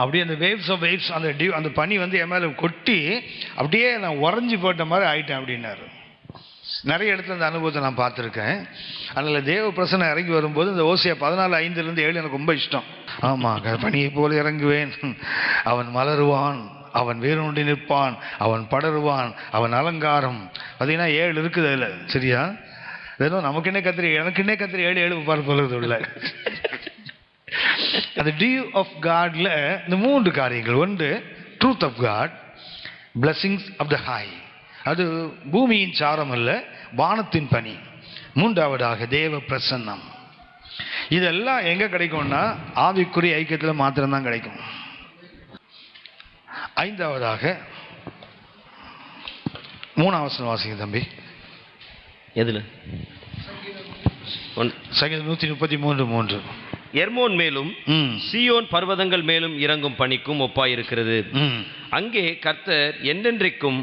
அப்படியே அந்த வேவ்ஸ் அந்த பனி வந்து என் மேலே கொட்டி அப்படியே நான் உறைஞ்சி போட்ட மாதிரி ஆகிட்டேன் அப்படின்னாரு. நிறைய இடத்துல அந்த அனுபவத்தை நான் பார்த்துருக்கேன். அதனால் தேவ பிரசன்னம் இறங்கி வரும்போது இந்த ஓசியா 14:5-7 எனக்கு ரொம்ப இஷ்டம். ஆமாம், பனியை போல இறங்குவேன், அவன் மலருவான், அவன் வேரூன்றி நிற்பான், அவன் படருவான், அவன் அலங்காரம். பார்த்தீங்கன்னா 7 இருக்குது அதில். சரியா? ஏதோ நமக்குன்னே கத்திரி, எனக்குன்னே கத்திரி 7 பார்ப்பது உள்ள. அந்த டியூ ஆஃப் காட்ல இந்த 3 காரியங்கள். ஒன்று truth of God, blessings of the high, அது பூமியின் சாரம் அல்ல, வானத்தின் பனி. மூன்றாவதாக தேவ பிரசன்னம். இதெல்லாம் எங்க கிடைக்கும்னா ஆவிக்குரிய ஐக்கியத்தில் மாத்திரம்தான் கிடைக்கும். ஐந்தாவதாக 3ஆம் வசனம் வாசிங்க தம்பி. எதுல? சங்கீதம் 133:3. எர்மோன் மேலும் சீயோன் பர்வதங்கள் மேலும் இறங்கும் பனிக்கும் ஒப்பாயிருக்கிறது. அங்கே கர்த்தர் என்றென்றைக்கும்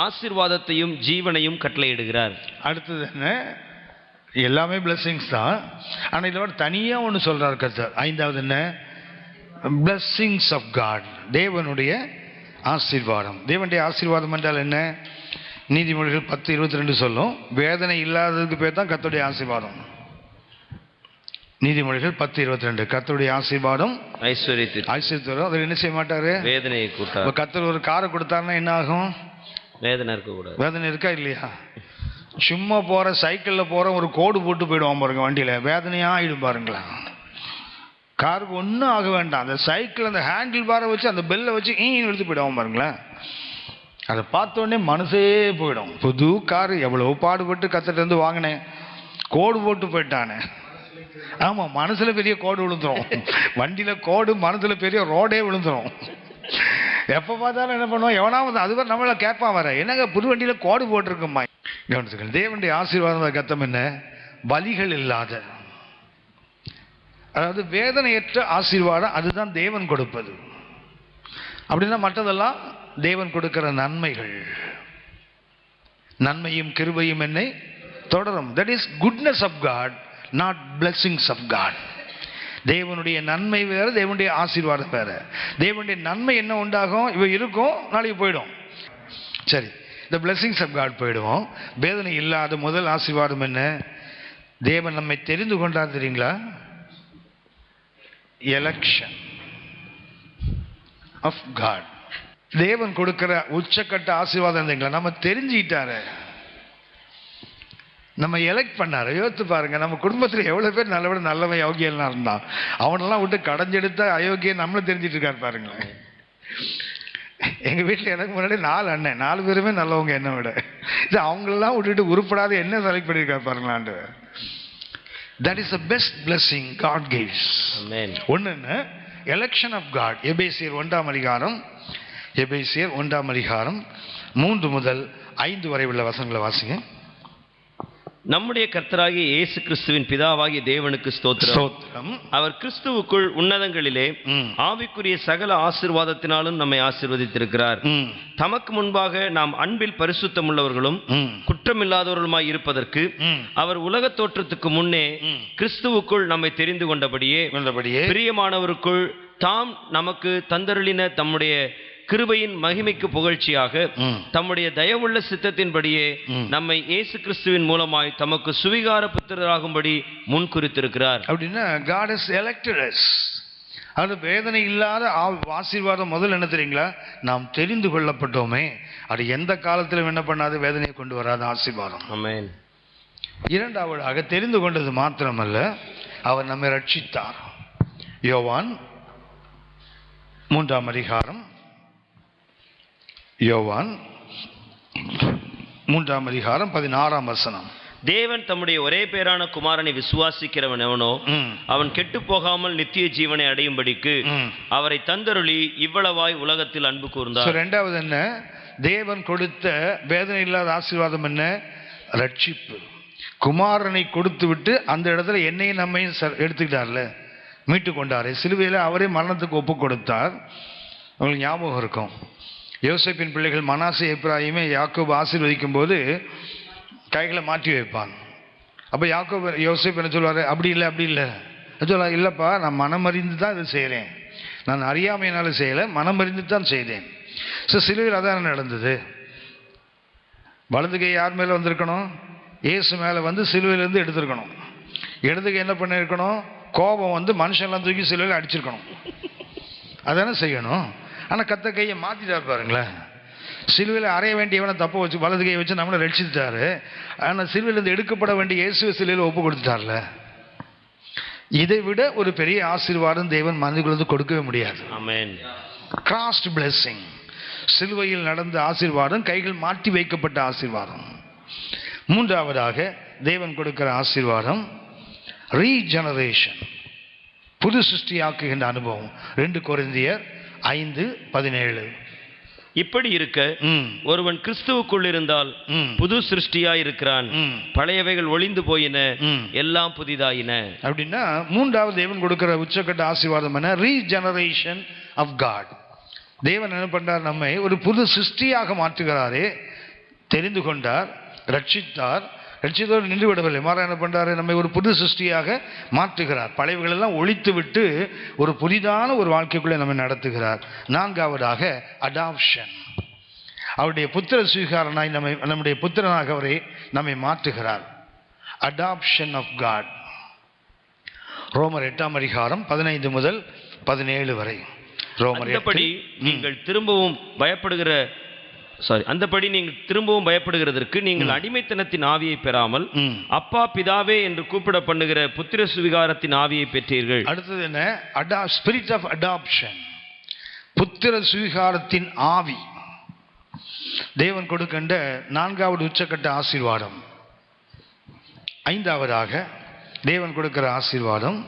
ஆசீர்வாதத்தையும் ஜீவனையும் கட்டளையிடுகிறார். அடுத்தது என்ன? எல்லாமே பிளெஸிங்ஸ் தான். ஆனால் இதோட தனியாக ஒன்று சொல்கிறார் கர்த்தர். 5வது என்ன? பிளெஸிங்ஸ் ஆஃப் காட், தேவனுடைய ஆசீர்வாதம். தேவனுடைய ஆசீர்வாதம் என்றால் என்ன? நீதிமொழிகள் 10:22 சொல்லும். வேதனை இல்லாததுக்கு பேர் தான் கர்த்தருடைய ஆசீர்வாதம். நீதிமொழிகள் 10:22 கர்த்தருடைய ஆசீர்வாதம் ஐஸ்வர்யத்தை அதில் என்ன செய்ய மாட்டாரு? வேதனையை கூட்டார். கர்த்தர் ஒரு காரை கொடுத்தாருன்னா என்ன ஆகும்? வேதனை இருக்கக்கூடாது. வேதனை இருக்கா இல்லையா? சும்மா போகிற சைக்கிளில் போகிற ஒரு கோடு போட்டு போயிடுவான் பாருங்க வண்டியில், வேதனையாக ஆகிடும் பாருங்களா. காருக்கு ஒன்றும் ஆக வேண்டாம், அந்த சைக்கிள் அந்த ஹேண்டில் பாரை வச்சு அந்த பெல்லை வச்சு எடுத்து போயிடுவான் பாருங்களேன். அதை பார்த்தோடனே மனசே போயிடும். புது காரு எவ்வளோ பாடுபட்டு கத்துட்டு வாங்கினேன், கோடு போட்டு போயிட்டானே. ஆமாம், மனசில் பெரிய கோடு விழுந்துடும். வண்டியில் கோடு, மனசில் பெரிய ரோடே விழுந்துடும். எப்போ பார்த்தாலும் என்ன பண்ணுவோம், எவனாவது அதுவரை நம்மளை கேட்பான் வர, என்னங்க புது வண்டியில் கோடு போட்டிருக்குமா. கவனிச்சுக்கள், தேவனுடைய ஆசீர்வாதம் கத்தம் என்ன? வலிகள் இல்லாத, அதாவது வேதனையற்ற ஆசீர்வாதம். அதுதான் தேவன் கொடுப்பது. அப்படின்னா மற்றதெல்லாம் தேவன் கொடுக்கிற நன்மைகள். நன்மையும் கிருபையும் என்னை தொடரும். That is goodness of God, not blessings of God. தேவனுடைய நன்மை வேறு, தேவனுடைய ஆசீர்வாதம் வேறு. தேவனுடைய நன்மை என்ன உண்டாகும்? இவ இருக்கும், நாளைக்கு போயிடும். சரி, இந்த பிளெஸிங்ஸ் ஆஃப் காட் போயிடுவோம். வேதனை இல்லாத முதல் ஆசீர்வாதம் என்ன? தேவன் நம்மை தெரிந்து கொண்டார் தெரியுங்களா? Election of God. தேவன் கொடுக்கிற உச்சக்கட்ட ஆசீர்வாதம் இருந்தீங்களா? நம்ம தெரிஞ்சுக்கிட்டாரு, நம்ம எலெக்ட் பண்ணாரு. யோசித்து பாருங்க, நம்ம குடும்பத்தில் எவ்வளோ பேர் நல்லவன் யோகியெல்லாம் இருந்தான், அவனெல்லாம் விட்டு கடைஞ்செடுத்த அயோக்கியம் நம்மளை தெரிஞ்சிட்டு இருக்காரு பாருங்களேன். எங்கள் வீட்டில் எனக்கு முன்னாடி 4 அண்ணன், 4 பேருமே நல்லவங்க என்னை விட. இது அவங்களெல்லாம் விட்டுட்டு உருப்படாத என்ன செலக்ட் பண்ணியிருக்காரு பாருங்களாண்டு. That is the best blessing God gives. Amen. ஒன்று எலெக்ஷன் ஆஃப் காட். எபேசியர் 1ஆம் அதிகாரம் 3 முதல் 5 வரை உள்ள வசனங்களை வாசிங்க. நம்முடைய கர்த்தராகிய இயேசு கிறிஸ்துவின் பிதாவாகிய தேவனுக்கு ஸ்தோத்திரம். அவர் கிறிஸ்துவுக்குள் உன்னதங்களிலே ஆவிக்குரிய சகல ஆசீர்வாதத்தினாலும் நம்மை ஆசீர்வதித்திருக்கிறார். தமக்கு முன்பாக நாம் அன்பில் பரிசுத்தம் உள்ளவர்களும் குற்றமில்லாதவர்களுமாய் இருப்பதற்கு அவர் உலக தோற்றத்துக்கு முன்னே கிறிஸ்துவுக்குள் நம்மை தெரிந்து கொண்டபடியே பிரியமானவருக்குள் தாம் நமக்கு தந்தருளின தம்முடைய கிருபையின் மகிமைக்கு புகழ்ச்சியாக தம்முடைய தயவுள்ள சித்தத்தின்படியே நம்மை இயேசு கிறிஸ்துவின் மூலமாய் தமக்கு சுவிகார புத்திரராகும்படி முன்குறித்திருக்கிறார். அப்படின்னா God has elected us. அது வேதனை இல்லாத ஆசீர்வாதம். முதல் என்ன தெரியுங்களா? நாம் தெரிந்து கொள்ளப்பட்டோமே, அது எந்த காலத்திலும் என்ன பண்ணாது, வேதனையை கொண்டு வராத ஆசீர்வாதம். ஆமென். இரண்டாவதாக தெரிந்து கொண்டது மாத்திரமல்ல, அவர் நம்மை ரட்சித்தார். யோவான் 3ஆம் அதிகாரம் 16ஆம் வசனம். தேவன் தம்முடைய ஒரே பேரான குமாரனை விசுவாசிக்கிறவன் எவனோ அவன் கெட்டு போகாமல் நித்திய ஜீவனை அடையும்படிக்கு அவரை தந்தருளி இவ்வளவாய் உலகத்தில் அன்பு கூர்ந்தார். இரண்டாவது என்ன? தேவன் கொடுத்த வேதனை இல்லாத ஆசீர்வாதம் என்ன? ரட்சிப்பு. குமாரனை கொடுத்து விட்டு அந்த இடத்துல என்னையும் நம்மையும் எடுத்துக்கிட்டார்ல, மீட்டு கொண்டாரு. சிலுவையில் அவரே மரணத்துக்கு ஒப்பு கொடுத்தார். உங்களுக்கு ஞாபகம் இருக்கும், யோசேப்பின் பிள்ளைகள் மனாசே எப்ராயிமே யாக்கோபு ஆசீர்வதிக்கும் போது கைகளை மாற்றி வைப்பான். அப்போ யோசேப் என்ன சொல்லுவார்? அப்படி இல்லை சொல்ல, இல்லைப்பா, நான் மனமறிந்து தான் இது செய்கிறேன், நான் அறியாமையினால செய்யலை, மனமறிந்து தான் செய்தேன். ஸோ சிலுவையில் அதான் நடந்தது. வலது கை யார் மேலே வந்திருக்கணும்? இயேசு மேலே வந்து சிலுவையிலேருந்து எடுத்துருக்கணும். இடதுகை என்ன பண்ணியிருக்கணும்? கோபம் வந்து மனுஷன்லாம் தூக்கி சிலுவையில் அடிச்சிருக்கணும். அதானே செய்யணும். ஆனால் கத்த கையை மாற்றிட்டார் பாருங்களேன். சிலுவையில் அறைய வேண்டியவனை தப்ப வச்சு வலது கையை வச்சு நம்மளை ரட்சித்தாரு. ஆனால் சிலுவையிலிருந்து எடுக்கப்பட வேண்டிய இயேசுவை சிலுவையில் ஒப்பு கொடுத்துட்டார்ல. இதை விட ஒரு பெரிய ஆசீர்வாதம் தேவன் மனிதர்களுக்கு கொடுக்கவே முடியாது. ஆமென். Crossed blessing. சிலுவையில் நடந்த ஆசீர்வாதம், கைகள் மாற்றி வைக்கப்பட்ட ஆசீர்வாதம். மூன்றாவதாக தேவன் கொடுக்கிற ஆசீர்வாதம் ரீஜெனரேஷன், புது சிருஷ்டியாக்குகின்ற அனுபவம். 2 கொரிந்தியர் 5:17. இப்படி இருக்க ஒருவன் கிறிஸ்துவுக்குள் இருந்தால் புது சிருஷ்டியாய் இருக்கிறான், பழையவைகள் ஒளிந்து போயின, எல்லாம் புதிதாயின. அப்படின்னா மூன்றாவது தேவன் கொடுக்கிற உச்சக்கட்ட ஆசீர்வாதம் என்ன? Regeneration of God. தேவன் என்ன பண்றார்? நம்மை ஒரு புது சிருஷ்டியாக மாற்றுகிறாரே. தெரிந்து கொண்டார், ரட்சித்தார். ரட்சித்தோடு நின்று விடவில்லை, மாறா என்ன பண்றாரு, நம்மை ஒரு புது சிருஷ்டியாக மாற்றுகிறார். பழையவர்கள் எல்லாம் ஒழித்து விட்டு ஒரு புதிதான ஒரு வாழ்க்கைக்குள்ளே நம்மை நடத்துகிறார். நான்காவதாக அடாப்ஷன், அவருடைய புத்திர சுவீகாரனாய் நம்முடைய புத்திரனாக அவரை நம்மை மாற்றுகிறார். Adoption of God. ரோமர் 8ஆம் அதிகாரம் 15 முதல் 17 வரை. ரோமர் 8. அந்தபடி நீங்கள் திரும்பவும் பயப்படுகிறதற்கு நீங்கள் அடிமைத்தனத்தின் ஆவியை பெறாமல் அப்பா பிதாவே என்று கூப்பிட பண்ணுகிற புத்திர சுவிகாரத்தின் ஆவியை பெற்றீர்கள். அடுத்தது என்ன? ஸ்பிரிட் ஆஃப் அடாப்ஷன், புத்திர சுவிகாரத்தின் ஆவி. தேவன் கொடுக்கின்ற 4வது உச்சக்கட்ட ஆசீர்வாதம். 5ஆவதாக தேவன் கொடுக்கிற ஆசீர்வாதம்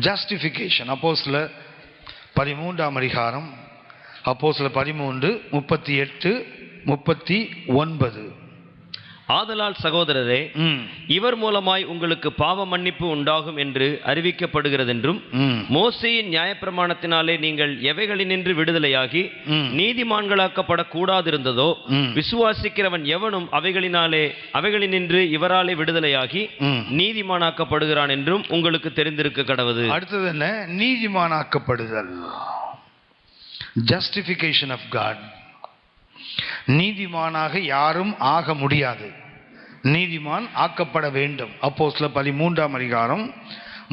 ஜஸ்டிஃபிகேஷன். அப்போஸ்தலர் 13ஆம் அதிகாரம், அப்போஸ்தலர் 13:38-39. ஆதலால் சகோதரரே, இவர் மூலமாய் உங்களுக்கு பாவ மன்னிப்பு உண்டாகும் என்று அறிவிக்கப்படுகிறதென்றும், மோசேயின் நியாயப்பிரமாணத்தினாலே நீங்கள் எவைகளினின்று விடுதலையாகி நீதிமான்களாக்கப்படக்கூடாதிருந்ததோ, விசுவாசிக்கிறவன் எவனும் அவைகளினின்று இவராலே விடுதலையாகி நீதிமானாக்கப்படுகிறான் என்றும் உங்களுக்கு தெரிந்திருக்க கடவது. அடுத்தது என்ன? நீதிமானாக்கப்படுதல், ஜஸ்டிஃபிகேஷன் ஆஃப் காட். நீதிமானாக யாரும் ஆக முடியாது, நீதிமான் ஆக்கப்பட வேண்டும். அப்போஸ்தலர் 13ஆம் அதிகாரம்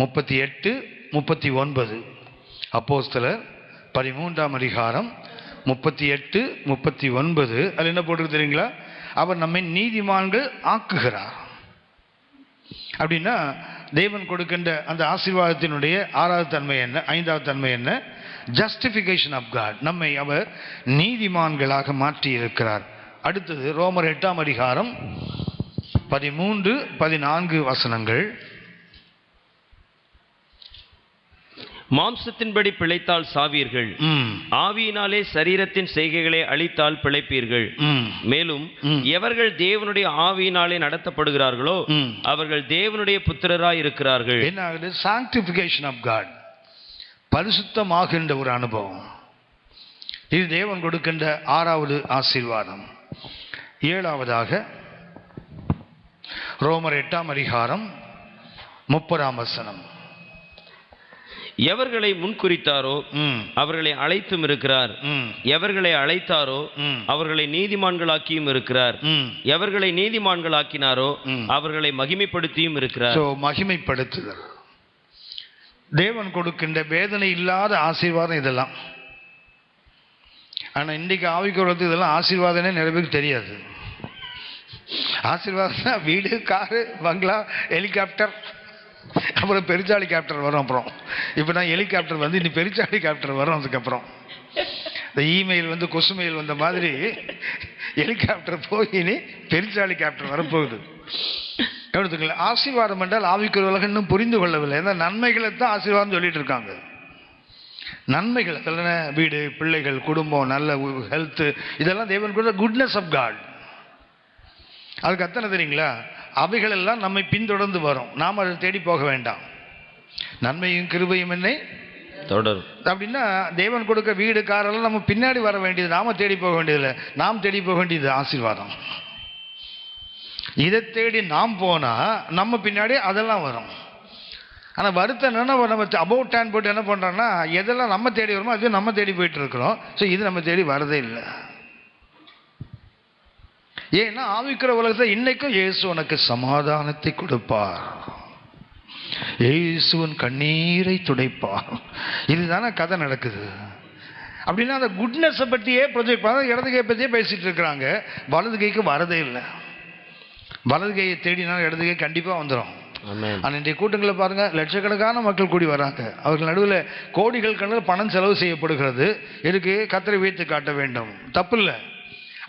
38-39. அப்போஸ்தலர் 13ஆம் அதிகாரம் 38-39. அது என்ன போட்டு தெரியுங்களா? அவர் நம்மை நீதிமான்கள் ஆக்குகிறார். அப்படின்னா தேவன் கொடுக்கின்ற அந்த ஆசீர்வாதத்தினுடைய 6வது தன்மை என்ன, 5வது தன்மை என்ன? Justification of God. நம்மை அவர் நீதிமான்களாக மாற்றி இருக்கிறார். அடுத்தது ரோமர் 8ஆம் அதிகாரம் 13-14 வசனங்கள். மாம்சத்தின்படி பிழைத்தால் சாவீர்கள், ஆவியினாலே சரீரத்தின் செய்கைகளை அழித்தால் பிழைப்பீர்கள். மேலும் எவர்கள் தேவனுடைய ஆவியினாலே நடத்தப்படுகிறார்களோ அவர்கள் தேவனுடைய புத்திரராய் இருக்கிறார்கள். என்ன ஆகுது? சாங்டிஃபிகேஷன் ஆஃப் காட், பரிசுத்தமாகின்ற ஒரு அனுபவம். இது தேவன் கொடுக்கின்ற 6வது ஆசீர்வாதம். 7ஆவதாக ரோமர் 8ஆம் அதிகாரம் 30ஆம் வசனம். எவர்களை முன்குறித்தாரோ அவர்களை அழைத்தும் இருக்கிறார், எவர்களை அழைத்தாரோ அவர்களை நீதிமான்களாக்கியும் இருக்கிறார், எவர்களை நீதிமான்களாக்கினாரோ அவர்களை மகிமைப்படுத்தியும் இருக்கிறார். மகிமைப்படுத்துதல் தேவன் கொடுக்கின்ற வேதனை இல்லாத ஆசீர்வாதம் இதெல்லாம். ஆனா இன்றைக்கு ஆவிக்குறதுக்கு இதெல்லாம் ஆசீர்வாதமே நிறைய பேருக்கு தெரியாது. ஆசீர்வாதம் வீடு, காரு, பங்களா, ஹெலிகாப்டர், அப்புறம் பெருச்சாளி கேப்டர் வரும். அப்புறம் இப்போ நான் ஹெலிகாப்டர் வந்து இனி பெருச்சாளி கேப்டர் வரும். அதுக்கப்புறம் இந்த இமெயில் கொசுமெயில் வந்த மாதிரி ஹெலிகாப்டர் போய் இனி பெருச்சாளி கேப்டர் வரப்போகுது. எடுத்துக்கல. ஆசீர்வாதம் என்றால் ஆவிக்குரிய உலகம் இன்னும் புரிந்து கொள்ளவில்லை. ஏன்னா நன்மைகளை தான் ஆசீர்வாதம் சொல்லிட்டு இருக்காங்க. நன்மைகள் வீடு, பிள்ளைகள், குடும்பம், நல்ல ஹெல்த், இதெல்லாம் தேவன் கூட குட்னஸ் ஆஃப் காட். அதுக்கு அத்தனை தெரியுங்களா? அவைகள் எல்லாம் நம்மை பின்தொடர்ந்து வரும், நாம் அதை தேடி போக வேண்டாம். நன்மையும் கிருபையும் என்னை தொடரும். அப்படின்னா தேவன் கொடுக்க வீடு, காரெல்லாம் நம்ம பின்னாடி வர வேண்டியது, நாம தேடி போக வேண்டியதில்லை. நாம் தேடி போக வேண்டியது ஆசீர்வாதம். இதை தேடி நாம் போனா நம்ம பின்னாடி அதெல்லாம் வரும். ஆனால் வருத்தம் என்னன்னா, நம்ம அபவுட் டேன் போட்டு என்ன பண்றோம்னா, எதெல்லாம் நம்ம தேடி வருமோ அது நம்ம தேடி போயிட்டு இருக்கிறோம். ஸோ இது நம்ம தேடி வரதே இல்லை. ஏன்னா ஆவிக்கிற உலகத்தை இன்னைக்கும் இயேசு உனக்கு சமாதானத்தை கொடுப்பார், இயேசுவின் கண்ணீரை துடைப்பார், இதுதானே கதை நடக்குது. அப்படின்னா அந்த குட்னஸை பற்றியே ப்ரொஜெக்ட் பண்ண, இடது கை பற்றியே பேசிட்டு இருக்கிறாங்க, வலது கைக்கு வரதே இல்லை. வலது கையை தேடினாலும் இடது கை கண்டிப்பாக வந்துடும். ஆனால் இன்றைய கூட்டங்களை பாருங்க, லட்சக்கணக்கான மக்கள் கூடி வராங்க. அவர்கள் நடுவில் கோடிகள் கணக்கில் பணம் செலவு செய்யப்படுகிறது. இதுக்கு கர்த்தரை உயர்த்தி காட்ட வேண்டும், தப்பு இல்லை.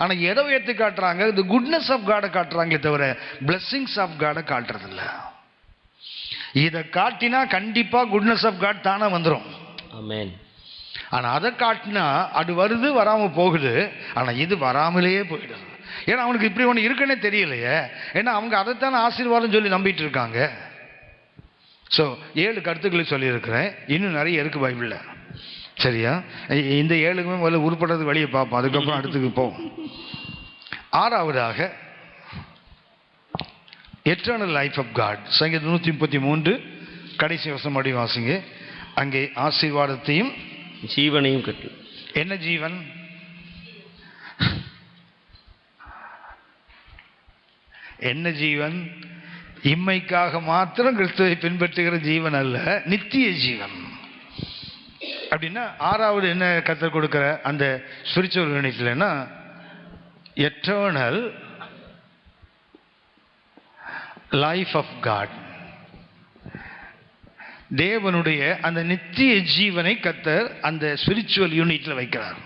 ஆனால் எதை உயர்த்தி காட்டுறாங்க? இந்த குட்னஸ் ஆஃப் காடை காட்டுறாங்களே தவிர பிளெஸிங்ஸ் ஆஃப் காடை காட்டுறதில்ல. இதை காட்டினா கண்டிப்பாக குட்னஸ் ஆஃப் காட் தானே வந்துடும். ஆனால் அதை காட்டினா அது வருது, வராமல் போகுது. ஆனால் இது வராமலேயே போயிடுது. ஏன்னா அவனுக்கு இப்படி ஒன்று இருக்குன்னே தெரியலையே. ஏன்னா அவங்க அதைத்தானே ஆசீர்வாதம் சொல்லி நம்பிட்டு இருக்காங்க. ஸோ 7 கருத்துக்களை சொல்லியிருக்கிறேன், இன்னும் நிறைய இருக்கு பைபிளில். சரியா? இந்த 7க்குமே முதல்ல உருப்படுறது வழியை பார்ப்போம், அதுக்கப்புறம் அடுத்துக்கு போவோம். ஆறாவதாக எட்டர்னல் லைஃப் ஆஃப் காட். சங்கீதம் 133 கடைசி வசனம் அடி வாசிங்க. அங்கே ஆசீர்வாதத்தையும் ஜீவனையும் கற்று. என்ன ஜீவன்? என்ன ஜீவன்? இம்மைக்காக மாத்திரம் கிறிஸ்துவை பின்பற்றுகிற ஜீவன் அல்ல, நித்திய ஜீவன். அப்படின்னா ஆறாவது என்ன கற்றுக் கொடுக்கிற அந்த ஸ்பிரிச்சுவல் யூனிட்லன்னா எட்டர்னல் லைஃப் ஆஃப் காட். தேவனுடைய அந்த நித்திய ஜீவனை கர்த்தர் அந்த ஸ்பிரிச்சுவல் யூனிட்ல வைக்கிறார்.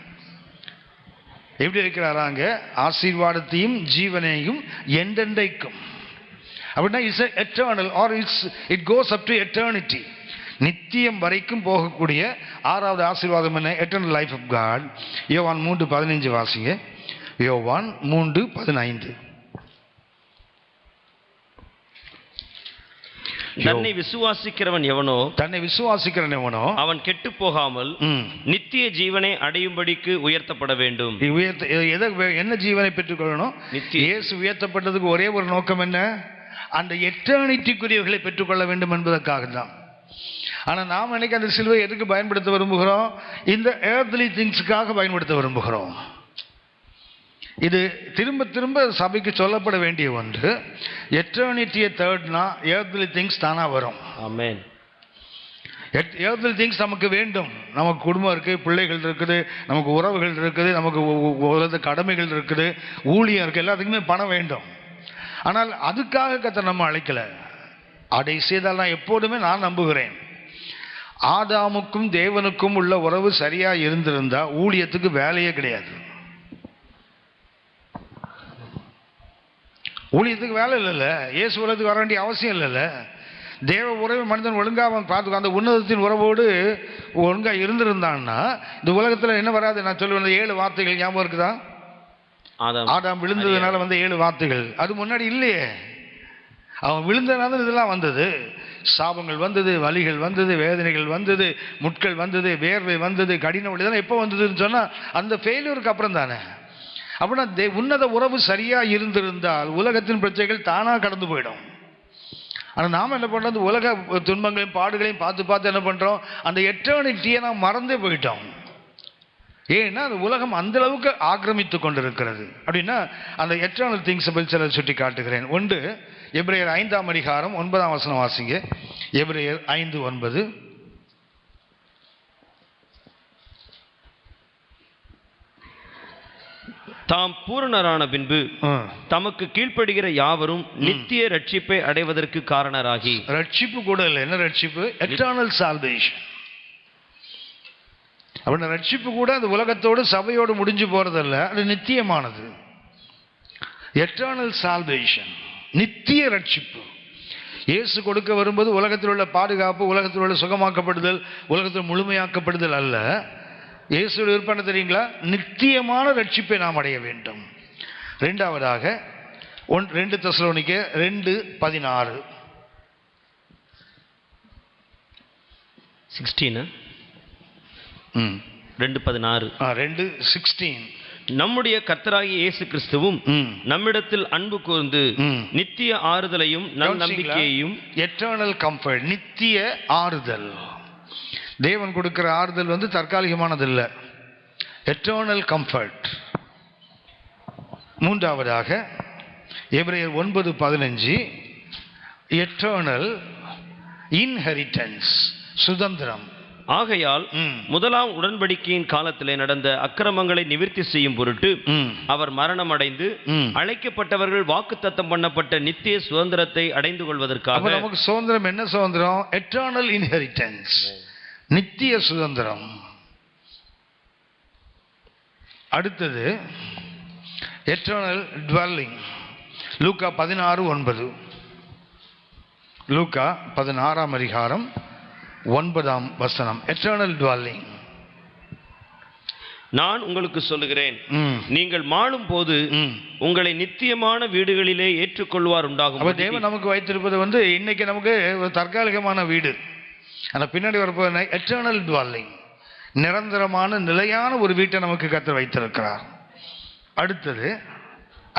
எப்படி வைக்கிறாராங்க? ஆசீர்வாதத்தையும் ஜீவனையும் என்றென்றைக்கும். அப்படின்னா it's eternal or it goes up to eternity. நித்தியம் வரைக்கும் போகக்கூடிய ஆறாவது ஆசீர்வாதம் என்ன? Eternal life of God. யோவான் 3:15 வாசிங்க. யோவான் 3:15. தன்னை விசுவாசிக்கிறவன் எவனோ அவன் கெட்டு போகாமல் நித்திய ஜீவனை அடையும்படிக்கு உயர்த்தப்பட வேண்டும். என்ன ஜீவனை பெற்றுக்கொள்ளணும்? இயேசு உயர்த்தப்பட்டதுக்கு ஒரே ஒரு நோக்கம் என்ன? அந்த எட்டர்னிட்டிக்குரியவர்களை பெற்றுக்கொள்ள வேண்டும் என்பதற்காக தான். ஆனா நாம் இன்னைக்கு அந்த சிலுவை எதுக்கு பயன்படுத்த விரும்புகிறோம்? இந்த earthly திங்ஸ்க்காக பயன்படுத்த விரும்புகிறோம். இது திரும்ப திரும்ப சபைக்கு சொல்லப்பட வேண்டிய ஒன்று. எட்டர்னிட்டியை தேர்ட்னா earthly திங்ஸ் தானா வரும். ஆமென். earthly திங்ஸ் நமக்கு வேண்டும். நமக்கு குடும்பம் இருக்கு, பிள்ளைகள் இருக்குது, நமக்கு உறவுகள் இருக்குது, நமக்கு கடமைகள் இருக்குது, ஊழியம் இருக்கு, எல்லாத்துக்குமே பணம் வேண்டும். ஆனால் அதுக்காக கர்த்தர் நம்ம அழைக்கல. அதை செய்தால் நான் எப்போதுமே நான் நம்புகிறேன், ஆதாமுக்கும் தேவனுக்கும் உள்ள உறவு சரியா இருந்திருந்தா ஊழியத்துக்கு வேலையே கிடையாது. ஊழியத்துக்கு வேலை இல்லைல்ல, இயேசு உலகத்துக்கு வர வேண்டிய அவசியம் இல்லைல்ல. தேவ உறவு மனிதன் ஒழுங்காக அவன் பார்த்துக்கோ, அந்த உன்னதத்தின் உறவோடு ஒழுங்காக இருந்திருந்தான்னா இந்த உலகத்தில் என்ன வராது? நான் சொல்லுவேன், 7 வார்த்தைகள் ஞாபகம் இருக்குதா? ஆதாம் விழுந்ததுனால வந்த 7 வார்த்தைகள். அது முன்னாடி இல்லையே. அவன் விழுந்ததுனால இதெல்லாம் வந்தது. சாபங்கள் வந்தது, வலிகள் வந்தது, வேதனைகள் வந்தது, முட்கள் வந்தது, வேர்வை வந்தது, கடின வலி. இதெல்லாம் எப்போ வந்ததுன்னு சொன்னால் அந்த ஃபெயிலியருக்கு அப்புறம் தானே. அப்படின்னா உன்னத உறவு சரியா இருந்திருந்தால் உலகத்தின் பிரச்சனைகள் தானா கடந்து போயிடும். ஆனால் நாம் என்ன பண்ணுறோம்? உலக துன்பங்களையும் பாடுகளையும் பார்த்து பார்த்து என்ன பண்ணுறோம்? அந்த எட்டர்னிட்டியை நாம் மறந்தே போயிட்டோம். ஏன்னா அந்த உலகம் அந்த அளவுக்கு ஆக்கிரமித்து கொண்டிருக்கிறது. அப்படின்னா அந்த எட்டர்னல் திங்ஸ் பற்றி சில சுட்டி காட்டுகிறேன். ஒன்று, எபிரேயர் 5ஆம் அதிகாரம் 9ஆம் வசனம் வாசிங்க. எபிரேயர் 5:9. தாம் பூரணரான பின்பு தமக்கு கீழ்ப்படுகிற யாவரும் நித்திய ரட்சிப்பை அடைவதற்கு காரணராகி. ரட்சிப்பு கூட இல்லை. என்ன ரட்சிப்பு? Eternal salvation. அப்படின்னா ரட்சிப்பு கூட அந்த உலகத்தோடு சபையோடு முடிஞ்சு போறதல்ல, அது நித்தியமானது. எட்டர்னல் சால்வேஷன், நித்திய ரட்சிப்பு. இயேசு கொடுக்க வரும்போது உலகத்தில் உள்ள பாதுகாப்பு, உலகத்தில் உள்ள சுகமாக்கப்படுதல், உலகத்தில் முழுமையாக்கப்படுதல் அல்ல. இயேசுடைய விருப்பம் தெரியுங்களா? நித்தியமான ரட்சிப்பை நாம் அடைய வேண்டும். இரண்டாவதாக 2 தெசலோனிக்கேயர் 2:16. 2:16. நம்முடைய கர்த்தராகிய இயேசு கிறிஸ்துவும் நம்மிடத்தில் அன்பு கூர்ந்து நித்திய ஆறுதலையும் நம்பிக்கையையும். எட்டர்னல் கம்ஃபர்ட், நித்திய ஆறுதல். தேவன் கொடுக்கிற ஆறுதல் தற்காலிகமானது இல்லை, எட்டர்னல் கம்ஃபர்ட். மூன்றாவதாக எபிரேயர் 9:15. எட்டர்னல் இன்ஹெரிட்டன்ஸ், சுதந்திரம். ஆகையால் முதலாம் உடன்படிக்கையின் காலத்திலே நடந்த அக்கிரமங்களை நிவர்த்தி செய்யும் பொருட்டு அவர் மரணம் அடைந்து அழைக்கப்பட்டவர்கள் வாக்குத்தத்தம் பண்ணப்பட்ட நித்திய சுதந்திரத்தை அடைந்து கொள்வதற்காக. நமக்கு சுதந்திரம் என்ன சுதந்திரம்? எட்டர்னல் இன்ஹெரிட்டன்ஸ், நித்திய சுதந்திரம். அடுத்தது எட்டர்னல் டுவெல்லிங். லூக்கா 16:9. லூக்கா 16ஆம் அதிகாரம் 9ஆம் வசனம். Eternal dwelling. நான் உங்களுக்கு சொல்லுகிறேன், நீங்கள் மாளும் போது உங்களை நித்தியமான வீடுகளிலே ஏற்றுக்கொள்வார் உண்டாகும். தேவன் நமக்கு வைத்திருப்பது இன்னைக்கு நமக்கு ஒரு தற்காலிகமான வீடு. ஆனால் பின்னாடி வரப்போது எட்டர்னல் டுவெல்லிங், நிரந்தரமான நிலையான ஒரு வீட்டை நமக்கு கர்த்தர் வைத்திருக்கிறார். அடுத்தது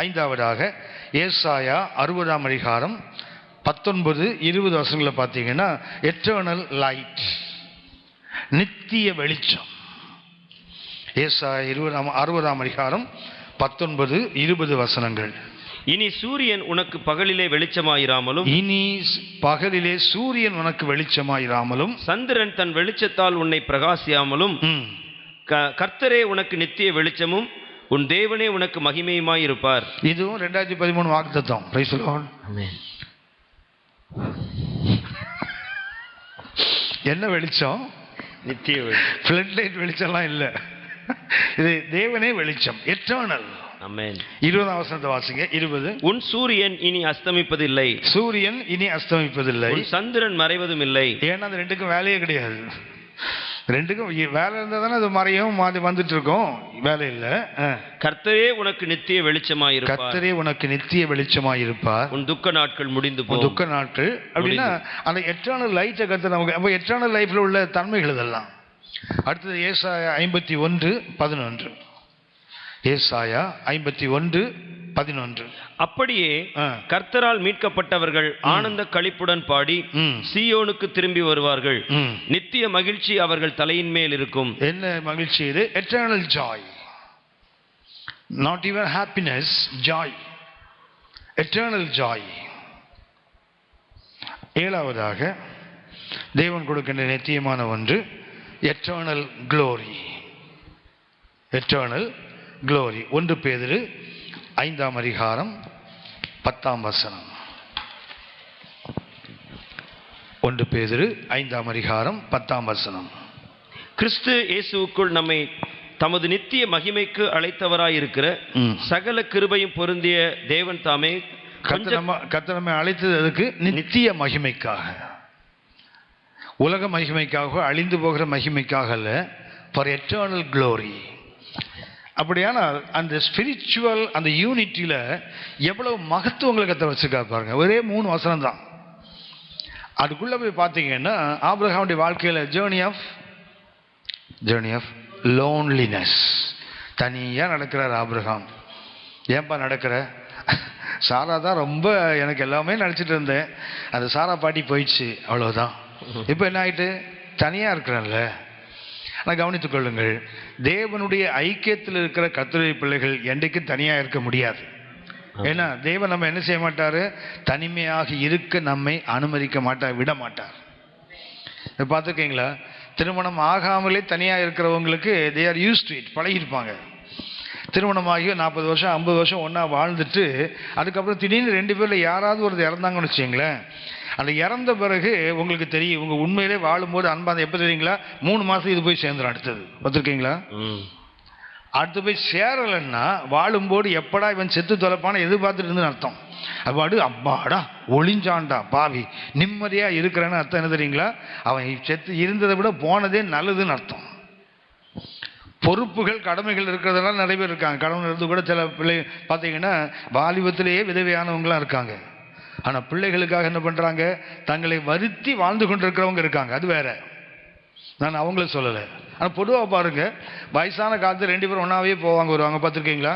ஐந்தாவதாக ஏசாயா 60ஆம் அதிகாரம் 19-20 வசனங்களை பார்த்தீங்கன்னா எட்டர்னல் லைட், நித்திய வெளிச்சம். ஏசாயா 60ஆம் அதிகாரம் 19-20 வசனங்கள். இனி சூரியன் உனக்கு பகலிலே வெளிச்சமாயிராமலும், சந்திரன் தன் வெளிச்சத்தால் உன்னை பிரகாசியாமலும், கர்த்தரே உனக்கு நித்திய வெளிச்சமும் உன் தேவனே உனக்கு மகிமையுமாயிருப்பார். இதுவும் 2013 வாக்குத்தத்தம். Praise the Lord. ஆமென். என்ன வெளிச்சம்? நித்திய வெளிச்சம். ஃப்ளட் லைட் வெளிச்சம்லாம் இல்ல, இது தேவனே வெளிச்சம், எட்டர்னல். ஆமென். 20ஆம் வசனத்தை வாசிங்க. 20. உன் சூரியன் இனி அஸ்தமிப்பதில்லை, உன் சந்திரன் மறைவதும் இல்லை. ஏன்னா அந்த ரெண்டுக்கும் வேலையே கிடையாது. ரெண்டுக்கும் வேலை இருந்தா தானே அது மறையும் வந்துட்டு இருக்கும், வேலை இல்ல. கர்த்தரே உனக்கு நித்திய வெளிச்சமாயிருப்பார், உன் துக்க நாட்கள் முடிந்து போகும். துக்க நாட்கள் அப்படின்னா அந்த எட்டர்னல் லைட்டை கர்த்தர் நமக்கு, அப்ப எட்டர்னல் லைஃப்ல உள்ள தன்மைகள் இதெல்லாம். அடுத்தது ஏசாயா 51:11. ஏசாயா 51:11. அப்படியே கர்த்தரால் மீட்கப்பட்டவர்கள் ஆனந்த களிப்புடன் பாடி சீயோனுக்கு திரும்பி வருவார்கள். நித்திய மகிழ்ச்சி அவர்கள் தலையின் மேல் இருக்கும். என்ன மகிழ்ச்சி இது? Eternal Joy. Not even happiness, Joy, eternal Joy. ஏழாவதாக தேவன் கொடுக்கின்ற நித்தியமான ஒன்று எட்டர்னல் க்ளோரி. Eternal glory. 1 பேதுரு 5ஆம் அதிகாரம் 10ஆம் வசனம். 1 பேதுரு 5ஆம் அதிகாரம் 10ஆம் வசனம். கிறிஸ்து இயேசுவுக்குள் நம்மை தமது நித்திய மகிமைக்கு அழைத்தவராயிருக்கிற சகல கிருபையும் பொருந்திய தேவன் தாமே கர்த்தர் நம்மை அழைத்தது அதுக்கு நித்திய மகிமைக்காக, உலக மகிமைக்காக, அழிந்து போகிற மகிமைக்காக அல்ல, ஃபார் எட்டர்னல் க்ளோரி. அப்படியானால் அந்த ஸ்பிரிச்சுவல், அந்த யூனிட்டியில் எவ்வளவு மகத்துவங்களை கர்த்தர் வச்சிருக்கா பாருங்க. ஒரே 3 வசனம் தான். அதுக்குள்ள போய் பார்த்தீங்கன்னா ஆபிரகாமுடைய வாழ்க்கையில் ஜேர்னி ஆஃப் லோன்லினஸ். தனியாக நடக்கிறார் ஆபிரகாம். ஏன்பா நடக்கிற? சாரா தான் ரொம்ப எனக்கு எல்லாமே நினச்சிட்டு இருந்தேன், அந்த சாரா பாட்டி போயிடுச்சு, அவ்வளோதான். இப்போ என்ன ஆயிட்டு? தனியாக இருக்கிறேன்ல. ஆனால் கவனித்துக் கொள்ளுங்கள், தேவனுடைய ஐக்கியத்தில் இருக்கிற கர்த்தருடைய பிள்ளைகள் என்றைக்கும் தனியாக இருக்க முடியாது. ஏன்னா தேவன் நம்ம என்ன செய்ய மாட்டார்? தனிமையாக இருக்க நம்மை அனுமதிக்க மாட்டார், விட மாட்டார். பார்த்துருக்கீங்களா? திருமணம் ஆகாமலே தனியாக இருக்கிறவங்களுக்கு they are used to it, பழகிருப்பாங்க. திருமணமாகி 40 வருஷம் 50 வருஷம் ஒன்றா வாழ்ந்துட்டு அதுக்கப்புறம் திடீர்னு 2 பேரில் யாராவது ஒரு இறந்தாங்கன்னு வச்சுங்களேன், அந்த இறந்த பிறகு உங்களுக்கு தெரியும் இவங்க உண்மையிலே வாழும்போது அன்பாக எப்போ தெரியுங்களா? 3 மாதம் இது போய் சேர்ந்துடும். அடுத்தது பார்த்துருக்கீங்களா? அடுத்து போய் சேரலைன்னா வாழும்போது எப்படா இவன் செத்து தொலைப்பான எதிர்பார்த்துட்டு இருந்துன்னு அர்த்தம். அப்பாடு அப்பாடா ஒளிஞ்சான்டா பாவி, நிம்மதியாக இருக்கிறேன்னு அர்த்தம் என்ன தெரியுங்களா? அவன் செத்து இருந்ததை விட போனதே நல்லதுன்னு அர்த்தம். பொறுப்புகள் கடமைகள் இருக்கிறதெல்லாம் நிறைய பேர் இருக்காங்க. கடவுள் இருந்து கூட சில பிள்ளை பார்த்தீங்கன்னா வாலிபத்திலேயே விதவையானவங்களாம் இருக்காங்க. ஆனால் பிள்ளைகளுக்காக என்ன பண்ணுறாங்க? தங்களை வருத்தி வாழ்ந்து கொண்டிருக்கிறவங்க இருக்காங்க. அது வேற, நான் அவங்கள சொல்லலை. ஆனால் பொதுவாக பாருங்க, வயசான காலத்தில் 2 பேரும் ஒன்றாவே போவாங்க வருவாங்க. பார்த்துருக்கீங்களா?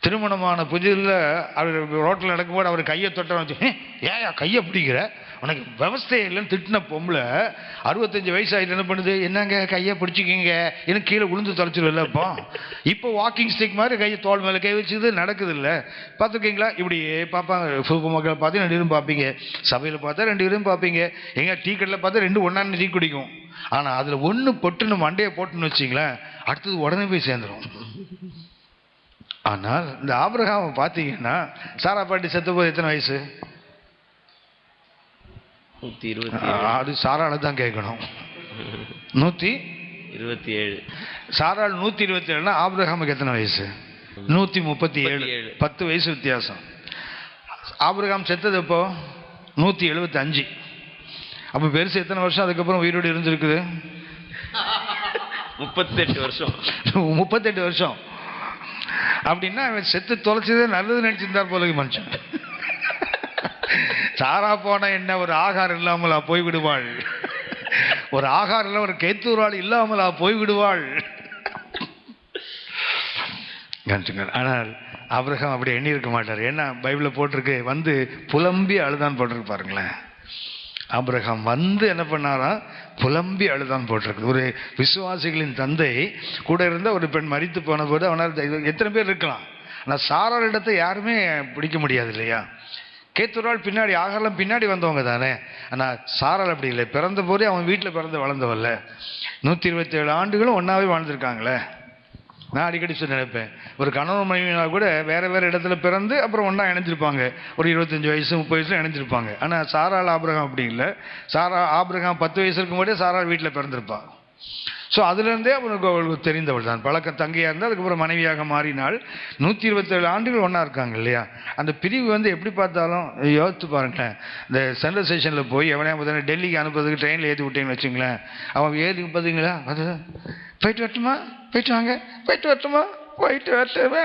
திருமணமான புதிதில் அவர் ரோட்டில் நடக்கும்போது அவர் கையை தொட்ட வச்சு, ஏயா கையை பிடிக்கிற, உனக்கு விவசாயம் இல்லைன்னு திட்டின பொம்பளை 65 வயசு ஆகிட்டு என்ன பண்ணுது? என்னங்க கையை பிடிச்சிக்கிங்க, எனக்கு கீழே விழுந்து தொலைச்சிடும்ல. இப்போ வாக்கிங் ஸ்டிக் மாதிரி கையை தோல் மேலே கை வச்சுது, நடக்குது இல்லை? பார்த்துருக்கீங்களா? இப்படி பார்ப்பாங்க. சூப்பர் மக்களை பார்த்து 2 பேரும் பார்ப்பீங்க, சபையில் பார்த்தா 2 பேரும் பார்ப்பீங்க, எங்கே டீ கடையில் பார்த்தா 2 ஒன்றா டீ குடிக்கும். ஆனால் அதில் ஒன்று பொட்டுன்னு மண்டையை போட்டுன்னு வச்சிங்களேன், அடுத்தது உடனே போய் சேர்ந்துடும். ஆனால் இந்த ஆபிரகாமை பார்த்தீங்கன்னா சாரா பாட்டி செத்த போது எத்தனை வயசு? 127. அது சாரால தான் கேட்கணும். 127. சாரால் 127னா ஆபிரகாமுக்கு எத்தனை வயசு? 137. 10 வயசு வித்தியாசம். ஆபிரகாம் செத்தது எப்போ? 175. அப்போ பெருசு எத்தனை வருஷம் அதுக்கப்புறம் உயிரோடு இருந்திருக்குது? 38 வருஷம். 38 வருஷம். அப்படின்னா அவன் செத்து தொலைச்சதே நல்லது நினைச்சிருந்தார் போல மனுஷன். சாரா போன என்ன, ஒரு ஆகாரம் இல்லாமலா போய்விடுவாள்? ஒரு ஆகாரம் இல்லை, ஒரு கேத்தூராள் இல்லாமலா போய்விடுவாள்? ஆனால் ஆபிரகாம் அப்படி எண்ணி இருக்க மாட்டார். ஏன்னா பைபிளில் போட்டிருக்கு, வந்து புலம்பி அழுதான் போட்டிருக்கு பாருங்களேன். ஆபிரகாம் வந்து என்ன பண்ணாரா, புலம்பி அழுதான் போட்டிருக்கு. ஒரு விசுவாசிகளின் தந்தை கூட இருந்த ஒரு பெண் மரித்து போன போது அவனால் எத்தனை பேர் இருக்கலாம், ஆனால் சாராள் இடத்தை யாருமே பிடிக்க முடியாது இல்லையா. கேத்துராள் பின்னாடி, ஆகாரம் பின்னாடி வந்தவங்க தானே. ஆனால் சாராள் அப்படி இல்லை, பிறந்த போதே அவன் வீட்டில் பிறந்து வளர்ந்தவல்ல. 127 ஆண்டுகளும் ஒன்றாவே வாழ்ந்துருக்காங்களே. நான் அடிக்கடி சொல்லி நினைப்பேன், ஒரு கணவன் மனைவினா கூட வேறு வேறு இடத்துல பிறந்து அப்புறம் ஒன்றா இணைஞ்சிருப்பாங்க, ஒரு 25 வயசு 30 வயசுல இணைஞ்சிருப்பாங்க. ஆனால் சாராள் ஆபிரகாம் அப்படி இல்லை. ஆபிரகாம் 10 வயசு இருக்கும் போதே சாராள் வீட்டில் பிறந்திருப்பாள். ஸோ அதுலேருந்தே அவளுக்கு தெரிந்தவள் தான். பழக்கம் தங்கையாக இருந்தால் அதுக்கப்புறம் மனைவியாக மாறினாள். 127 ஆண்டுகள் ஒன்றா இருக்காங்க இல்லையா. அந்த பிரிவு வந்து எப்படி பார்த்தாலும் யோசித்து பாருங்களேன். இந்த சென்ட்ரல் ஸ்டேஷனில் போய் எவனையா முதல்ல டெல்லிக்கு அனுப்புறதுக்கு ட்ரெயினில் ஏற்றி விட்டீங்கன்னு வச்சுங்களேன், அவன் ஏற்றி பார்த்தீங்களா, அது போயிட்டு வரட்டுமா, போயிட்டு வாங்க, போயிட்டு வரட்டுமா, போயிட்டு வரட்டுமே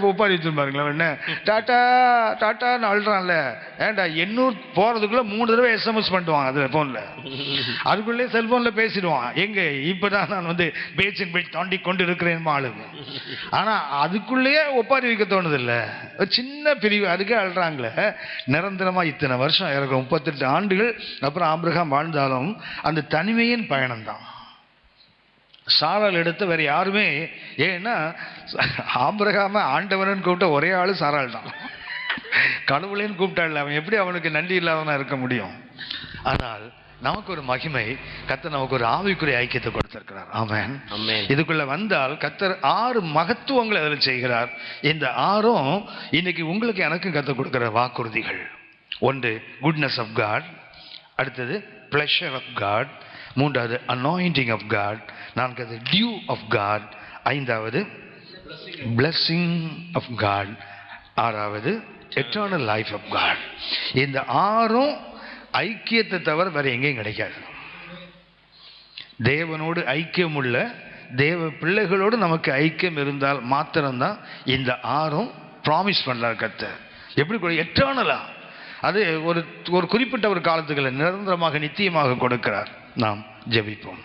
ஒப்பாரி வச்சுருப்பாருங்களா. என்ன டாட்டா டாட்டான்னு அழுறான்ல, ஏன்டா 800 போகிறதுக்குள்ளே 3 தடவை SMS பண்ணிட்டுவாங்க அதில் ஃபோனில். அதுக்குள்ளே செல்ஃபோனில் பேசிடுவான். எங்கே இப்போ தான் நான் வந்து பேச்சின் போய் தாண்டி கொண்டு இருக்கிறேன் ஆளுங்க. ஆனால் அதுக்குள்ளேயே ஒப்பாரி வைக்க தோணுதில்லை. சின்ன பிரிவு அதுக்கே அழுறாங்களே. நிரந்தரமாக இத்தனை வருஷம் எனக்கு 38 ஆண்டுகள் அப்புறம் ஆபிரகாம் வாழ்ந்தாலும் அந்த தனிமையின் பயணம்தான். சாராள் எடுத்து வேற யாருமே, ஏன்னா ஆபிரகாம ஆண்டவன் கூப்பிட்ட ஒரே ஆளு சாராள் தான். கடவுளேன்னு கூப்பிட்டாள், அவன் எப்படி அவனுக்கு நன்றி இல்லாதவனா இருக்க முடியும். ஆனால் நமக்கு ஒரு மகிமை, கர்த்தர் நமக்கு ஒரு ஆவிக்குரிய ஐக்கியத்தை கொடுத்திருக்கிறார். ஆமென். இதுக்குள்ள வந்தால் கர்த்தர் 6 மகத்துவங்களை அதில் செய்கிறார். இந்த 6ம் இன்னைக்கு உங்களுக்கு எனக்கும் கர்த்தர் கொடுக்கிற வாக்குறுதிகள். ஒன்று குட்னஸ் ஆஃப் காட், அடுத்தது பிளஷர் ஆஃப் காட், மூன்றாவது அனாயிண்டிங் ஆஃப் காட், நான்காவது டியூ ஆஃப் காட், ஐந்தாவது பிளஸிங் ஆஃப் காட், ஆறாவது எட்டர்னல் லைஃப் ஆஃப் காட். இந்த 6ம் ஐக்கியத்தை தவிர வேற எங்கேயும் கிடைக்காது. தேவனோடு ஐக்கியம் உள்ள தேவ பிள்ளைகளோடு நமக்கு ஐக்கியம் இருந்தால் மாத்திரம்தான் இந்த 6ம் ப்ராமிஸ் பண்றார் கர்த்தர். எப்படி எட்டர்னலா, அது ஒரு குறிப்பிட்ட ஒரு காலத்துக்குள்ள நிரந்தரமாக நித்தியமாக கொடுக்கிறார். நாம் ஜெபிப்போம்.